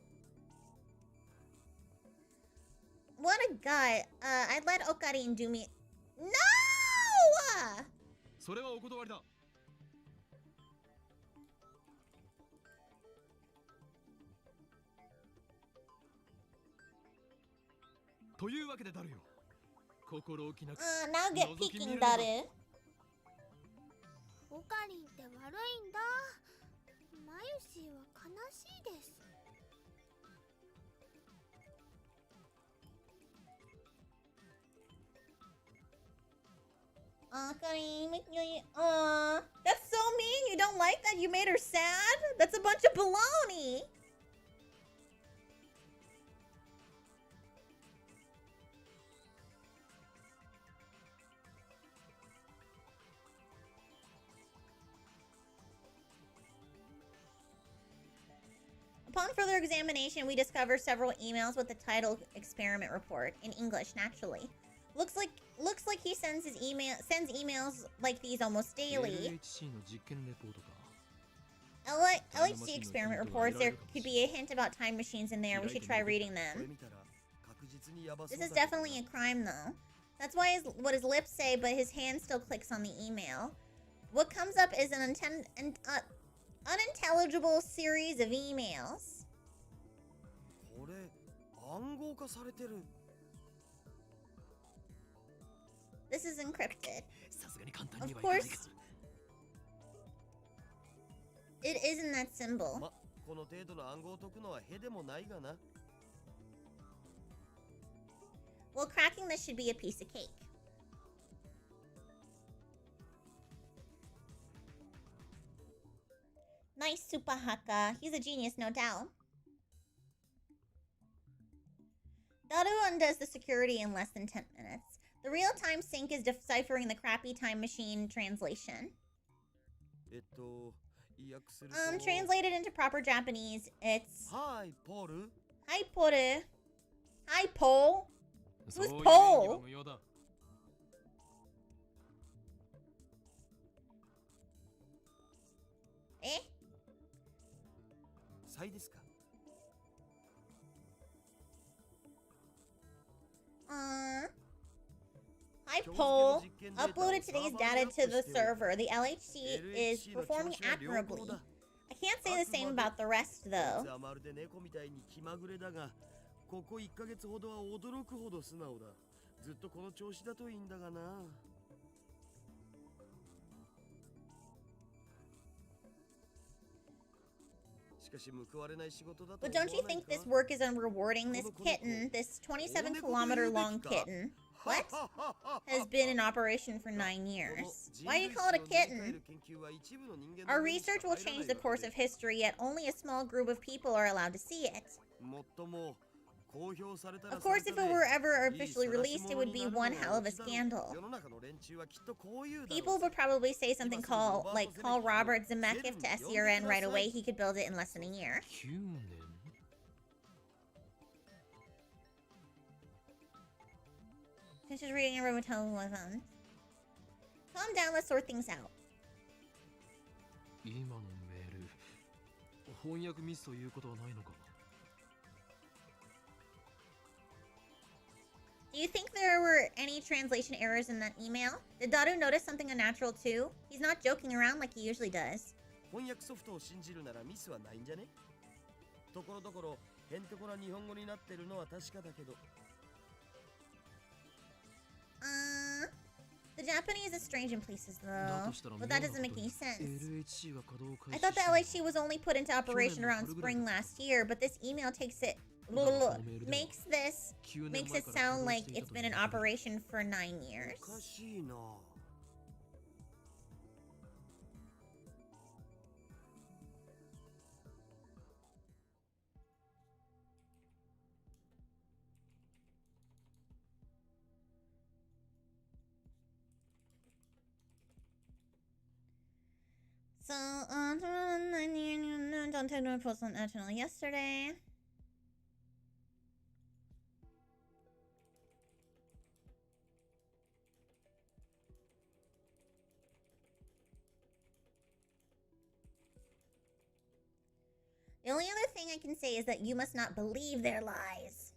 What a guy. I'd let Okarin do me... No! それはお断りだ。というわけでダルよ。心置きなく。now get peeking, Daru. オカリンって悪いんだ。マユシーは悲しいです。 Okarin, that's so mean. You don't like that? You made her sad? That's a bunch of baloney. Upon further examination, we discover several emails with the title "Experiment Report" in English. Naturally, looks like he sends emails like these almost daily. LHC experiment reports. There could be a hint about time machines in there. We should try reading them. This is definitely a crime, though. That's why what his lips say, but his hand still clicks on the email. What comes up is an unintelligible series of emails. これ暗号化されてる。 This is encrypted. さすがに簡単に Of はいかないか。 course, it isn't that symbol. ま、この程度の暗号を解くのはへでもないがな。 Well, cracking this should be a piece of cake. Nice Supahaka. He's a genius, no doubt. Daru undoes the security in less than 10 minutes. The real-time sync is deciphering the crappy time machine translation. 意訳すると Translated into proper Japanese, it's... Hi, Paul. Hi, Paul. Hi, Paul. そういう演 Who's 技は Paul? 無用だ。Eh? サイですか。 Hi, Paul. Uploaded today's data to the server. The LHC is performing admirably. I can't say the same about the rest, こい though. つはまるで猫みたいに気まぐれだが、ここ1ヶ月ほどは驚くほど素直だ。ずっとこの調子だといいんだがな。しかし報われない仕事だと But 思わ don't ない you か think this work is unrewarding? This kitten, this 27-kilometer long kitten, what? Has been in operation for 9 years. Why do you call it a kitten? Our research will change the course of history, yet only a small group of people are allowed to see it. Of course, if it were ever officially released, it would be one hell of a scandal. People would probably say something call Robert Zemeckis to SERN right away. He could build it in less than a year. 9年 She's just reading a room of telephone. Calm down, let's sort things out. 今のメール翻訳ミスということはないのか Do you think there were any translation errors in that email? Did Daru notice something unnatural too? He's not joking around like he usually does. 翻訳ソフトを信じるならミスはないんじゃね？ところどころへんてこな日本語になってるのは確かだけど。The Japanese is strange in places だ though. としたら But 妙 that な doesn't こと make に any sense. LHC が稼働開 I 始 thought the した LHC was only put into operation around spring last year, but this email takes it makes it sound like it's been in operation for 9 years. おかしいな。So, don't take no post on that channel yesterday. The only other thing I can say is that you must not believe their lies.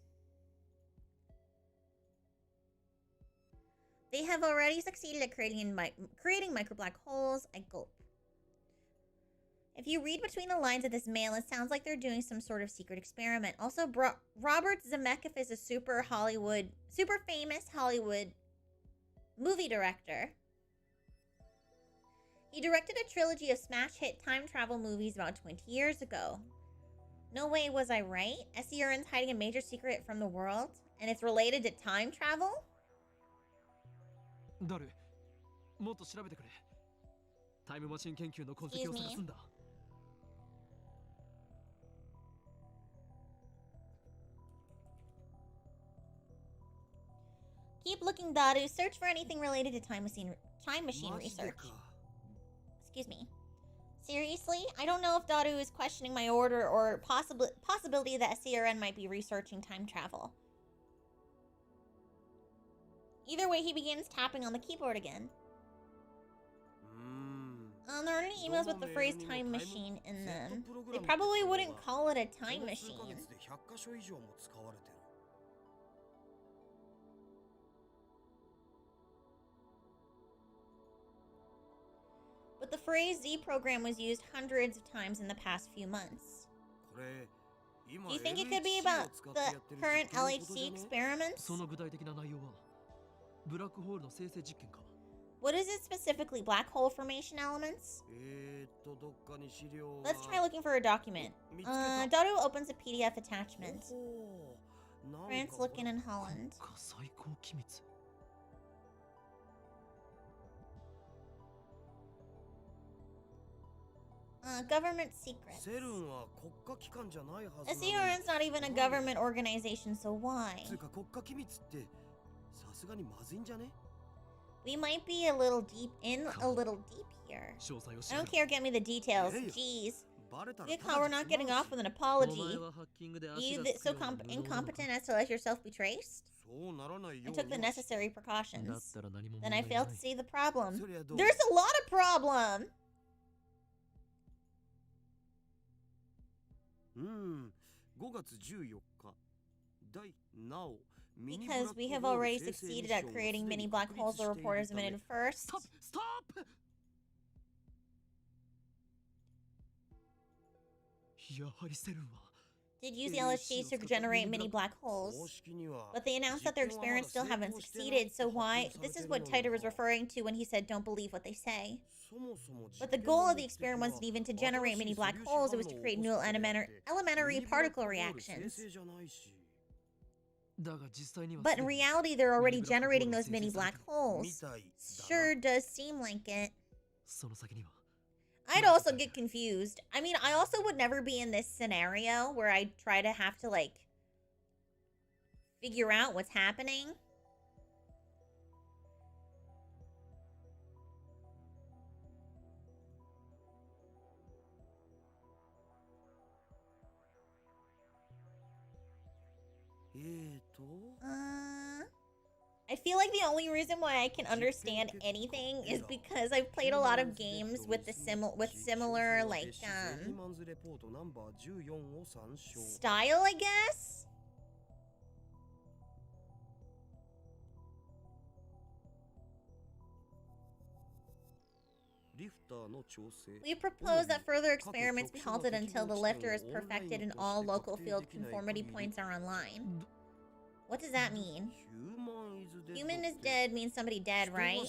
They have already succeeded at creating micro black holes. I gulp. If you read between the lines of this mail, it sounds like they're doing some sort of secret experiment. Also, Robert Zemeckis is a super famous Hollywood movie director. He directed a trilogy of smash hit time travel movies about 20 years ago. No way was I right? SERN's hiding a major secret from the world, and it's related to time travel? ダルもっと調べてくれタイムマシン研究の痕跡を探すんだ Keep looking, Daru. Search for anything related to time machine research. Excuse me. Seriously? I don't know if Daru is questioning my order or possibility that SERN might be researching time travel. Either way, he begins tapping on the keyboard again. There are any emails with the phrase time machine in them. They probably wouldn't call it a time machine. But the phrase Z program was used hundreds of times in the past few months. Do you think it could be about the current LHC experiments? その具体的な内容はブラックホールの生成実験か What is it specifically? Black hole formation elements? Let's try looking for a document. Daru opens a PDF attachment. France, looking in Holland. 国家最高機密 Government secrets. SERN's not even a government organization, so why? We might be a little deep here. I don't care, get me the details. Jeez. Good call, we're not getting off with an apology. You so incompetent as to let yourself be traced? I took the necessary precautions. Then I failed to see the problem. There's a lot of problem! Because we have already succeeded at creating mini black holes, the reporters admitted first. Stop! やはりセルンは did use the LHDs to generate mini black holes. But they announced that their experiments still haven't succeeded, so why? This is what Titor was referring to when he said don't believe what they say. But the goal of the experiment wasn't even to generate mini black holes, it was to create new elementary particle reactions. だが実際には But in reality, they're already generating those mini black holes. Sure does seem like it. その先には I'd also get confused. I mean, I also would never be in this scenario where I'd try to have to, like, figure out what's happening. I feel like the only reason why I can understand anything is because I've played a lot of games with similar like style, I guess. We propose that further experiments be halted until the lifter is perfected and all local field conformity points are online. What does that mean? Human is dead means somebody dead, right?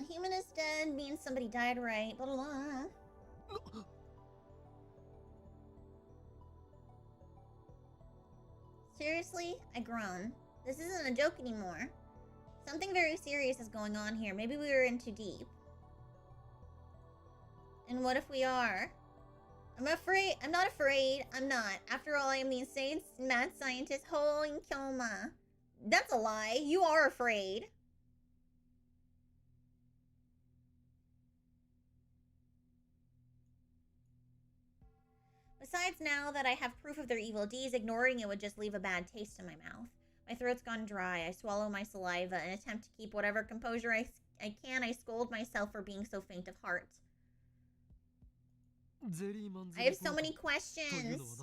Human is dead means somebody died, right? Blah, blah, blah. Seriously? I groan. This isn't a joke anymore. Something very serious is going on here. Maybe we were in too deep. And what if we are? I'm afraid. I'm not afraid. I'm not. After all, I am the insane mad scientist Ho in Kyoma. That's a lie. You are afraid. Besides, now that I have proof of their evil deeds, ignoring it would just leave a bad taste in my mouth. My throat's gone dry. I swallow my saliva. In an attempt to keep whatever composure I can, I scold myself for being so faint of heart. I have so many questions.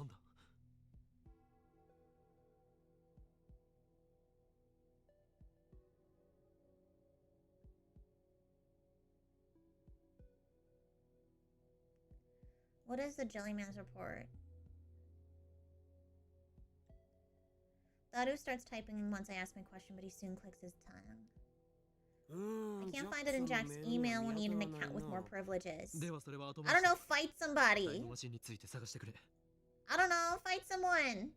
What is the Jellyman's report? Dadu starts typing once I ask my question, but he soon clicks his tongue. I can't find it in Jack's email. We need an account with more privileges. I don't know, fight somebody. I don't know, fight someone.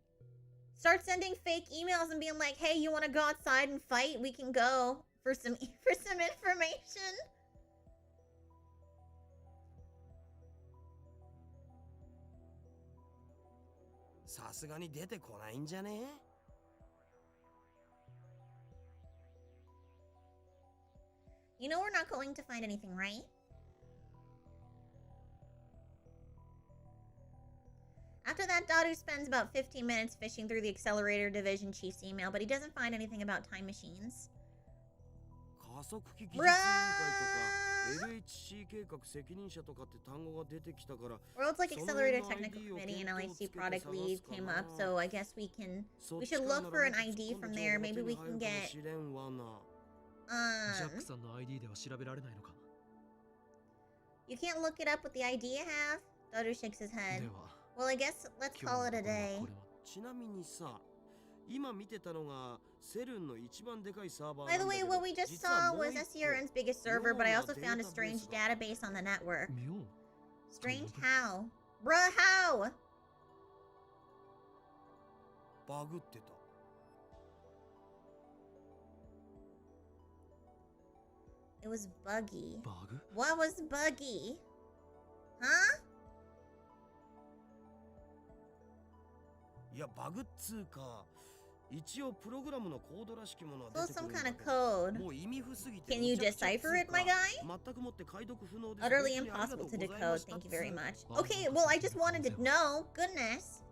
Start sending fake emails and being like, hey, you want to go outside and fight? We can go for some information. You know we're not going to find anything, right? After that, Dadu spends about 15 minutes fishing through the Accelerator Division Chief's email, but he doesn't find anything about time machines. World's like Accelerator Technical Committee and LHC Product Lead came up, so I guess we should look for an ID from there. Maybe we can get you can't look it up with the ID you have? Dadu shakes his head. Well, I guess let's call it a day. By the way, what we just saw was SCRN's biggest server, but I also found a strange database on the network. Strange how? Bruh, how? It was buggy. What was buggy? Huh? 一応プログラムのコードらしきものは So 出てく some るんだ kind け of ど code. もう意味不すぎて Can you めちゃくちゃ decipher it, my つうか guy? 全くもって解読不能です。 Utterly 本当にありがと impossible う to ございま decode. した Thank you very much. Oh. Okay, well, I just wanted to know. Goodness.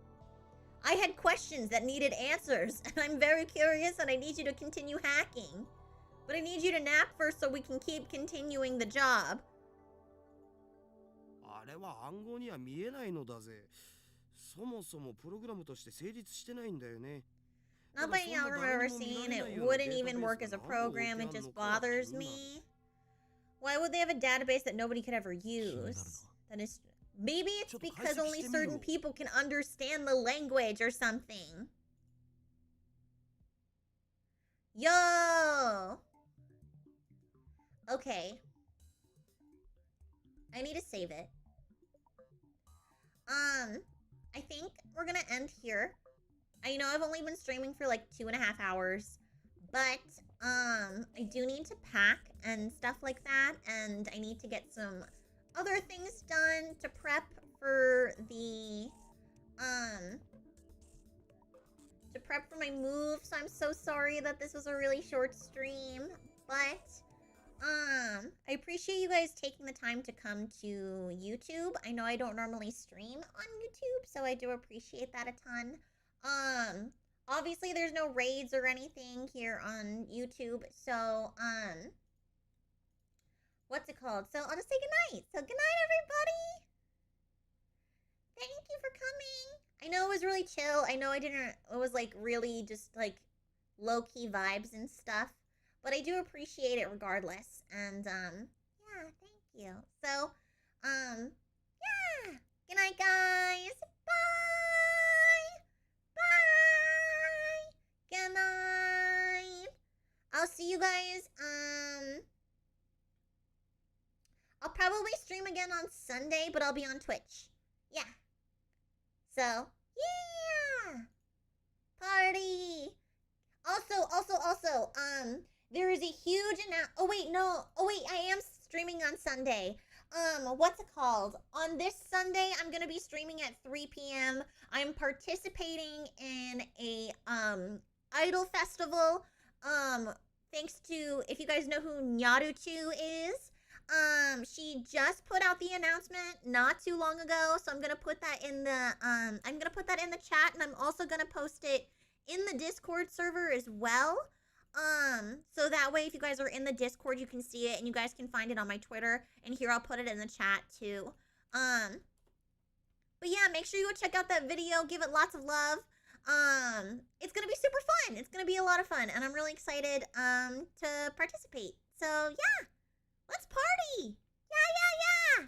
I had questions that needed answers, and I'm very curious, and I need you to continue hacking. But I need you to nap first so we can keep continuing the job. あれは暗号には見えないのだぜ。そもそもプログラムとして成立してないんだよね。 Not by y'all remember seeing it wouldn't even work as a program, it just bothers me. Why would they have a database that nobody could ever use? That is, maybe it's because only certain people can understand the language or something. Yo! Okay. I need to save it. I think we're gonna end here. I know I've only been streaming for like 2.5 hours, but I do need to pack and stuff like that, and I need to get some other things done to prep for the my move. So I'm so sorry that this was a really short stream, but I appreciate you guys taking the time to come to YouTube. I know I don't normally stream on YouTube, so I do appreciate that a ton. Obviously there's no raids or anything here on YouTube, so what's it called? So I'll just say goodnight. So good night, everybody. Thank you for coming. I know it was really chill. I know it was like really just like low-key vibes and stuff, but I do appreciate it regardless. And yeah, thank you. So yeah, good night, guys. Bye. Bye. Good night. I'll see you guys. I'll probably stream again on Sunday, but I'll be on Twitch. Yeah. So, yeah. Party. Also, there is a huge oh wait, I am streaming on Sunday. What's it called? On this Sunday, I'm gonna be streaming at 3 p.m. I'm participating in a idol festival. Thanks to, if you guys know who Nyaruchu is, she just put out the announcement not too long ago, so I'm gonna put that in the chat, and I'm also gonna post it in the Discord server as well. So that way if you guys are in the Discord, you can see it, and you guys can find it on my Twitter, and here I'll put it in the chat too. But yeah, make sure you go check out that video, give it lots of love. It's gonna be super fun. It's gonna be a lot of fun, and I'm really excited to participate. So yeah, let's party. Yeah.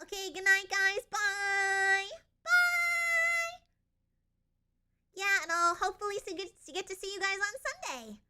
Okay, good night, guys. Bye. Bye. Yeah, and I'll hopefully get to see you guys on Sunday.